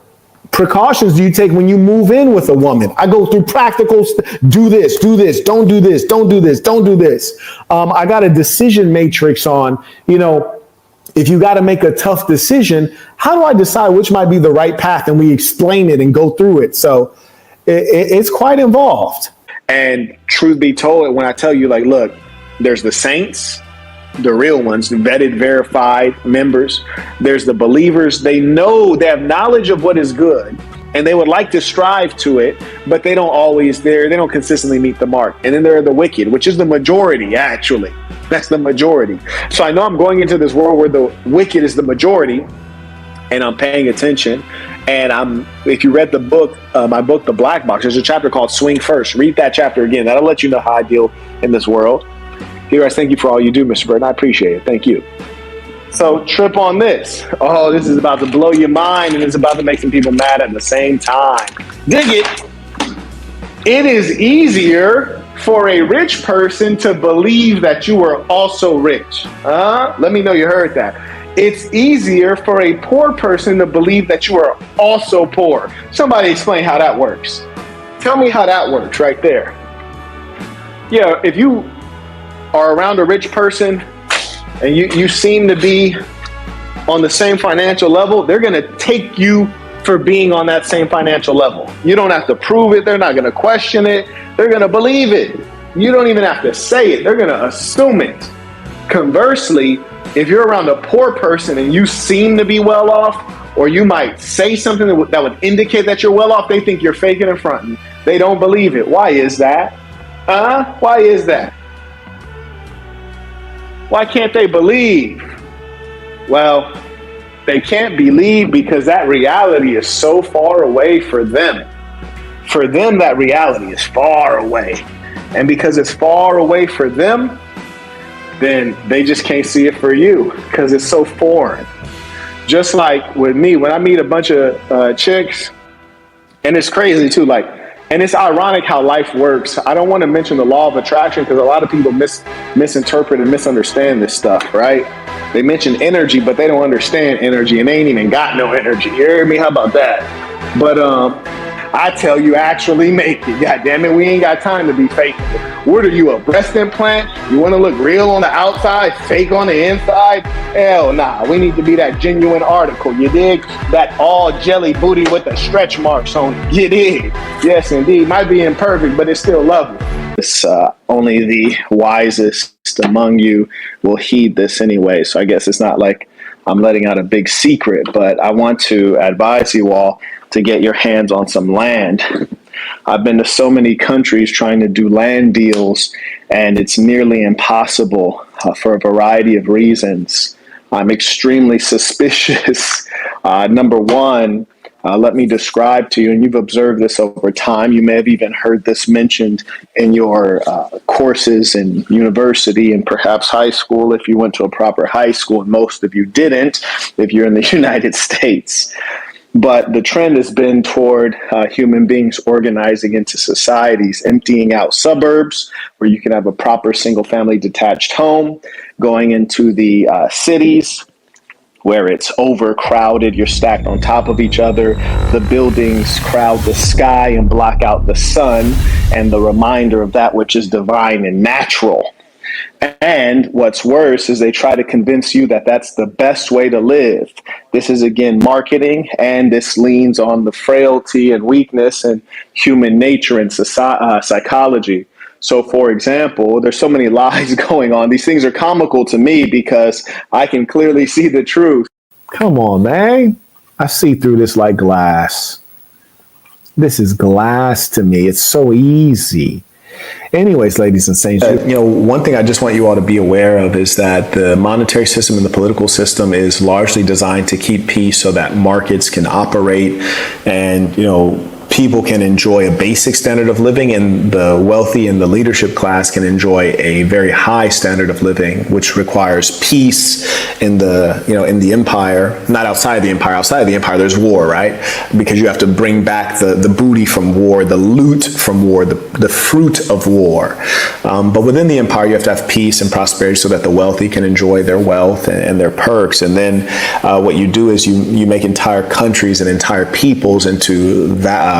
precautions do you take when you move in with a woman? I go through practical, do this, don't do this, don't do this, don't do this. I got a decision matrix on, if you got to make a tough decision, how do I decide which might be the right path? And we explain it and go through it. So it's quite involved. And truth be told, when I tell you, like, look, there's the saints, the real ones, the vetted, verified members. There's the believers. They know, they have knowledge of what is good, and they would like to strive to it, but they don't consistently meet the mark. And then there are the wicked, which is the majority, actually. That's the majority. So I know I'm going into this world where the wicked is the majority, and I'm paying attention. And if you read the book, my book, The Black Box, there's a chapter called Swing First. Read that chapter again. That'll let you know how I deal in this world. Guys, thank you for all you do, Mr. Burton. I appreciate it. Thank you. So trip on this. Oh, this is about to blow your mind, and it's about to make some people mad at the same time. Dig it. It is easier for a rich person to believe that you are also rich. Let me know you heard that. It's easier for a poor person to believe that you are also poor. Somebody explain how that works. Tell me how that works right there. Yeah, if you are around a rich person and you seem to be on the same financial level, they're going to take you for being on that same financial level. You don't have to prove it. They're not going to question it. They're going to believe it. You don't even have to say it. They're going to assume it. Conversely, if you're around a poor person and you seem to be well off, or you might say something that would indicate that you're well off, they think you're faking and fronting. They don't believe it. Why is that? Why is that? Why can't they believe? Well, they can't believe because that reality is so far away for them. For them, that reality is far away. And because it's far away for them, then they just can't see it for you because it's so foreign. Just like with me, when I meet a bunch of chicks, and it's crazy too, and it's ironic how life works. I don't want to mention the law of attraction because a lot of people misinterpret and misunderstand this stuff, right? They mention energy, but they don't understand energy, and they ain't even got no energy. You hear me? How about that? But I tell you, actually make it. God damn it, we ain't got time to be fake. What are you, a breast implant? You want to look real on the outside, fake on the inside? Hell nah, we need to be that genuine article, you dig? That all jelly booty with the stretch marks on it, you dig? Yes, indeed. Might be imperfect, but it's still lovely. It's, only the wisest among you will heed this anyway. So I guess it's not like I'm letting out a big secret, but I want to advise you all to get your hands on some land. I've been to so many countries trying to do land deals, and it's nearly impossible for a variety of reasons. I'm extremely suspicious. Number one, let me describe to you, and you've observed this over time. You may have even heard this mentioned in your courses in university and perhaps high school if you went to a proper high school, and most of you didn't if you're in the United States. But the trend has been toward human beings organizing into societies, emptying out suburbs where you can have a proper single-family detached home, going into the cities where it's overcrowded, you're stacked on top of each other, the buildings crowd the sky and block out the sun and the reminder of that which is divine and natural. And what's worse is they try to convince you that that's the best way to live. This is, again, marketing, and this leans on the frailty and weakness and human nature and psychology. So, for example, there's so many lies going on. These things are comical to me because I can clearly see the truth. Come on, man. I see through this like glass. This is glass to me. It's so easy. Anyways, ladies and saints, one thing I just want you all to be aware of is that the monetary system and the political system is largely designed to keep peace so that markets can operate and, people can enjoy a basic standard of living, and the wealthy and the leadership class can enjoy a very high standard of living, which requires peace in the empire, not outside the empire. Outside of the empire, there's war, right? Because you have to bring back the booty from war, the loot from war, the fruit of war. But within the empire, you have to have peace and prosperity so that the wealthy can enjoy their wealth and their perks. And then what you do is you make entire countries and entire peoples into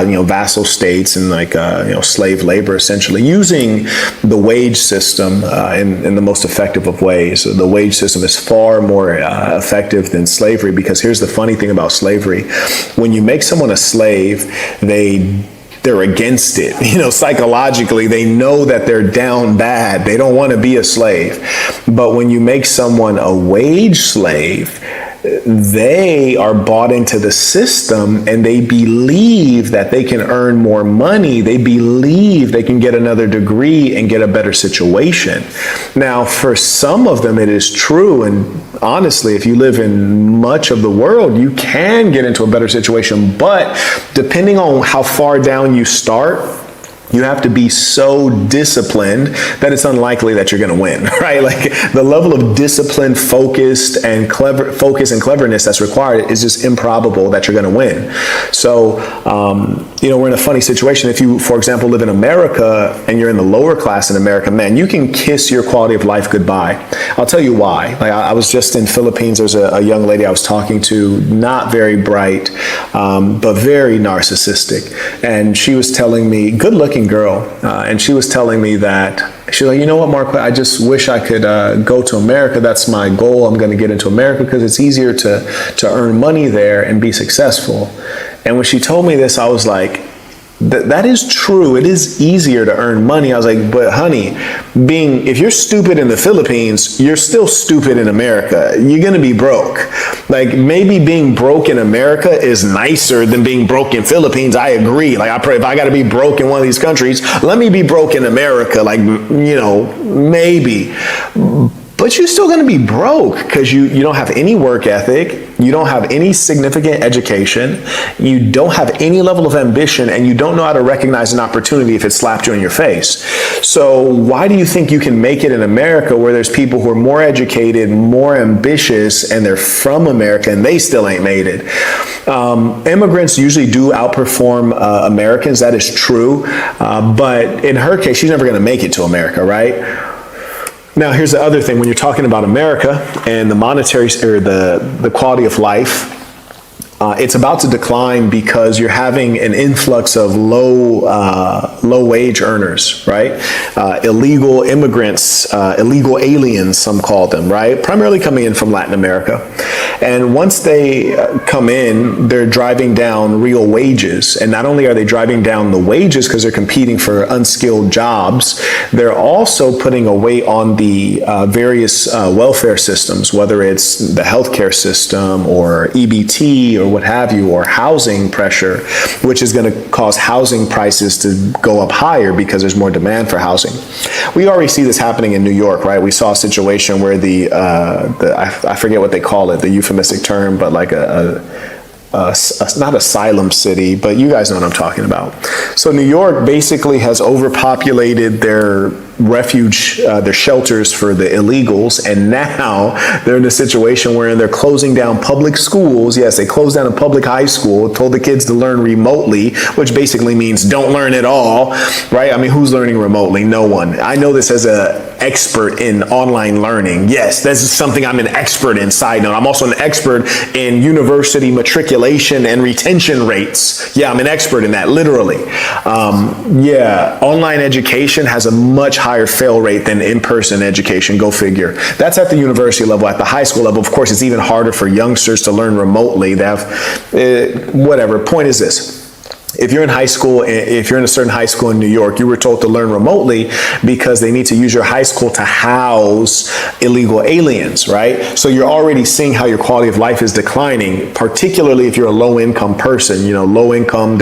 vassal states and slave labor, essentially using the wage system in the most effective of ways. So the wage system is far more effective than slavery, because here's the funny thing about slavery. When you make someone a slave, they're against it. Psychologically, they know that they're down bad. They don't want to be a slave. But when you make someone a wage slave, they are bought into the system and they believe that they can earn more money. They believe they can get another degree and get a better situation. Now, for some of them, it is true. And honestly, if you live in much of the world, you can get into a better situation. But depending on how far down you start, you have to be so disciplined that it's unlikely that you're going to win, right? Like the level of discipline, focus and cleverness that's required is just improbable that you're going to win. So, we're in a funny situation. If you, for example, live in America and you're in the lower class in America, man, you can kiss your quality of life goodbye. I'll tell you why. Like I was just in Philippines. There's a young lady I was talking to, not very bright, but very narcissistic. And she was telling me, good looking girl, and she was telling me that she's like, you know what, Mark, I just wish I could go to America. That's my goal. I'm going to get into America because it's easier to earn money there and be successful. And when she told me this, I was like, that is true. It is easier to earn money. I was like, but honey, if you're stupid in the Philippines, you're still stupid in America. You're going to be broke. Like maybe being broke in America is nicer than being broke in Philippines. I agree. Like I pray if I got to be broke in one of these countries, let me be broke in America. Like, maybe. But you're still going to be broke because you don't have any work ethic. You don't have any significant education. You don't have any level of ambition, and you don't know how to recognize an opportunity if it slapped you in your face. So why do you think you can make it in America where there's people who are more educated, more ambitious, and they're from America and they still ain't made it? Immigrants usually do outperform Americans. That is true. But in her case, she's never going to make it to America, right? Now, here's the other thing. When you're talking about America and the monetary or the quality of life, it's about to decline because you're having an influx of low wage earners, right? Illegal immigrants, illegal aliens, some call them, right? Primarily coming in from Latin America. And once they come in, they're driving down real wages. And not only are they driving down the wages because they're competing for unskilled jobs, they're also putting a weight on the various welfare systems, whether it's the healthcare system or EBT or what have you, or housing pressure, which is going to cause housing prices to go up higher because there's more demand for housing. We already see this happening in New York, right? We saw a situation where I forget what they call it, the euphemistic term, but like not asylum city, but you guys know what I'm talking about. So New York basically has overpopulated their refuge, their shelters for the illegals, and now they're in a situation where they're closing down public schools. Yes, they closed down a public high school, told the kids to learn remotely, which basically means don't learn at all, right? I mean, who's learning remotely? No one. I know this as an expert in online learning. Yes, this is something I'm an expert in. Side note, I'm also an expert in university matriculation and retention rates. Yeah, I'm an expert in that, literally. Yeah, online education has a much higher fail rate than in-person education. Go figure. That's at the university level. At the high school level, of course, it's even harder for youngsters to learn remotely. They have, whatever. Point is this. If you're in high school, if you're in a certain high school in New York, you were told to learn remotely because they need to use your high school to house illegal aliens, right? So you're already seeing how your quality of life is declining, particularly if you're a low-income person. You know, low income,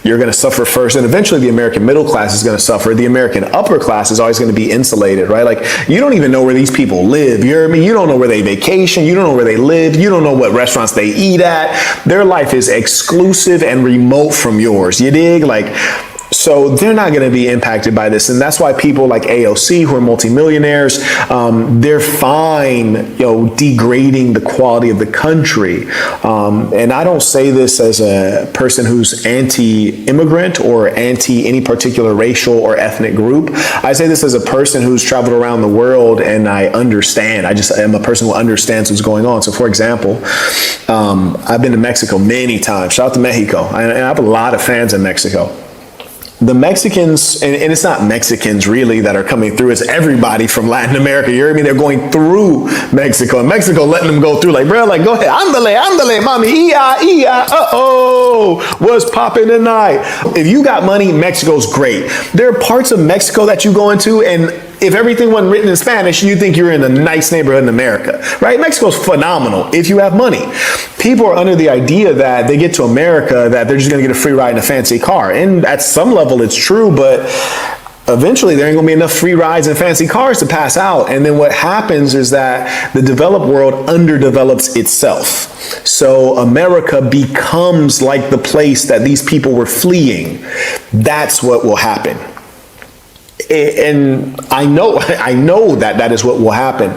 you're going to suffer first, and eventually the American middle class is going to suffer. The American upper class is always going to be insulated, right? Like, you don't even know where these people live. You hear me? You don't know where they vacation. You don't know where they live. You don't know what restaurants they eat at. Their life is exclusive and remote from yours. You dig? Like, so they're not going to be impacted by this. And that's why people like AOC, who are multimillionaires, they're fine, degrading the quality of the country. And I don't say this as a person who's anti-immigrant or anti any particular racial or ethnic group. I say this as a person who's traveled around the world and I understand. I just am a person who understands what's going on. So for example, I've been to Mexico many times. Shout out to Mexico. And I have a lot of fans in Mexico. The Mexicans, and it's not Mexicans really that are coming through, it's everybody from Latin America. You hear me? They're going through Mexico. And Mexico letting them go through, like, bro, like, go ahead. Andale, mami, ia, uh-oh, what's popping tonight? If you got money, Mexico's great. There are parts of Mexico that you go into, and if everything wasn't written in Spanish, you think you're in a nice neighborhood in America, right? Mexico's phenomenal if you have money. People are under the idea that they get to America, that they're just going to get a free ride in a fancy car. And at some level, it's true, but eventually there ain't going to be enough free rides and fancy cars to pass out. And then what happens is that the developed world underdevelops itself. So America becomes like the place that these people were fleeing. That's what will happen. And I know that is what will happen.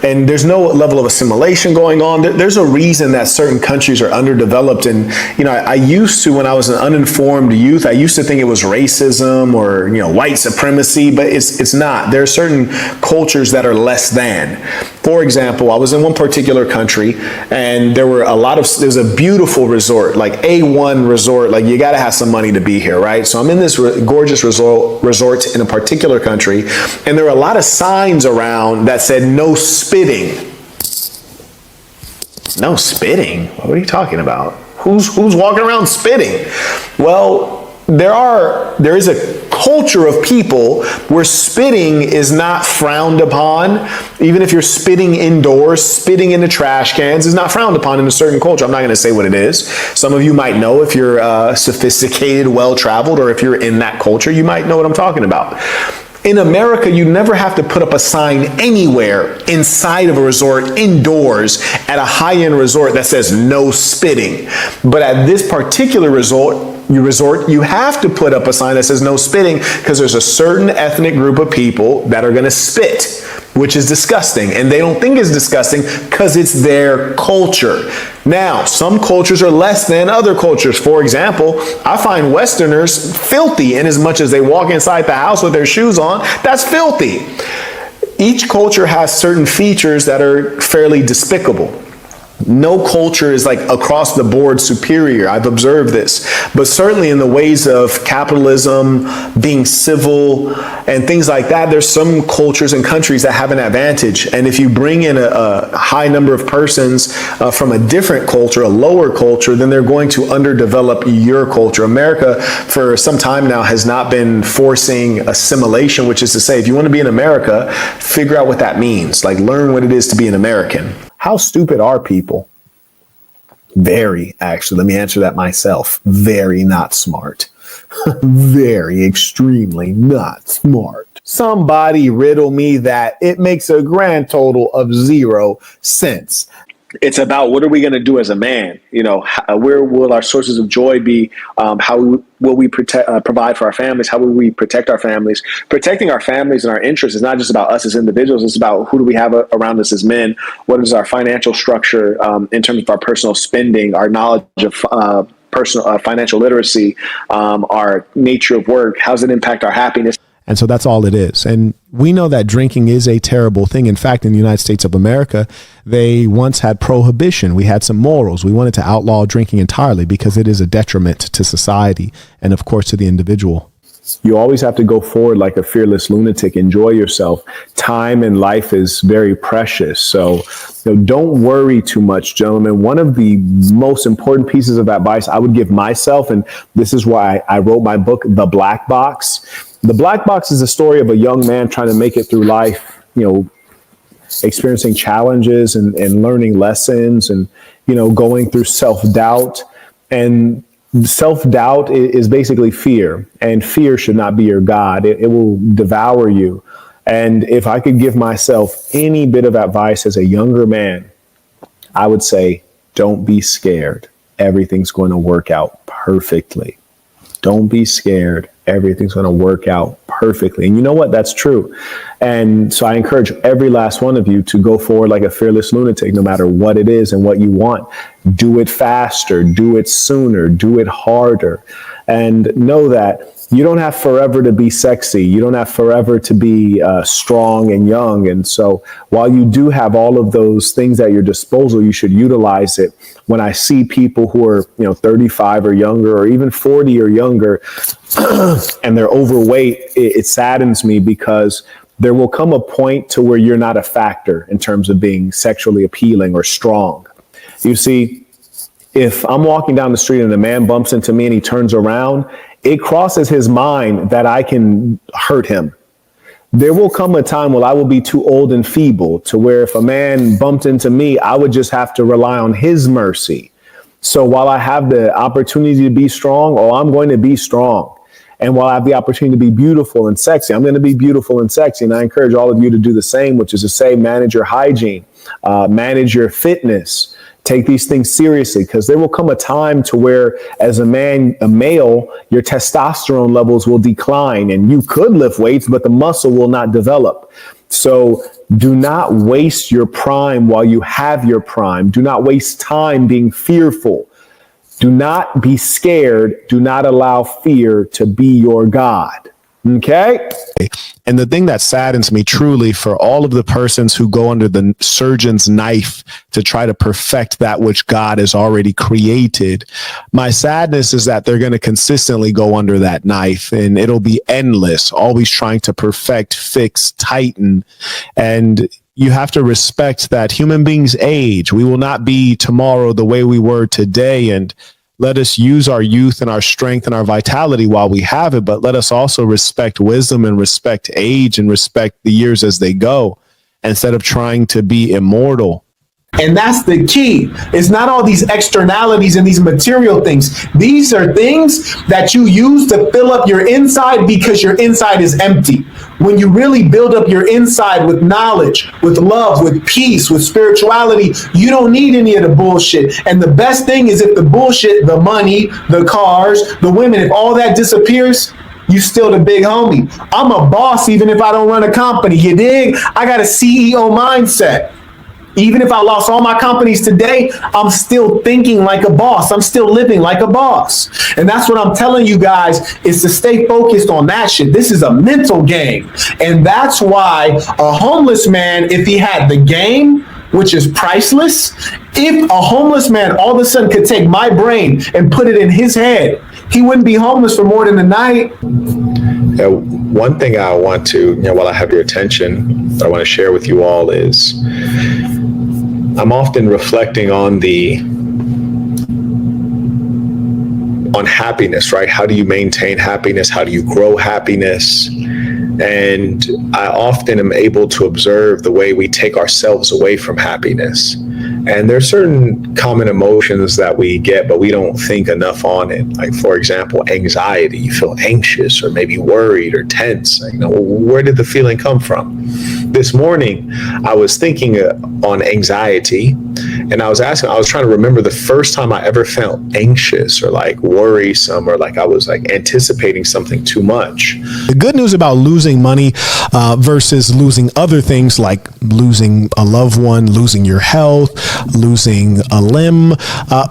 And there's no level of assimilation going on. There's a reason that certain countries are underdeveloped. And, I used to, when I was an uninformed youth, I used to think it was racism or, white supremacy, but it's not. There are certain cultures that are less than. For example, I was in one particular country and there's a beautiful resort, like A1 resort, like you got to have some money to be here, right? So I'm in this gorgeous resort in a particular country, and there were a lot of signs around that said no spitting. No spitting? What are you talking about? Who's walking around spitting? Well, there is a culture of people where spitting is not frowned upon. Even if you're spitting indoors, spitting into trash cans is not frowned upon in a certain culture. I'm not going to say what it is. Some of you might know if you're sophisticated, well-traveled, or if you're in that culture, you might know what I'm talking about. In America, you never have to put up a sign anywhere inside of a resort, indoors, at a high-end resort that says no spitting. But at this particular resort, you have to put up a sign that says no spitting because there's a certain ethnic group of people that are going to spit, which is disgusting. And they don't think it's disgusting because it's their culture. Now, some cultures are less than other cultures. For example, I find Westerners filthy in as much as they walk inside the house with their shoes on. That's filthy. Each culture has certain features that are fairly despicable. No culture is like across the board superior. I've observed this, but certainly in the ways of capitalism, being civil, and things like that, there's some cultures and countries that have an advantage. And if you bring in a high number of persons from a different culture, a lower culture, then they're going to underdevelop your culture. America, for some time now, has not been forcing assimilation, which is to say, if you want to be in America, figure out what that means. Like, learn what it is to be an American. How stupid are people? Very, actually. Let me answer that myself. Very not smart. Very, extremely not smart. Somebody riddle me that. It makes a grand total of 0 cents. It's about what are we going to do as a man? You know, where will our sources of joy be? How will we provide for our families? How will we protect our families? Protecting our families and our interests is not just about us as individuals. It's about who do we have around us as men? What is our financial structure in terms of our personal spending, our knowledge of personal financial literacy, our nature of work? How does it impact our happiness? And so that's all it is. And we know that drinking is a terrible thing. In fact, in the United States of America, they once had prohibition. We had some morals. We wanted to outlaw drinking entirely because it is a detriment to society and, of course, to the individual. You always have to go forward like a fearless lunatic. Enjoy yourself. Time in life is very precious. So don't worry too much, gentlemen. One of the most important pieces of advice I would give myself, and this is why I wrote my book, The Black Box. The Black Box is a story of a young man trying to make it through life, experiencing challenges and learning lessons and, going through self-doubt. And self-doubt is basically fear, and fear should not be your God. It will devour you. And if I could give myself any bit of advice as a younger man, I would say, don't be scared. Everything's going to work out perfectly. Don't be scared. Everything's going to work out perfectly. And you know what? That's true. And so I encourage every last one of you to go forward like a fearless lunatic, no matter what it is and what you want. Do it faster, do it sooner, do it harder. And know that you don't have forever to be sexy. You don't have forever to be strong and young. And so while you do have all of those things at your disposal, you should utilize it. When I see people who are, 35 or younger, or even 40 or younger, and they're overweight, it saddens me, because there will come a point to where you're not a factor in terms of being sexually appealing or strong. You see, if I'm walking down the street and a man bumps into me and he turns around, it crosses his mind that I can hurt him. There will come a time when I will be too old and feeble to where if a man bumped into me, I would just have to rely on his mercy. So while I have the opportunity to be strong, I'm going to be strong. And while I have the opportunity to be beautiful and sexy, I'm going to be beautiful and sexy. And I encourage all of you to do the same, which is to say, manage your hygiene, manage your fitness. Take these things seriously, because there will come a time to where, as a male, your testosterone levels will decline, and you could lift weights, but the muscle will not develop. So do not waste your prime while you have your prime. Do not waste time being fearful. Do not be scared. Do not allow fear to be your God. Okay? And the thing that saddens me truly for all of the persons who go under the surgeon's knife to try to perfect that which God has already created, my sadness is that they're going to consistently go under that knife, and it'll be endless, always trying to perfect, fix, tighten. And you have to respect that human beings age. We will not be tomorrow the way we were today. And let us use our youth and our strength and our vitality while we have it, but let us also respect wisdom and respect age and respect the years as they go, instead of trying to be immortal. And that's the key. It's not all these externalities and these material things. These are things that you use to fill up your inside, because your inside is empty. When you really build up your inside with knowledge, with love, with peace, with spirituality, you don't need any of the bullshit. And the best thing is, if the bullshit, the money, the cars, the women, if all that disappears, you still the big homie. I'm a boss even if I don't run a company. You dig? I got a CEO mindset. Even if I lost all my companies today, I'm still thinking like a boss. I'm still living like a boss. And that's what I'm telling you guys, is to stay focused on that shit. This is a mental game. And that's why a homeless man, if he had the game, which is priceless. If a homeless man all of a sudden could take my brain and put it in his head, he wouldn't be homeless for more than a night. One thing I want to, while I have your attention, that I want to share with you all is I'm often reflecting on happiness, right? How do you maintain happiness? How do you grow happiness? And I often am able to observe the way we take ourselves away from happiness. And there's certain common emotions that we get, but we don't think enough on it. Like, for example, anxiety. You feel anxious or maybe worried or tense. Where did the feeling come from? This morning, I was thinking on anxiety, and I was trying to remember the first time I ever felt anxious or like worrisome or like I was like anticipating something too much. The good news about losing money versus losing other things like losing a loved one, losing your health, losing a limb,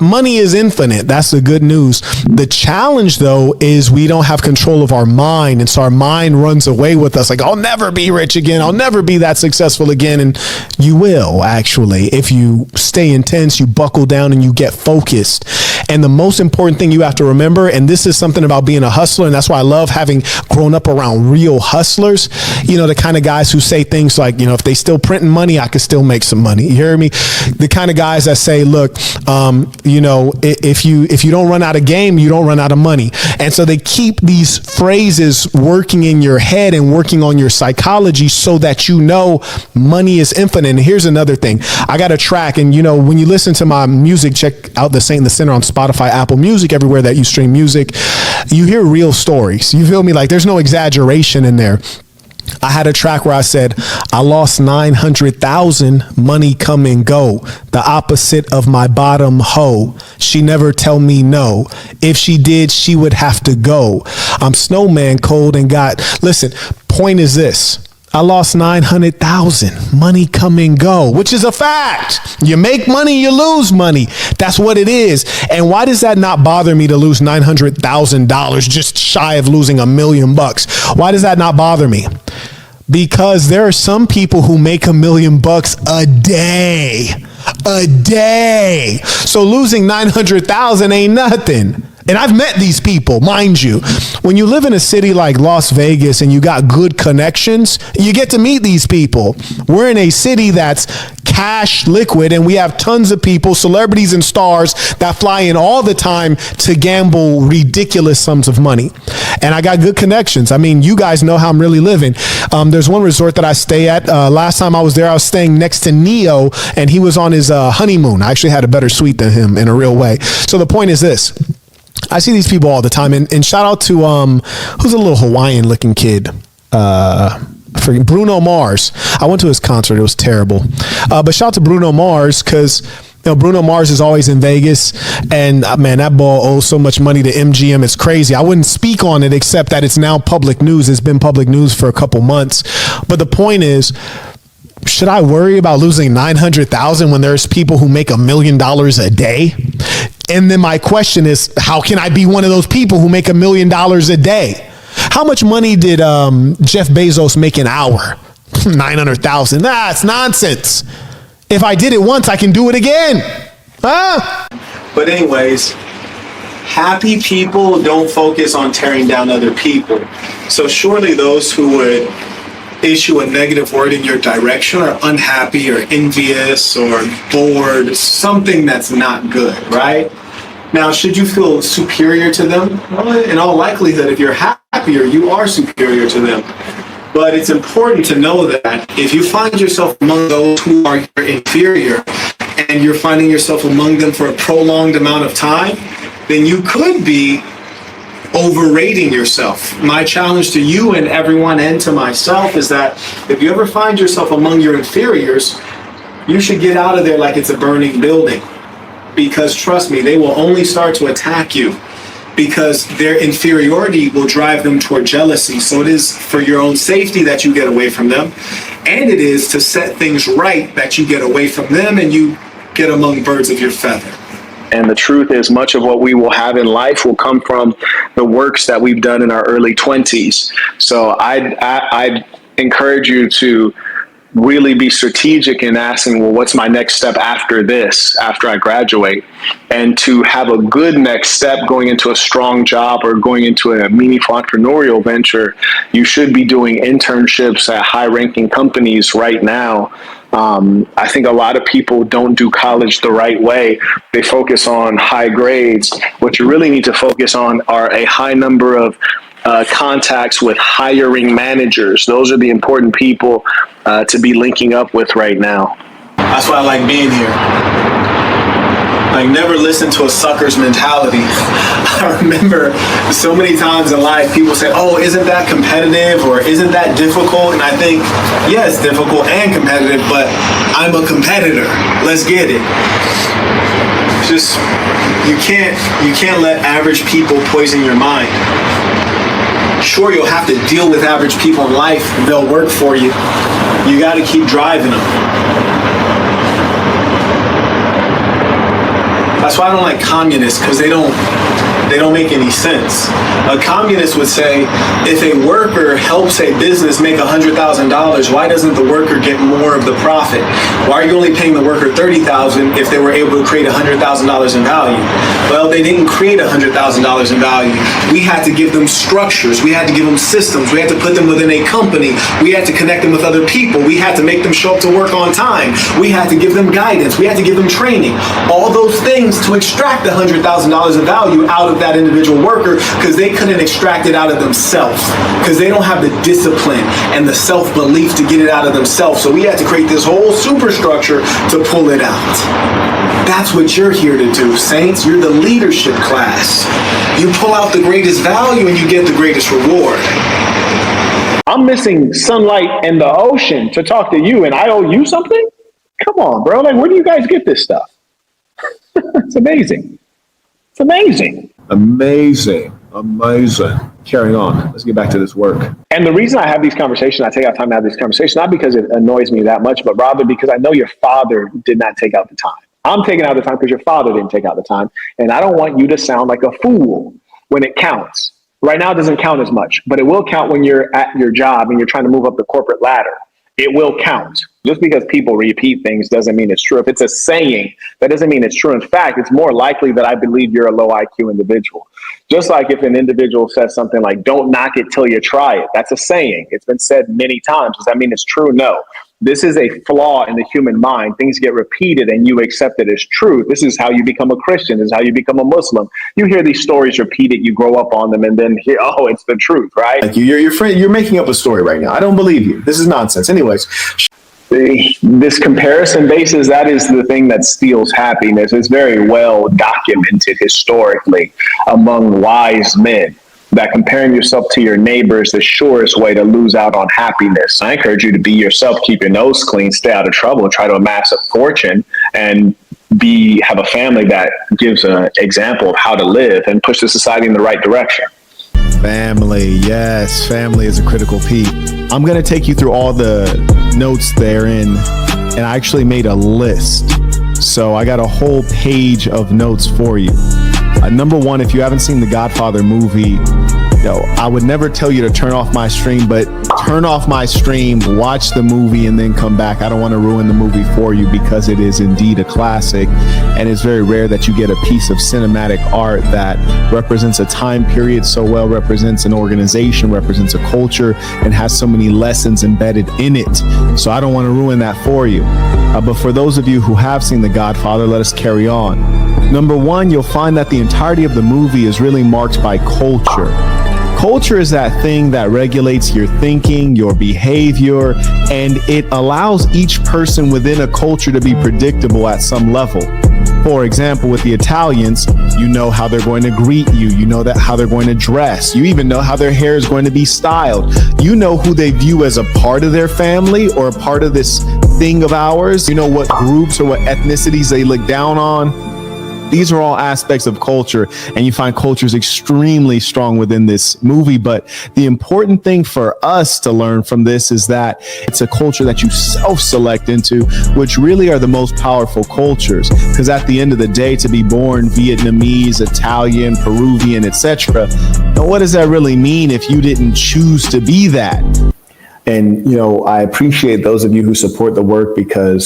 money is infinite. That's the good news. The challenge, though, is we don't have control of our mind. And so our mind runs away with us like, I'll never be rich again. I'll never be that successful again. And you will, actually, if you stay intense, you buckle down and you get focused. And the most important thing you have to remember, and this is something about being a hustler, and that's why I love having grown up around real hustlers, the kind of guys who say things like, if they still printing money, I could still make some money. You hear me? The kind of guys that say, look, if you don't run out of game, you don't run out of money. And so they keep these phrases working in your head and working on your psychology so that money is infinite. And here's another thing. I got a track, and when you listen to my music, check out the Saint in the Center on Spotify, Apple Music, everywhere that you stream music, you hear real stories. You feel me? Like there's no exaggeration in there. I had a track where I said, I lost 900,000, money come and go. The opposite of my bottom hoe. She never tell me no. If she did, she would have to go. I'm snowman cold and listen, point is this. I lost 900,000, money come and go, which is a fact. You make money, you lose money. That's what it is. And why does that not bother me to lose $900,000, just shy of losing $1 million? Why does that not bother me? Because there are some people who make $1 million a day. So losing 900,000 ain't nothing. And I've met these people, mind you. When you live in a city like Las Vegas and you got good connections, you get to meet these people. We're in a city that's cash liquid, and we have tons of people, celebrities and stars, that fly in all the time to gamble ridiculous sums of money. And I got good connections. I mean, you guys know how I'm really living. There's one resort that I stay at. Last time I was there, I was staying next to Neo, and he was on his honeymoon. I actually had a better suite than him in a real way. So the point is this. I see these people all the time, and shout out to who's a little Hawaiian looking kid, for Bruno Mars. I went to his concert; it was terrible. But shout out to Bruno Mars, because Bruno Mars is always in Vegas, and man, that ball owes so much money to MGM. It's crazy. I wouldn't speak on it except that it's now public news. It's been public news for a couple months. But the point is, should I worry about losing 900,000 when there's people who make $1 million a day? And then my question is, how can I be one of those people who make $1 million a day? How much money did Jeff Bezos make an hour? 900,000. That's nonsense. If I did it once, I can do it again. But anyways, happy people don't focus on tearing down other people. So surely those who would issue a negative word in your direction are unhappy or envious or bored, something that's not good, right? Now, should you feel superior to them? Well, in all likelihood, if you're happier, you are superior to them. But it's important to know that if you find yourself among those who are inferior and you're finding yourself among them for a prolonged amount of time, then you could be overrating yourself. My challenge to you and everyone, and to myself, is that if you ever find yourself among your inferiors, you should get out of there like it's a burning building. Because trust me, they will only start to attack you because their inferiority will drive them toward jealousy. So it is for your own safety that you get away from them, and it is to set things right that you get away from them and you get among birds of your feather. And the truth is, much of what we will have in life will come from the works that we've done in our early 20s. So I'd encourage you to really be strategic in asking, well, what's my next step after this, after I graduate? And to have a good next step going into a strong job or going into a meaningful entrepreneurial venture, you should be doing internships at high-ranking companies right now. I think a lot of people don't do college the right way. They focus on high grades. What you really need to focus on are a high number of contacts with hiring managers. Those are the important people to be linking up with right now. That's why I like being here. Like, never listen to a sucker's mentality. I remember so many times in life, people say, oh, isn't that competitive or isn't that difficult? And I think, yeah, it's difficult and competitive, but I'm a competitor. Let's get it. Just, you can't let average people poison your mind. Sure, you'll have to deal with average people in life. They'll work for you. You got to keep driving them. That's why I don't like communists, because they don't make any sense. A communist would say, if a worker helps a business make $100,000, why doesn't the worker get more of the profit? Why are you only paying the worker $30,000 if they were able to create $100,000 in value? Well, they didn't create $100,000 in value. We had to give them structures. We had to give them systems. We had to put them within a company. We had to connect them with other people. We had to make them show up to work on time. We had to give them guidance. We had to give them training. All those things to extract the $100,000 of value out of that individual worker, because they couldn't extract it out of themselves, because they don't have the discipline and the self-belief to get it out of themselves. So we had to create this whole superstructure to pull it out. That's what you're here to do, Saints. You're the leadership class. You pull out the greatest value and you get the greatest reward. I'm missing sunlight and the ocean to talk to you, and I owe you something? Come on, bro. Like, where do you guys get this stuff? It's amazing. It's amazing. Amazing. Carrying on. Let's get back to this work. And the reason I have these conversations, I take out time to have these conversations, not because it annoys me that much, but rather because I know your father did not take out the time. I'm taking out the time because your father didn't take out the time. And I don't want you to sound like a fool when it counts. Right now, it doesn't count as much, but it will count when you're at your job and you're trying to move up the corporate ladder. It will count. Just because people repeat things doesn't mean it's true. If it's a saying, that doesn't mean it's true. In fact, it's more likely that I believe you're a low IQ individual. Just like if an individual says something like, don't knock it till you try it. That's a saying. It's been said many times. Does that mean it's true? No. This is a flaw in the human mind. Things get repeated and you accept it as true. This is how you become a Christian. This is how you become a Muslim. You hear these stories repeated, you grow up on them, and then hear, oh, it's the truth, right? Like you're making up a story right now. I don't believe you. This is nonsense. Anyways. This comparison basis, that is the thing that steals happiness. It's very well documented historically among wise men that comparing yourself to your neighbor is the surest way to lose out on happiness. I encourage you to be yourself, keep your nose clean, stay out of trouble, try to amass a fortune, and have a family that gives an example of how to live and push the society in the right direction. Family, yes, family is a critical piece. I'm going to take you through all the notes therein, and I actually made a list. So I got a whole page of notes for you. Number one, if you haven't seen the Godfather movie, I would never tell you to turn off my stream, but turn off my stream, watch the movie, and then come back. I don't want to ruin the movie for you because it is indeed a classic, and it's very rare that you get a piece of cinematic art that represents a time period so well, represents an organization, represents a culture, and has so many lessons embedded in it. So I don't want to ruin that for you. But for those of you who have seen The Godfather, let us carry on. Number one, you'll find that the entirety of the movie is really marked by culture. Culture is that thing that regulates your thinking, your behavior, and it allows each person within a culture to be predictable at some level. For example, with the Italians, you know how they're going to greet you. You know how they're going to dress. You even know how their hair is going to be styled. You know who they view as a part of their family or a part of this thing of ours. You know what groups or what ethnicities they look down on. These are all aspects of culture, and you find culture is extremely strong within this movie. But the important thing for us to learn from this is that it's a culture that you self-select into, which really are the most powerful cultures. Because at the end of the day, to be born Vietnamese, Italian, Peruvian, etc., now what does that really mean if you didn't choose to be that? And, I appreciate those of you who support the work, because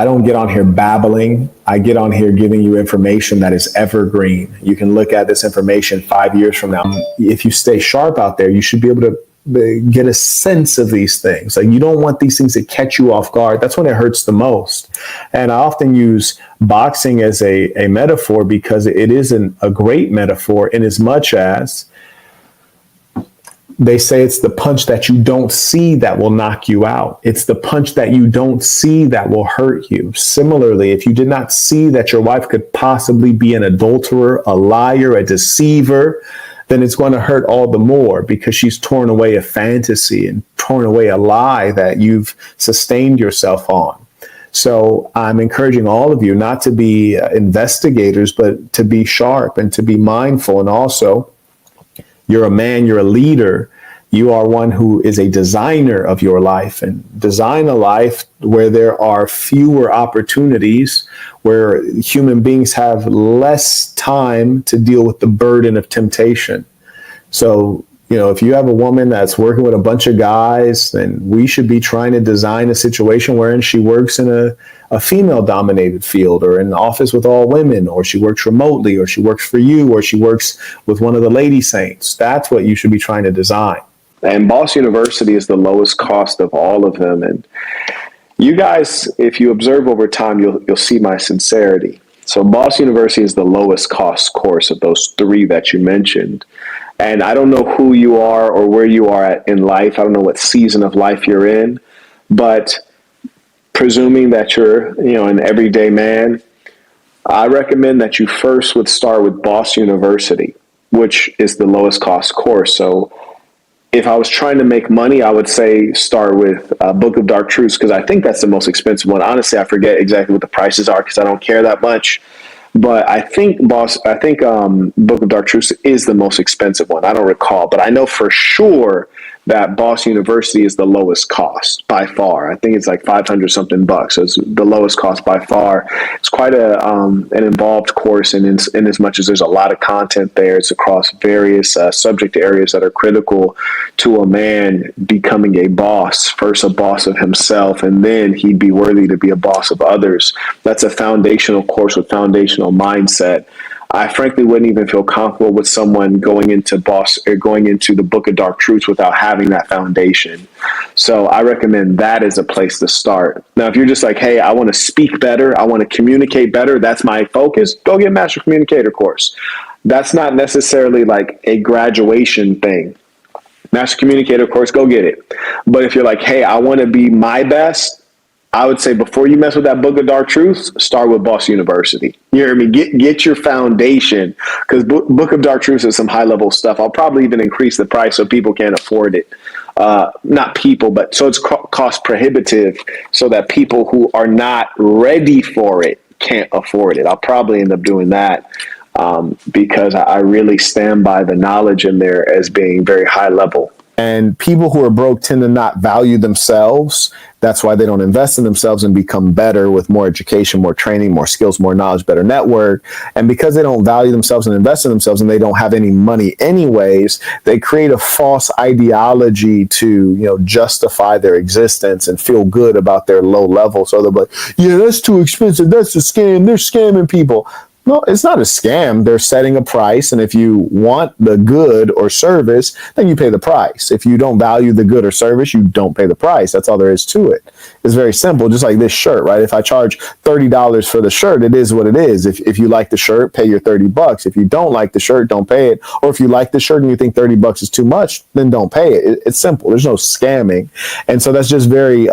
I don't get on here babbling. I get on here giving you information that is evergreen. You can look at this information 5 years from now. If you stay sharp out there, you should be able to get a sense of these things. Like, you don't want these things to catch you off guard. That's when it hurts the most. And I often use boxing as a metaphor, because it isn't a great metaphor, in as much as they say it's the punch that you don't see that will knock you out. It's the punch that you don't see that will hurt you. Similarly, if you did not see that your wife could possibly be an adulterer, a liar, a deceiver, then it's going to hurt all the more, because she's torn away a fantasy and torn away a lie that you've sustained yourself on. So I'm encouraging all of you not to be investigators, but to be sharp and to be mindful. And also, you're a man, you're a leader. You are one who is a designer of your life, and design a life where there are fewer opportunities, where human beings have less time to deal with the burden of temptation. So, if you have a woman that's working with a bunch of guys, then we should be trying to design a situation wherein she works in a female-dominated field, or in an office with all women, or she works remotely, or she works for you, or she works with one of the lady saints. That's what you should be trying to design. And Boss University is the lowest cost of all of them. And you guys, if you observe over time, you'll see my sincerity. So Boss University is the lowest cost course of those three that you mentioned. And I don't know who you are or where you are at in life. I don't know what season of life you're in, but presuming that you're, an everyday man, I recommend that you first would start with Boss University, which is the lowest cost course. So if I was trying to make money, I would say start with Book of Dark Truths, because I think that's the most expensive one. Honestly, I forget exactly what the prices are, because I don't care that much. But I think Book of Dark Truths is the most expensive one. I don't recall, but I know for sure that Boss University is the lowest cost by far. I think it's like 500 something bucks. So it's the lowest cost by far. It's quite an involved course, in as much as there's a lot of content there. It's across various subject areas that are critical to a man becoming a boss. First a boss of himself, and then he'd be worthy to be a boss of others. That's a foundational course with foundational mindset. I frankly wouldn't even feel comfortable with someone going into the Book of Dark Truths without having that foundation. So I recommend that as a place to start. Now, if you're just like, hey, I want to speak better, I want to communicate better, that's my focus, go get Master Communicator course. That's not necessarily like a graduation thing. Master Communicator course, go get it. But if you're like, hey, I want to be my best, I would say before you mess with that Book of Dark Truths, start with Boss University. You hear me? Get your foundation, because Book of Dark Truths is some high level stuff. I'll probably even increase the price so people can't afford it. Not people, but so it's cost prohibitive, so that people who are not ready for it can't afford it. I'll probably end up doing that, because I really stand by the knowledge in there as being very high level. And people who are broke tend to not value themselves. That's why they don't invest in themselves and become better with more education, more training, more skills, more knowledge, better network. And because they don't value themselves and invest in themselves, and they don't have any money anyways, they create a false ideology to, justify their existence and feel good about their low level. So they're like, yeah, that's too expensive. That's a scam. They're scamming people. No, it's not a scam. They're setting a price, and if you want the good or service, then you pay the price. If you don't value the good or service, you don't pay the price. That's all there is to it. It's very simple, just like this shirt, right? If I charge $30 for the shirt, it is what it is. If you like the shirt, pay your $30. If you don't like the shirt, don't pay it. Or if you like the shirt and you think $30 is too much, then don't pay it. It's simple. There's no scamming. And so that's just very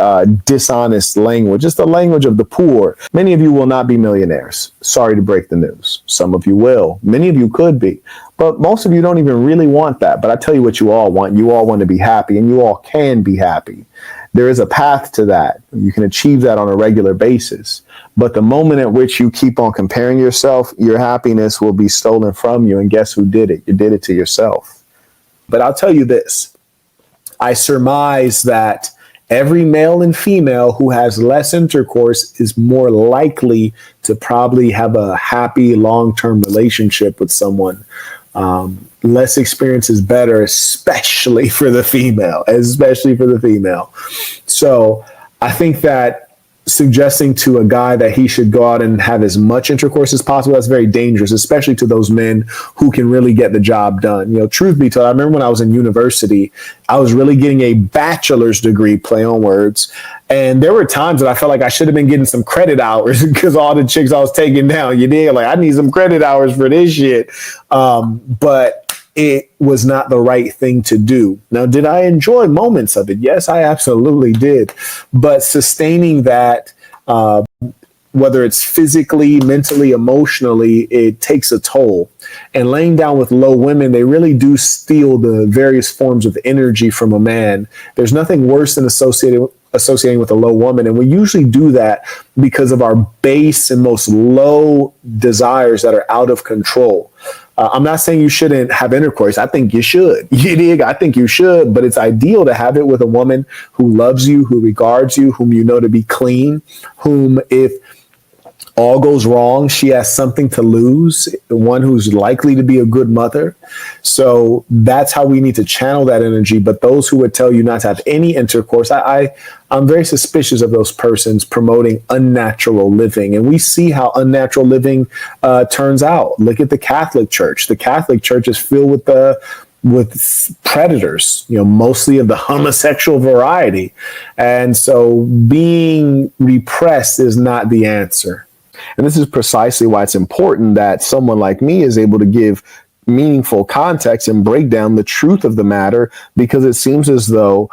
dishonest language. It's the language of the poor. Many of you will not be millionaires. Sorry to break the news. Some of you will. Many of you could be. But most of you don't even really want that. But I tell you what you all want. You all want to be happy, and you all can be happy. There is a path to that. You can achieve that on a regular basis. But the moment at which you keep on comparing yourself, your happiness will be stolen from you. And guess who did it? You did it to yourself. But I'll tell you this. I surmise that every male and female who has less intercourse is more likely to probably have a happy long-term relationship with someone Less experience is better, especially for the female, So I think that suggesting to a guy that he should go out and have as much intercourse as possible, that's very dangerous, especially to those men who can really get the job done. Truth be told, I remember when I was in university, I was really getting a bachelor's degree, play on words. And there were times that I felt like I should have been getting some credit hours because all the chicks I was taking down, like, I need some credit hours for this shit. But it was not the right thing to do. Now, did I enjoy moments of it? Yes, I absolutely did. But sustaining that, whether it's physically, mentally, emotionally, it takes a toll. And laying down with low women, they really do steal the various forms of energy from a man. There's nothing worse than associating with a low woman. And we usually do that because of our base and most low desires that are out of control. I'm not saying you shouldn't have intercourse. I think you should. You dig? I think you should, but it's ideal to have it with a woman who loves you, who regards you, whom you know to be clean, whom, if all goes wrong, she has something to lose, one who's likely to be a good mother. So that's how we need to channel that energy. But those who would tell you not to have any intercourse, I'm very suspicious of those persons promoting unnatural living. And we see how unnatural living turns out. Look at the Catholic Church. The Catholic Church is filled with predators, mostly of the homosexual variety. And so being repressed is not the answer. And this is precisely why it's important that someone like me is able to give meaningful context and break down the truth of the matter, because it seems as though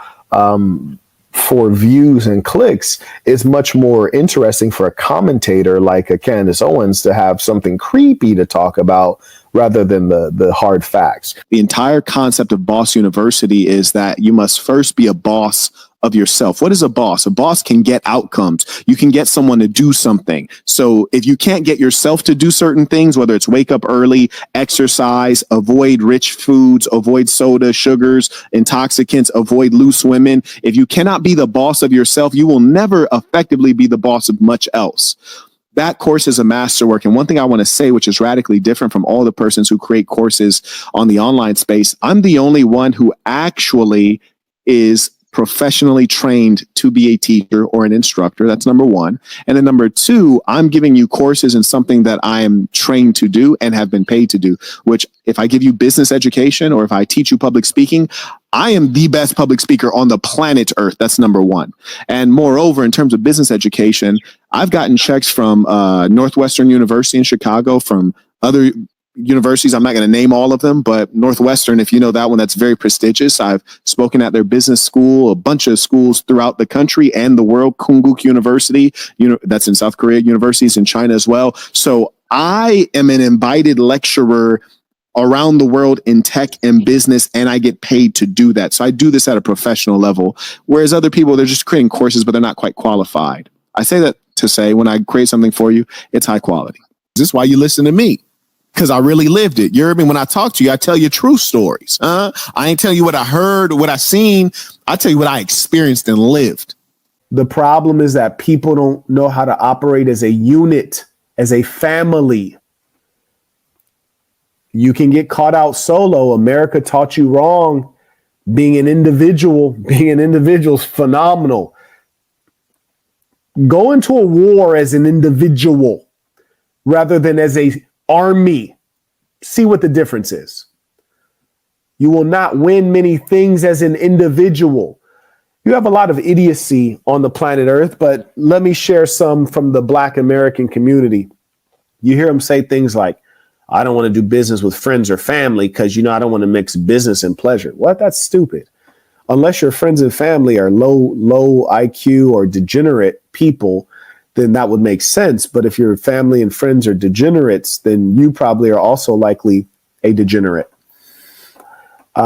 for views and clicks, it's much more interesting for a commentator like a Candace Owens to have something creepy to talk about rather than the hard facts. The entire concept of Boss University is that you must first be a boss of yourself. What is a boss? A boss can get outcomes. You can get someone to do something. So if you can't get yourself to do certain things, whether it's wake up early, exercise, avoid rich foods, avoid soda, sugars, intoxicants, avoid loose women, if you cannot be the boss of yourself, you will never effectively be the boss of much else. That course is a masterwork. And one thing I want to say, which is radically different from all the persons who create courses on the online space, I'm the only one who actually is professionally trained to be a teacher or an instructor. That's number one. And then number two, I'm giving you courses in something that I am trained to do and have been paid to do, which if I give you business education or if I teach you public speaking, I am the best public speaker on the planet Earth. That's number one. And moreover, in terms of business education, I've gotten checks from Northwestern University in Chicago, from other universities. I'm not going to name all of them, but Northwestern, if you know that one, that's very prestigious. I've spoken at their business school, a bunch of schools throughout the country and the world, Koonguk University, that's in South Korea, universities in China as well. So I am an invited lecturer around the world in tech and business, and I get paid to do that. So I do this at a professional level, whereas other people, they're just creating courses, but they're not quite qualified. I say that to say when I create something for you, it's high quality. This is why you listen to me. Because I really lived it. You heard me when I talk to you. I tell you true stories. I ain't tell you what I heard or what I seen. I tell you what I experienced and lived. The problem is that people don't know how to operate as a unit, as a family. You can get caught out solo. America taught you wrong. Being an individual is phenomenal. Go into a war as an individual rather than as a army. See what the difference is. You will not win many things as an individual. You have a lot of idiocy on the planet Earth, but let me share some from the Black American community. You hear them say things like, I don't want to do business with friends or family because, I don't want to mix business and pleasure. What? That's stupid. Unless your friends and family are low IQ or degenerate people, then that would make sense. But if your family and friends are degenerates, then you probably are also likely a degenerate.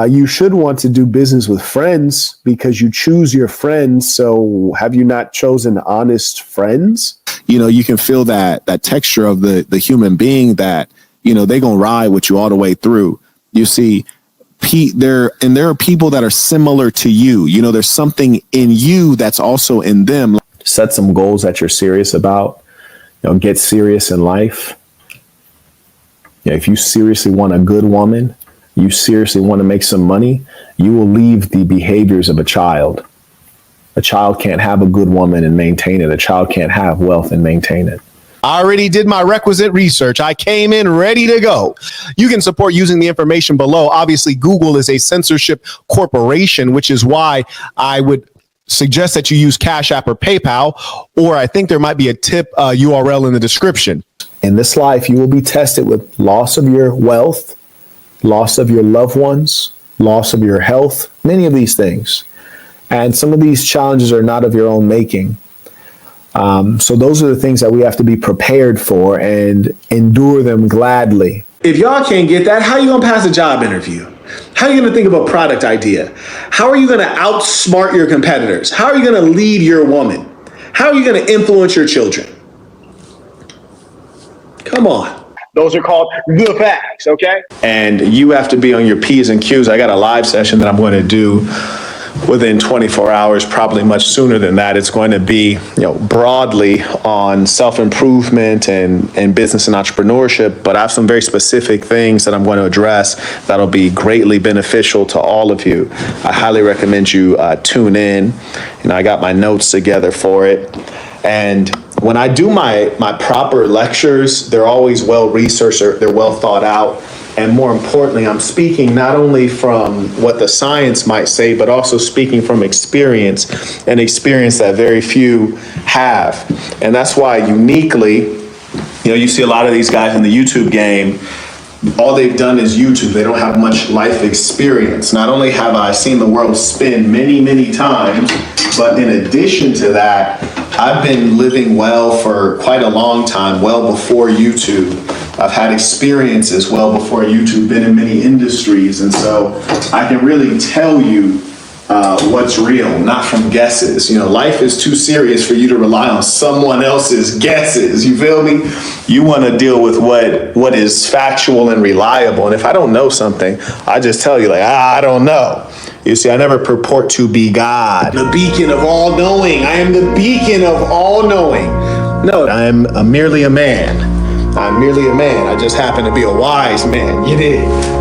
You should want to do business with friends because you choose your friends. So have you not chosen honest friends? You can feel that texture of the human being that, they gonna ride with you all the way through. You see, there are people that are similar to you. There's something in you that's also in them. Set some goals that you're serious about. Get serious in life. If you seriously want a good woman, you seriously want to make some money, you will leave the behaviors of a child. A child can't have a good woman and maintain it. A child can't have wealth and maintain it. I already did my requisite research. I came in ready to go. You can support using the information below. Obviously, Google is a censorship corporation, which is why I would suggest that you use Cash App or PayPal, or I think there might be a tip URL in the description. In this life, you will be tested with loss of your wealth, loss of your loved ones, loss of your health, many of these things. And some of these challenges are not of your own making. So those are the things that we have to be prepared for and endure them gladly. If y'all can't get that, how are you going to pass a job interview? How are you going to think of a product idea? How are you going to outsmart your competitors? How are you going to lead your woman? How are you going to influence your children? Come on. Those are called the facts, okay? And you have to be on your P's and Q's. I got a live session that I'm going to do within 24 hours, probably much sooner than that. It's going to be, broadly on self-improvement and business and entrepreneurship, but I have some very specific things that I'm going to address that'll be greatly beneficial to all of you. I highly recommend you tune in. I got my notes together for it. And when I do my proper lectures, they're always well-researched, they're well thought out. And more importantly, I'm speaking not only from what the science might say, but also speaking from experience, an experience that very few have. And that's why uniquely, you see a lot of these guys in the YouTube game, all they've done is YouTube. They don't have much life experience. Not only have I seen the world spin many, many times, but in addition to that, I've been living well for quite a long time, well before YouTube. I've had experiences well before YouTube, been in many industries, and so I can really tell you what's real, not from guesses. Life is too serious for you to rely on someone else's guesses. You feel me? You want to deal with what is factual and reliable. And if I don't know something, I just tell you I don't know. You see, I never purport to be God, the beacon of all knowing. I am the beacon of all knowing. No, I am merely a man. I'm merely a man. I just happen to be a wise man,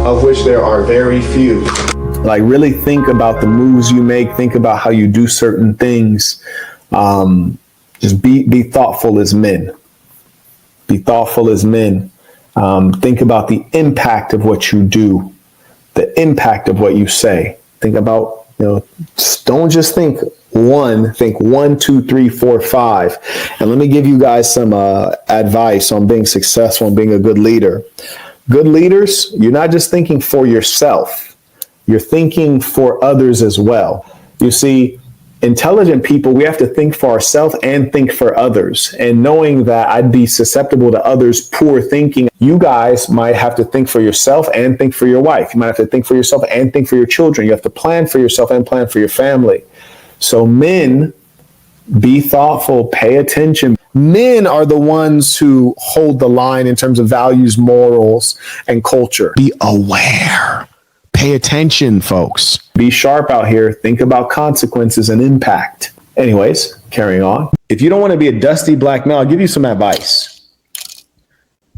of which there are very few. Really think about the moves you make. Think about how you do certain things. Just be thoughtful as men. Be thoughtful as men. Think about the impact of what you do, the impact of what you say. Think about, don't just think 1, 2, 3, 4, 5. And let me give you guys some advice on being successful and being a good leader. Good leaders, you're not just thinking for yourself. You're thinking for others as well. You see, intelligent people, we have to think for ourselves and think for others. And knowing that I'd be susceptible to others' poor thinking, you guys might have to think for yourself and think for your wife. You might have to think for yourself and think for your children. You have to plan for yourself and plan for your family. So men, be thoughtful, pay attention. Men are the ones who hold the line in terms of values, morals, and culture. Be aware. Pay attention, folks. Be sharp out here. Think about consequences and impact. Anyways, carrying on. If you don't want to be a dusty black male, I'll give you some advice.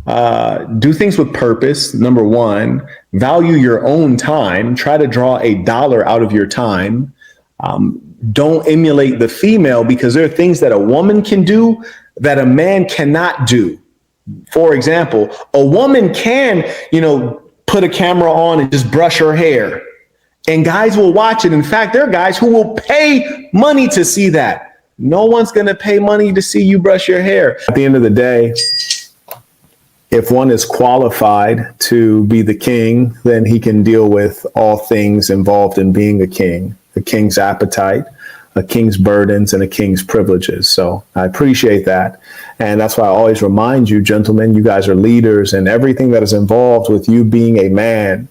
Do things with purpose. Number 1, value your own time. Try to draw $1 out of your time. Don't emulate the female, because there are things that a woman can do that a man cannot do. For example, a woman can, put a camera on and just brush her hair, and guys will watch it. In fact, there are guys who will pay money to see that. No one's going to pay money to see you brush your hair. At the end of the day, if one is qualified to be the king, then he can deal with all things involved in being a king. A king's appetite, a king's burdens, and a king's privileges. So I appreciate that. And that's why I always remind you, gentlemen, you guys are leaders, and everything that is involved with you being a man,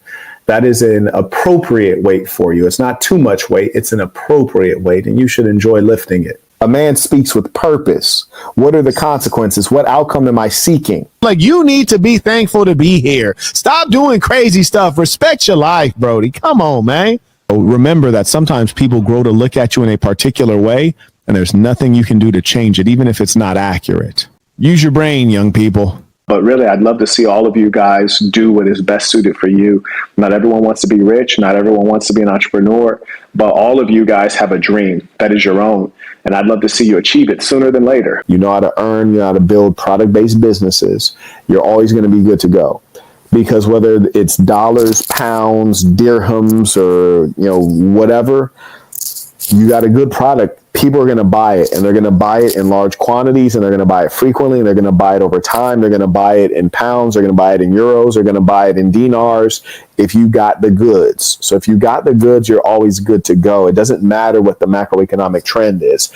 that is an appropriate weight for you. It's not too much weight. It's an appropriate weight, and you should enjoy lifting it. A man speaks with purpose. What are the consequences? What outcome am I seeking? You need to be thankful to be here. Stop doing crazy stuff. Respect your life, Brody. Come on, man. Remember that sometimes people grow to look at you in a particular way, and there's nothing you can do to change it, even if it's not accurate. Use your brain, young people. But really, I'd love to see all of you guys do what is best suited for you. Not everyone wants to be rich. Not everyone wants to be an entrepreneur. But all of you guys have a dream that is your own. And I'd love to see you achieve it sooner than later. You know how to earn, you know how to build product-based businesses. You're always going to be good to go. Because whether it's dollars, pounds, dirhams, or, you know, whatever, you got a good product. People are going to buy it, and they're going to buy it in large quantities, and they're going to buy it frequently, and they're going to buy it over time. They're going to buy it in pounds. They're going to buy it in euros. They're going to buy it in dinars if you got the goods. So if you got the goods, you're always good to go. It doesn't matter what the macroeconomic trend is.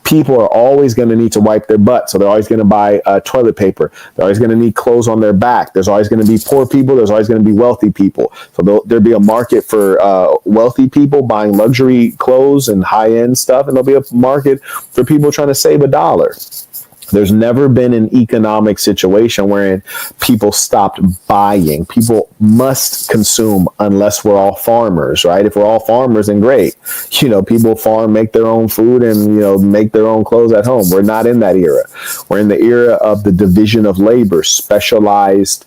People are always going to need to wipe their butt. So they're always going to buy toilet paper. They're always going to need clothes on their back. There's always going to be poor people. There's always going to be wealthy people. So there'll be a market for wealthy people buying luxury clothes and high-end stuff. And there'll be a market for people trying to save $1. There's never been an economic situation wherein people stopped buying. People must consume unless we're all farmers, right? If we're all farmers, then great. You know, people farm, make their own food, and, you know, make their own clothes at home. We're not in that era. We're in the era of the division of labor, specialized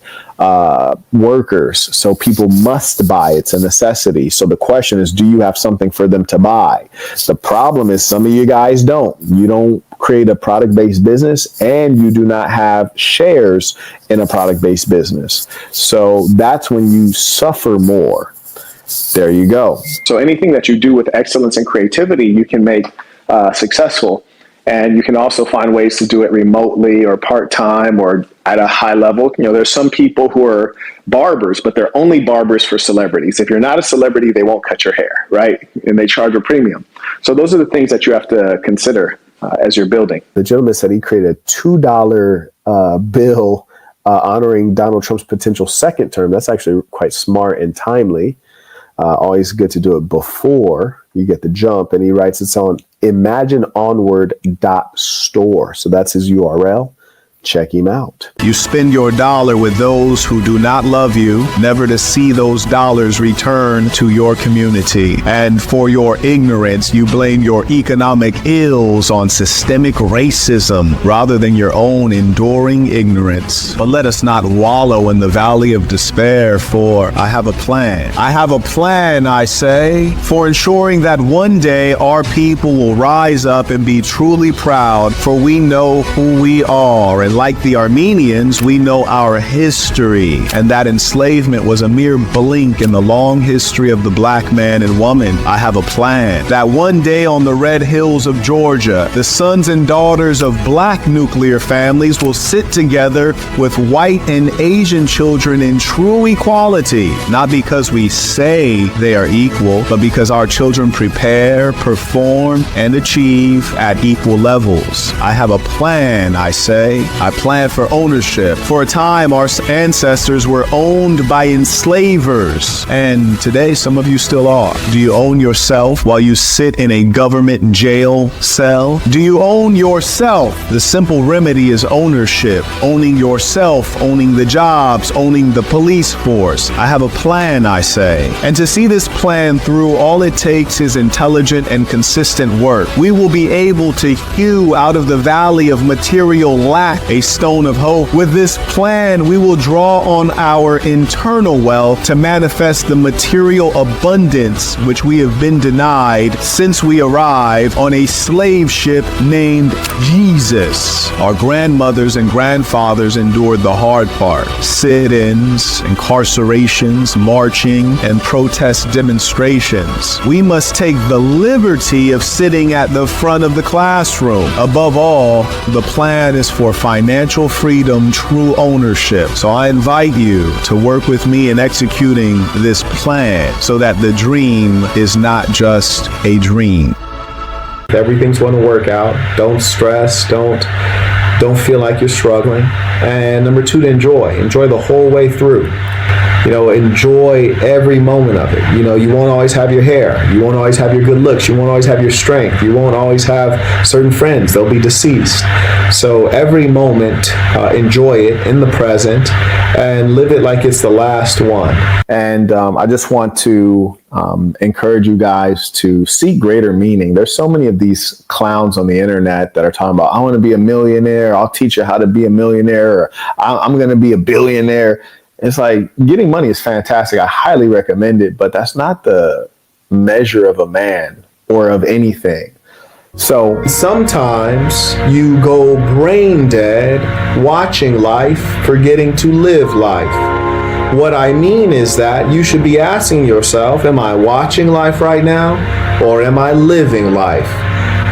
workers. So people must buy. It's a necessity. So the question is, do you have something for them to buy? The problem is some of you guys don't. You don't create a product-based business, and you do not have shares in a product-based business. So that's when you suffer more. There you go. So anything that you do with excellence and creativity, you can make successful. And you can also find ways to do it remotely or part-time or at a high level. You know, there's some people who are barbers, but they're only barbers for celebrities. If you're not a celebrity, they won't cut your hair, right? And they charge a premium. So those are the things that you have to consider as you're building. The gentleman said he created a $2 bill honoring Donald Trump's potential second term. That's actually quite smart and timely. Always good to do it before you get the jump. And he writes it's on imagineonward.store. So that's his URL. Check him out. You spend your dollar with those who do not love you, never to see those dollars return to your community. And for your ignorance, you blame your economic ills on systemic racism rather than your own enduring ignorance. But let us not wallow in the valley of despair, for I have a plan. I have a plan, I say, for ensuring that one day our people will rise up and be truly proud, for we know who we are. And like the Armenians, we know our history, and that enslavement was a mere blink in the long history of the black man and woman. I have a plan that one day on the red hills of Georgia, the sons and daughters of black nuclear families will sit together with white and Asian children in true equality, not because we say they are equal, but because our children prepare, perform, and achieve at equal levels. I have a plan, I say. I plan for ownership. For a time, our ancestors were owned by enslavers, and today some of you still are. Do you own yourself while you sit in a government jail cell? Do you own yourself? The simple remedy is ownership. Owning yourself, owning the jobs, owning the police force. I have a plan, I say. And to see this plan through, all it takes is intelligent and consistent work. We will be able to hew out of the valley of material lack a stone of hope. With this plan, we will draw on our internal wealth to manifest the material abundance which we have been denied since we arrived on a slave ship named Jesus. Our grandmothers and grandfathers endured the hard part. Sit-ins, incarcerations, marching, and protest demonstrations. We must take the liberty of sitting at the front of the classroom. Above all, the plan is for financial freedom, true ownership. So I invite you to work with me in executing this plan so that the dream is not just a dream. Everything's going to work out. Don't stress. Don't feel like you're struggling. And number two, to enjoy the whole way through. Enjoy every moment of it. You won't always have your hair. You won't always have your good looks. You won't always have your strength. You won't always have certain friends. They'll be deceased. So every moment, enjoy it in the present and live it like it's the last one. And I just want to encourage you guys to seek greater meaning. There's so many of these clowns on the internet that are talking about, I want to be a millionaire. I'll teach you how to be a millionaire. Or I'm going to be a billionaire. It's like, getting money is fantastic. I highly recommend it, but that's not the measure of a man or of anything. So sometimes you go brain dead watching life, forgetting to live life. What I mean is that you should be asking yourself, am I watching life right now, or am I living life?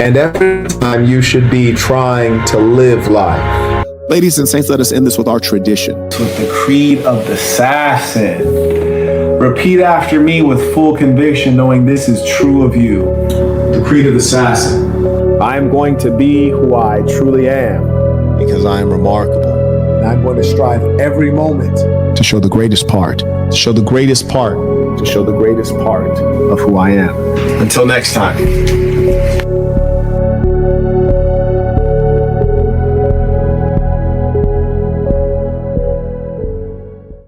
And every time you should be trying to live life. Ladies and saints, let us end this with our tradition. With the creed of the assassin. Repeat after me with full conviction, knowing this is true of you. The creed of the assassin. I am going to be who I truly am. Because I am remarkable. And I'm going to strive every moment To show the greatest part. To show the greatest part. to show the greatest part of who I am. Until next time.